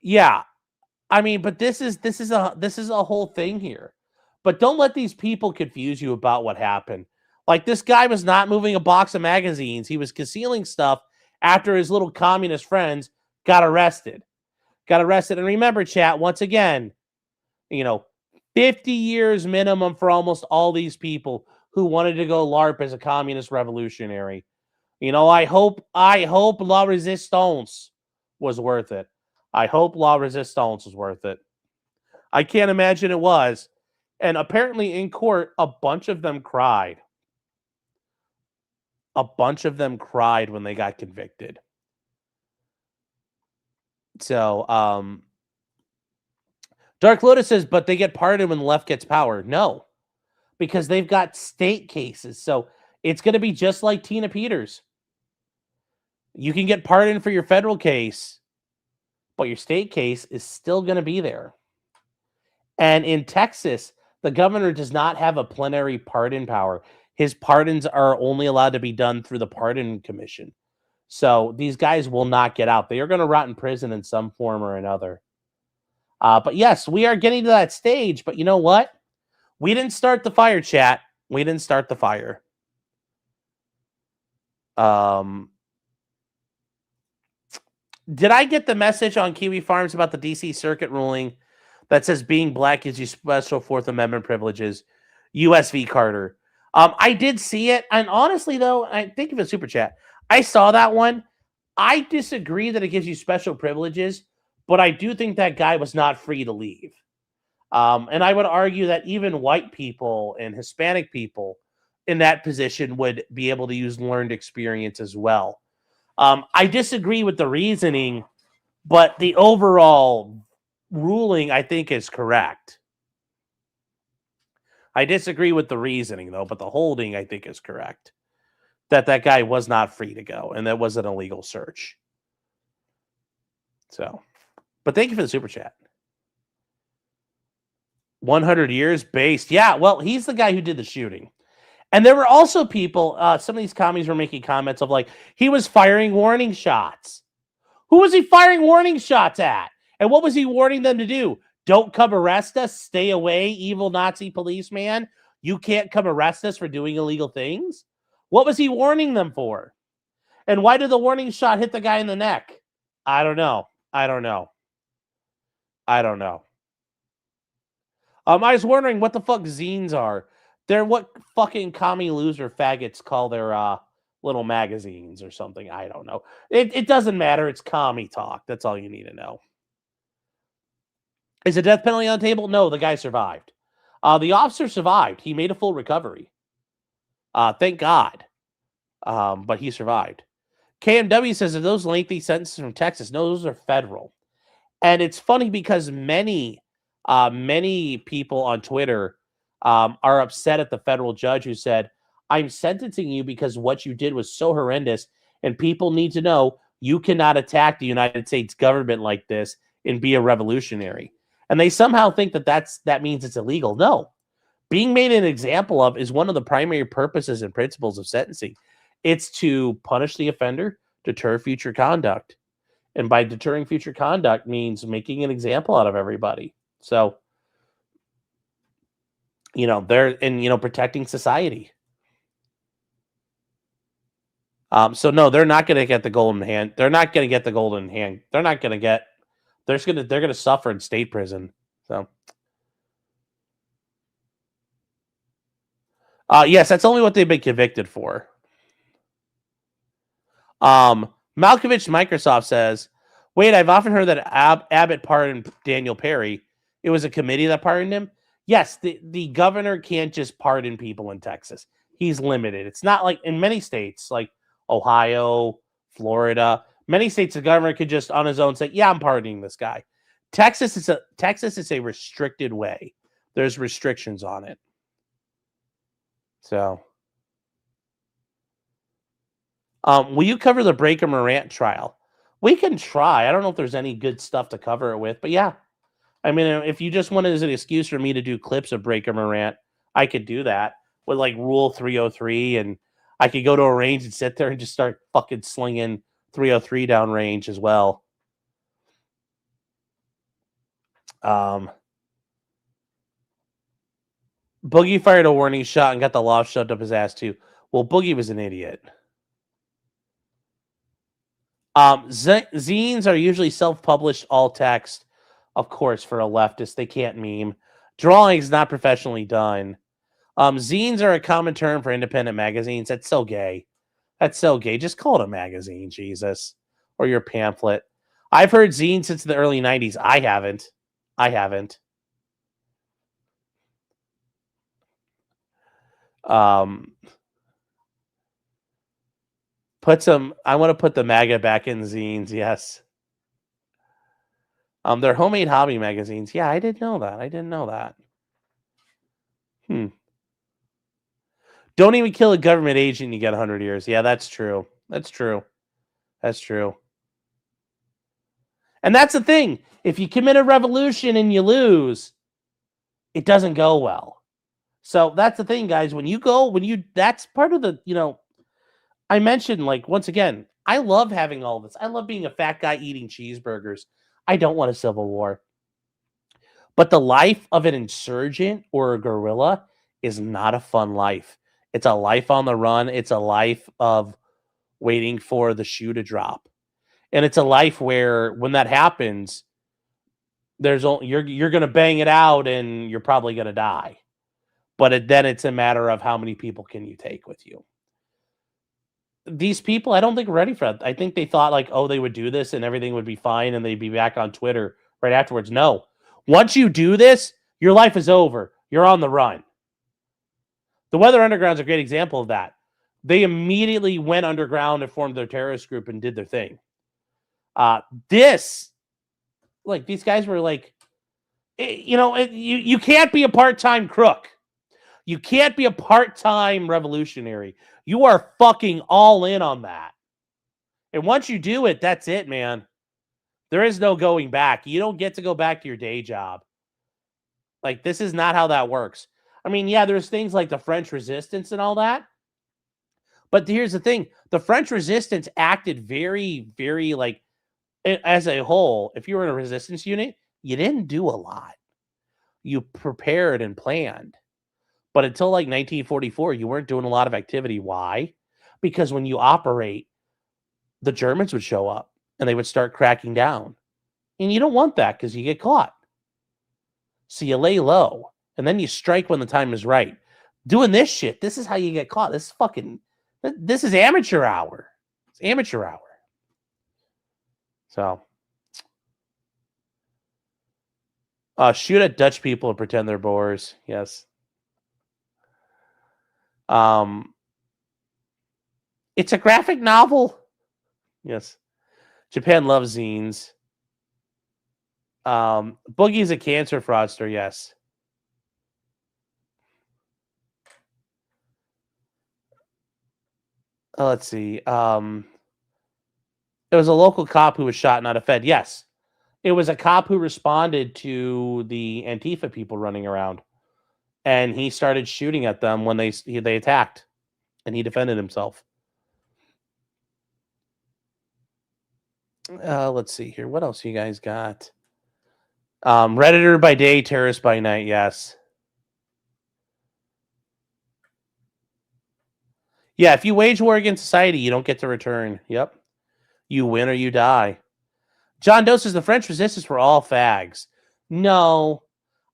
Yeah. I mean, but this is a whole thing here. But don't let these people confuse you about what happened. Like, this guy was not moving a box of magazines. He was concealing stuff after his little communist friends got arrested. And remember, chat, once again, 50 years minimum for almost all these people who wanted to go LARP as a communist revolutionary. I hope La Resistance was worth it. I hope La Resistance was worth it. I can't imagine it was. And apparently in court, a bunch of them cried. A bunch of them cried when they got convicted. So, Dark Lotus says, but they get pardoned when the left gets power. No, because they've got state cases. So it's going to be just like Tina Peters. You can get pardoned for your federal case, but your state case is still going to be there. And in Texas, the governor does not have a plenary pardon power. His pardons are only allowed to be done through the Pardon Commission. So these guys will not get out. They are going to rot in prison in some form or another. But yes, we are getting to that stage. But you know what? We didn't start the fire, chat. We didn't start the fire. Did I get the message on Kiwi Farms about the DC Circuit ruling that says being black gives you special Fourth Amendment privileges? US v. Carter. I did see it. And honestly, though, I think of a super chat. I saw that one. I disagree that it gives you special privileges, but I do think that guy was not free to leave. And I would argue that even white people and Hispanic people in that position would be able to use learned experience as well. I disagree with the reasoning, but the overall ruling, I think, is correct. I disagree with the reasoning, though, but the holding, I think, is correct. That guy was not free to go, and that was an illegal search. So, but thank you for the super chat. 100 years based. Yeah, well, he's the guy who did the shooting. And there were also people, some of these commies were making comments of like, he was firing warning shots. Who was he firing warning shots at? And what was he warning them to do? Don't come arrest us. Stay away, evil Nazi policeman. You can't come arrest us for doing illegal things. What was he warning them for? And why did the warning shot hit the guy in the neck? I don't know. I was wondering what the fuck zines are. They're what fucking commie loser faggots call their little magazines or something. I don't know. It doesn't matter. It's commie talk. That's all you need to know. Is a death penalty on the table? No, the guy survived. The officer survived. He made a full recovery. Thank God. But he survived. KMW says, are those lengthy sentences from Texas? No, those are federal. And it's funny because many people on Twitter are upset at the federal judge who said, I'm sentencing you because what you did was so horrendous, and people need to know You cannot attack the United States government like this and be a revolutionary. And they somehow think that means it's illegal. No. Being made an example of is one of the primary purposes and principles of sentencing. It's to punish the offender, deter future conduct. And by deterring future conduct means making an example out of everybody. So, protecting society. So no, they're not going to get the golden hand. They're not going to get the golden hand. They're not going to get. They're going to suffer in state prison. So, yes, that's only what they've been convicted for. Malkovich Microsoft says, "Wait, I've often heard that Abbott pardoned Daniel Perry. It was a committee that pardoned him." Yes, the governor can't just pardon people in Texas. He's limited. It's not like in many states, like Ohio, Florida. Many states, the governor could just on his own say, "Yeah, I'm pardoning this guy." Texas is a restricted way. There's restrictions on it. So, will you cover the Breaker Morant trial? We can try. I don't know if there's any good stuff to cover it with, but yeah. I mean, if you just wanted as an excuse for me to do clips of Breaker Morant, I could do that with like Rule 303, and I could go to a range and sit there and just start fucking slinging 303 down range as well. Boogie fired a warning shot and got the loft shoved up his ass too. Well, Boogie was an idiot. Zines are usually self-published all text. Of course, for a leftist, they can't meme. Drawings not professionally done. Zines are a common term for independent magazines. That's so gay. That's so gay. Just call it a magazine, Jesus. Or your pamphlet. I've heard zines since the early 90s. I haven't. I want to put the MAGA back in zines, yes. They're homemade hobby magazines. Yeah, I didn't know that. Don't even kill a government agent, you get 100 years. Yeah, that's true. That's true. And that's the thing. If you commit a revolution and you lose, it doesn't go well. So that's the thing, guys. That's part of the, I mentioned, like, once again, I love having all this. I love being a fat guy eating cheeseburgers. I don't want a civil war. But the life of an insurgent or a guerrilla is not a fun life. It's a life on the run. It's a life of waiting for the shoe to drop. And it's a life where when that happens, you're going to bang it out and you're probably going to die. But then it's a matter of how many people can you take with you. These people, I don't think are ready for that. I think they thought like, oh, they would do this and everything would be fine and they'd be back on Twitter right afterwards. No. Once you do this, your life is over. You're on the run. The Weather Underground is a great example of that. They immediately went underground and formed their terrorist group and did their thing. These guys were like, you can't be a part-time crook. You can't be a part-time revolutionary. You are fucking all in on that. And once you do it, that's it, man. There is no going back. You don't get to go back to your day job. Like, this is not how that works. I mean, yeah, there's things like the French Resistance and all that. But here's the thing. The French Resistance acted very, very, like, as a whole, if you were in a resistance unit, you didn't do a lot. You prepared and planned. But until like 1944, you weren't doing a lot of activity. Why? Because when you operate, the Germans would show up and they would start cracking down. And you don't want that because you get caught. So you lay low and then you strike when the time is right. Doing this shit, this is how you get caught. This is amateur hour. It's amateur hour. So, shoot at Dutch people and pretend they're Boers. Yes. It's a graphic novel. Yes. Japan loves zines. Boogie's a cancer fraudster. Yes. Let's see. It was a local cop who was shot, not a Fed. Yes. It was a cop who responded to the Antifa people running around. And he started shooting at them when they attacked. And he defended himself. Let's see here. What else you guys got? Redditor by day, terrorist by night. Yes. Yeah, if you wage war against society, you don't get to return. Yep. You win or you die. John Doe says the French resistance were all fags. No.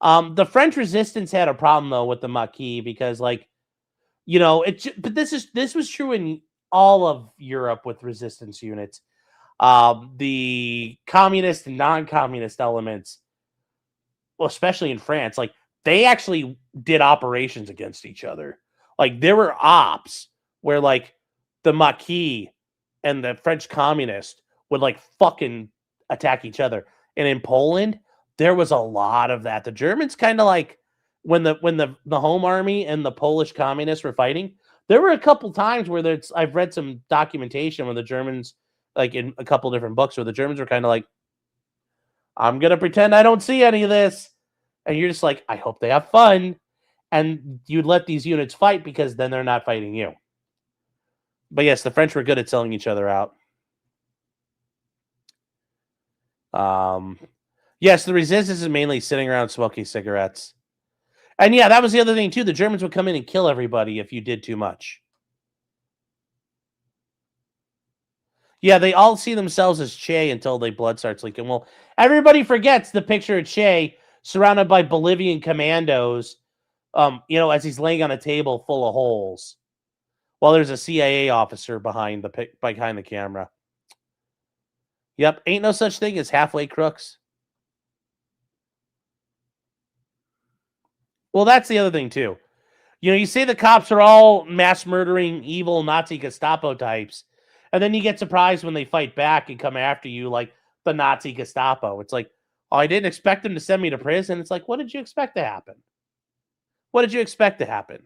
The French resistance had a problem, though, with the Maquis because, like, you know, but this was true in all of Europe with resistance units. The communist and non-communist elements, well, especially in France, like, they actually did operations against each other. Like, there were ops where, like, the Maquis and the French communists would, like, fucking attack each other. And in Poland, there was a lot of that. The Germans kind of, like, when the Home Army and the Polish communists were fighting, there were a couple times where I've read some documentation where the Germans, like in a couple different books, where the Germans were kind of like, I'm going to pretend I don't see any of this. And you're just like, I hope they have fun. And you'd let these units fight because then they're not fighting you. But yes, the French were good at selling each other out. Yes, the resistance is mainly sitting around smoking cigarettes. And yeah, that was the other thing too. The Germans would come in and kill everybody if you did too much. Yeah, they all see themselves as Che until their blood starts leaking. Well, everybody forgets the picture of Che surrounded by Bolivian commandos, as he's laying on a table full of holes, while there's a CIA officer behind the camera. Yep, ain't no such thing as halfway crooks. Well, that's the other thing, too. You say the cops are all mass murdering, evil Nazi Gestapo types, and then you get surprised when they fight back and come after you like the Nazi Gestapo. It's like, oh, I didn't expect them to send me to prison. It's like, what did you expect to happen? What did you expect to happen?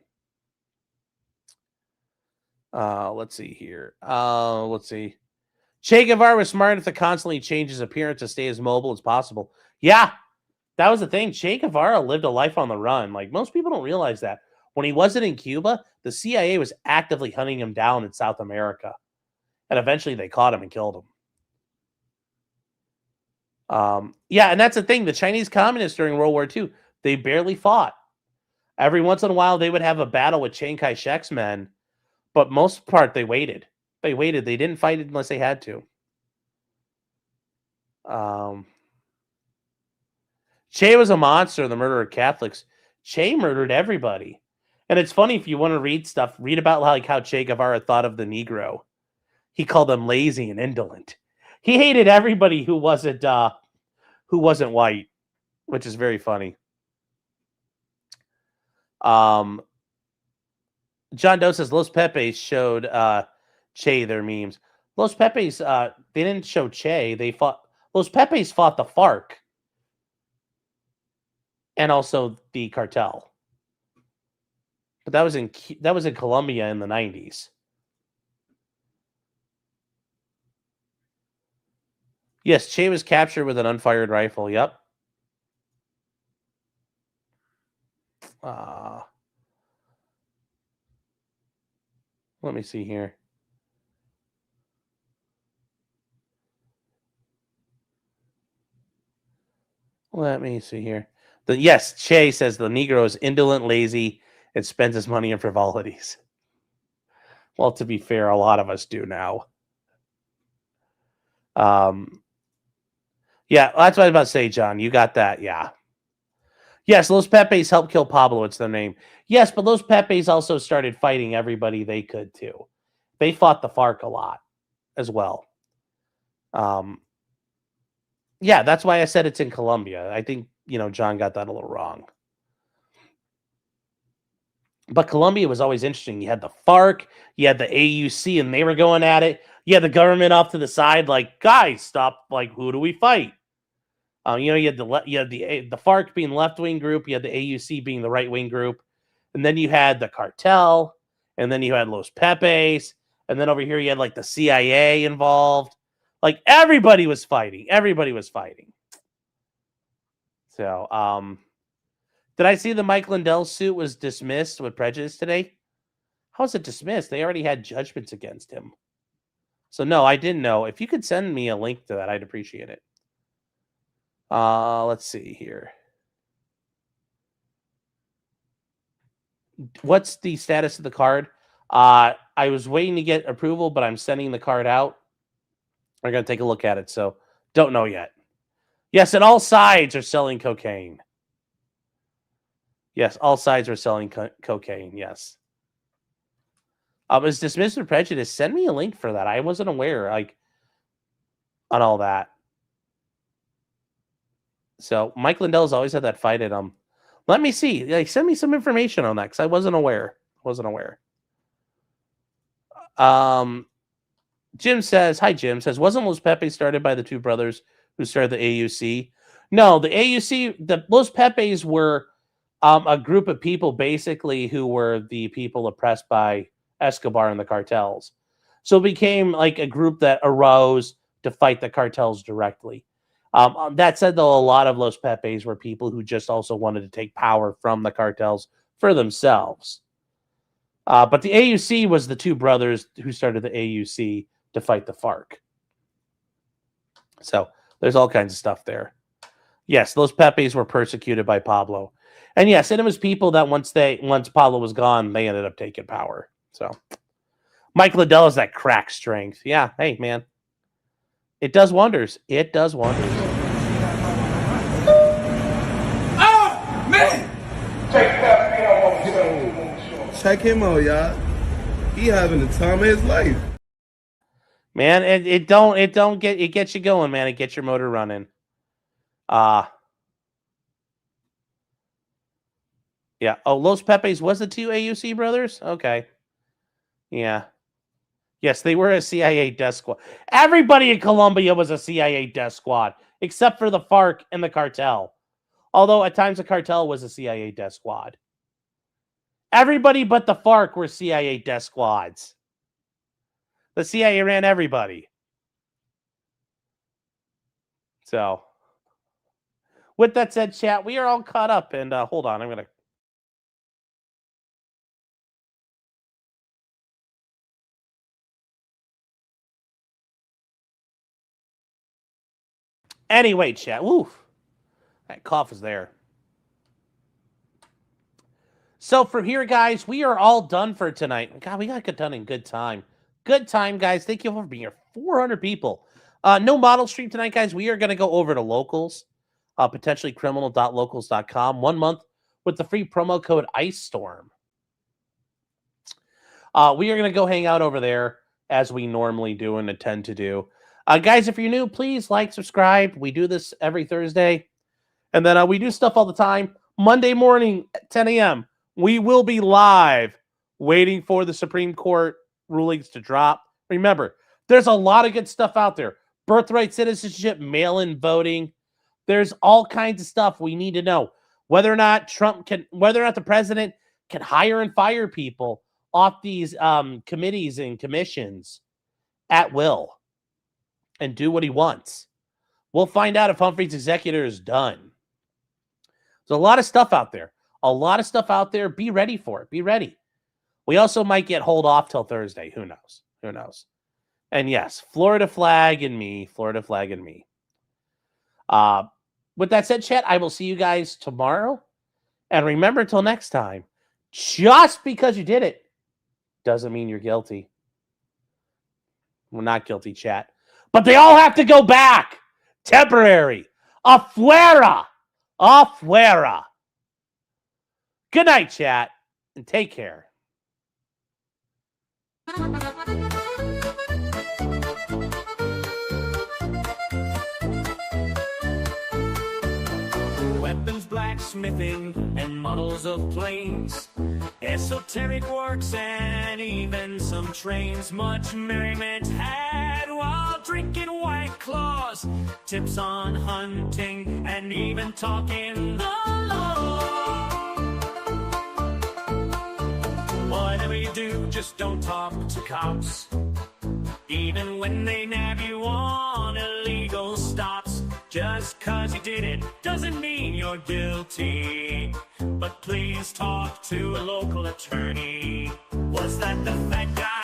Let's see here. Let's see. Che Guevara was smart enough to constantly change his appearance to stay as mobile as possible. Yeah, that was the thing. Che Guevara lived a life on the run. Like, most people don't realize that. When he wasn't in Cuba, the CIA was actively hunting him down in South America. And eventually they caught him and killed him. Yeah, and that's the thing. The Chinese communists during World War II, they barely fought. Every once in a while, they would have a battle with Chiang Kai-shek's men. But most part, they waited. They waited. They didn't fight it unless they had to. Che was a monster, the murderer of Catholics. Che murdered everybody. And it's funny, if you want to read stuff, read about like how Che Guevara thought of the Negro. He called them lazy and indolent. He hated everybody who wasn't white, which is very funny. John Doe says Los Pepes showed Che their memes. Los Pepes, they didn't show Che. Los Pepes fought the FARC and also the cartel. But that was in Colombia in the 90s. Yes, Che was captured with an unfired rifle. Yep. Let me see here. Let me see here. Yes, Che says the Negro is indolent, lazy, and spends his money in frivolities. Well, to be fair, a lot of us do now. Yeah, that's what I was about to say, John. You got that, yeah. Yes, Los Pepes helped kill Pablo. It's their name. Yes, but Los Pepes also started fighting everybody they could, too. They fought the FARC a lot as well. Yeah, that's why I said it's in Colombia. I think, John got that a little wrong. But Colombia was always interesting. You had the FARC, you had the AUC, and they were going at it. You had the government off to the side, like, guys, stop. Like, who do we fight? You had the FARC being the left-wing group. You had the AUC being the right-wing group. And then you had the cartel. And then you had Los Pepes. And then over here you had, like, the CIA involved. Like, everybody was fighting. Everybody was fighting. So, did I see the Mike Lindell suit was dismissed with prejudice today? How was it dismissed? They already had judgments against him. So, no, I didn't know. If you could send me a link to that, I'd appreciate it. Let's see here. What's the status of the card? I was waiting to get approval, but I'm sending the card out. We're going to take a look at it, so don't know yet. Yes, and all sides are selling cocaine. Yes, all sides are selling cocaine, yes. It's dismissed with prejudice. Send me a link for that. I wasn't aware, like, on all that. So, Mike Lindell's always had that fight at Let me see. Like, send me some information on that, because I wasn't aware. Jim says, hi, Jim says, wasn't Los Pepes started by the two brothers who started the AUC? No, the AUC, the Los Pepes were a group of people basically who were the people oppressed by Escobar and the cartels. So it became like a group that arose to fight the cartels directly. That said, though, a lot of Los Pepes were people who just also wanted to take power from the cartels for themselves. But the AUC was the two brothers who started the AUC to fight the FARC. So there's all kinds of stuff there. Yes, those Pepes were persecuted by Pablo. And yes, and it was people that once Pablo was gone, they ended up taking power. So Mike Liddell is that crack strength. Yeah, hey, man. It does wonders. It does wonders. Oh, man! Check him out, y'all. He having the time of his life. Man, it gets you going, man. It gets your motor running. Yeah. Oh, Los Pepes was the two AUC brothers? Okay. Yeah. Yes, they were a CIA death squad. Everybody in Colombia was a CIA death squad, except for the FARC and the cartel. Although at times the cartel was a CIA death squad. Everybody but the FARC were CIA death squads. The CIA ran everybody. So, with that said, chat, we are all caught up. And hold on, I'm going to... Anyway, chat. Woo. That cough is there. So for here, guys, we are all done for tonight. God, we got it done in good time. Good time, guys. Thank you for being here. 400 people. No model stream tonight, guys. We are going to go over to Locals, potentiallycriminal.locals.com. 1 month with the free promo code Ice Storm. We are going to go hang out over there as we normally do and intend to do. Guys, if you're new, please like, subscribe. We do this every Thursday. And then we do stuff all the time. Monday morning at 10 a.m., we will be live waiting for the Supreme Court rulings to drop. Remember, there's a lot of good stuff out there. Birthright citizenship, mail-in voting. There's all kinds of stuff we need to know. Whether or not the president can hire and fire people off these committees and commissions at will and do what he wants. We'll find out if Humphrey's executor is done. There's a lot of stuff out there. A lot of stuff out there. Be ready for it. Be ready. We also might get hold off till Thursday. Who knows? Who knows? And yes, Florida flag and me. Florida flag and me. With that said, chat, I will see you guys tomorrow. And remember, until next time, just because you did it doesn't mean you're guilty. We're not guilty, chat. But they all have to go back. Temporary. Afuera. Afuera. Good night, chat, and take care. Weapons, blacksmithing, and models of planes, esoteric works, and even some trains. Much merriment had while drinking White Claws, tips on hunting, and even talking the law. Whatever you do, just don't talk to cops. Even when they nab you on illegal stops, just 'cause you did it doesn't mean you're guilty. But please talk to a local attorney. Was that the fat guy?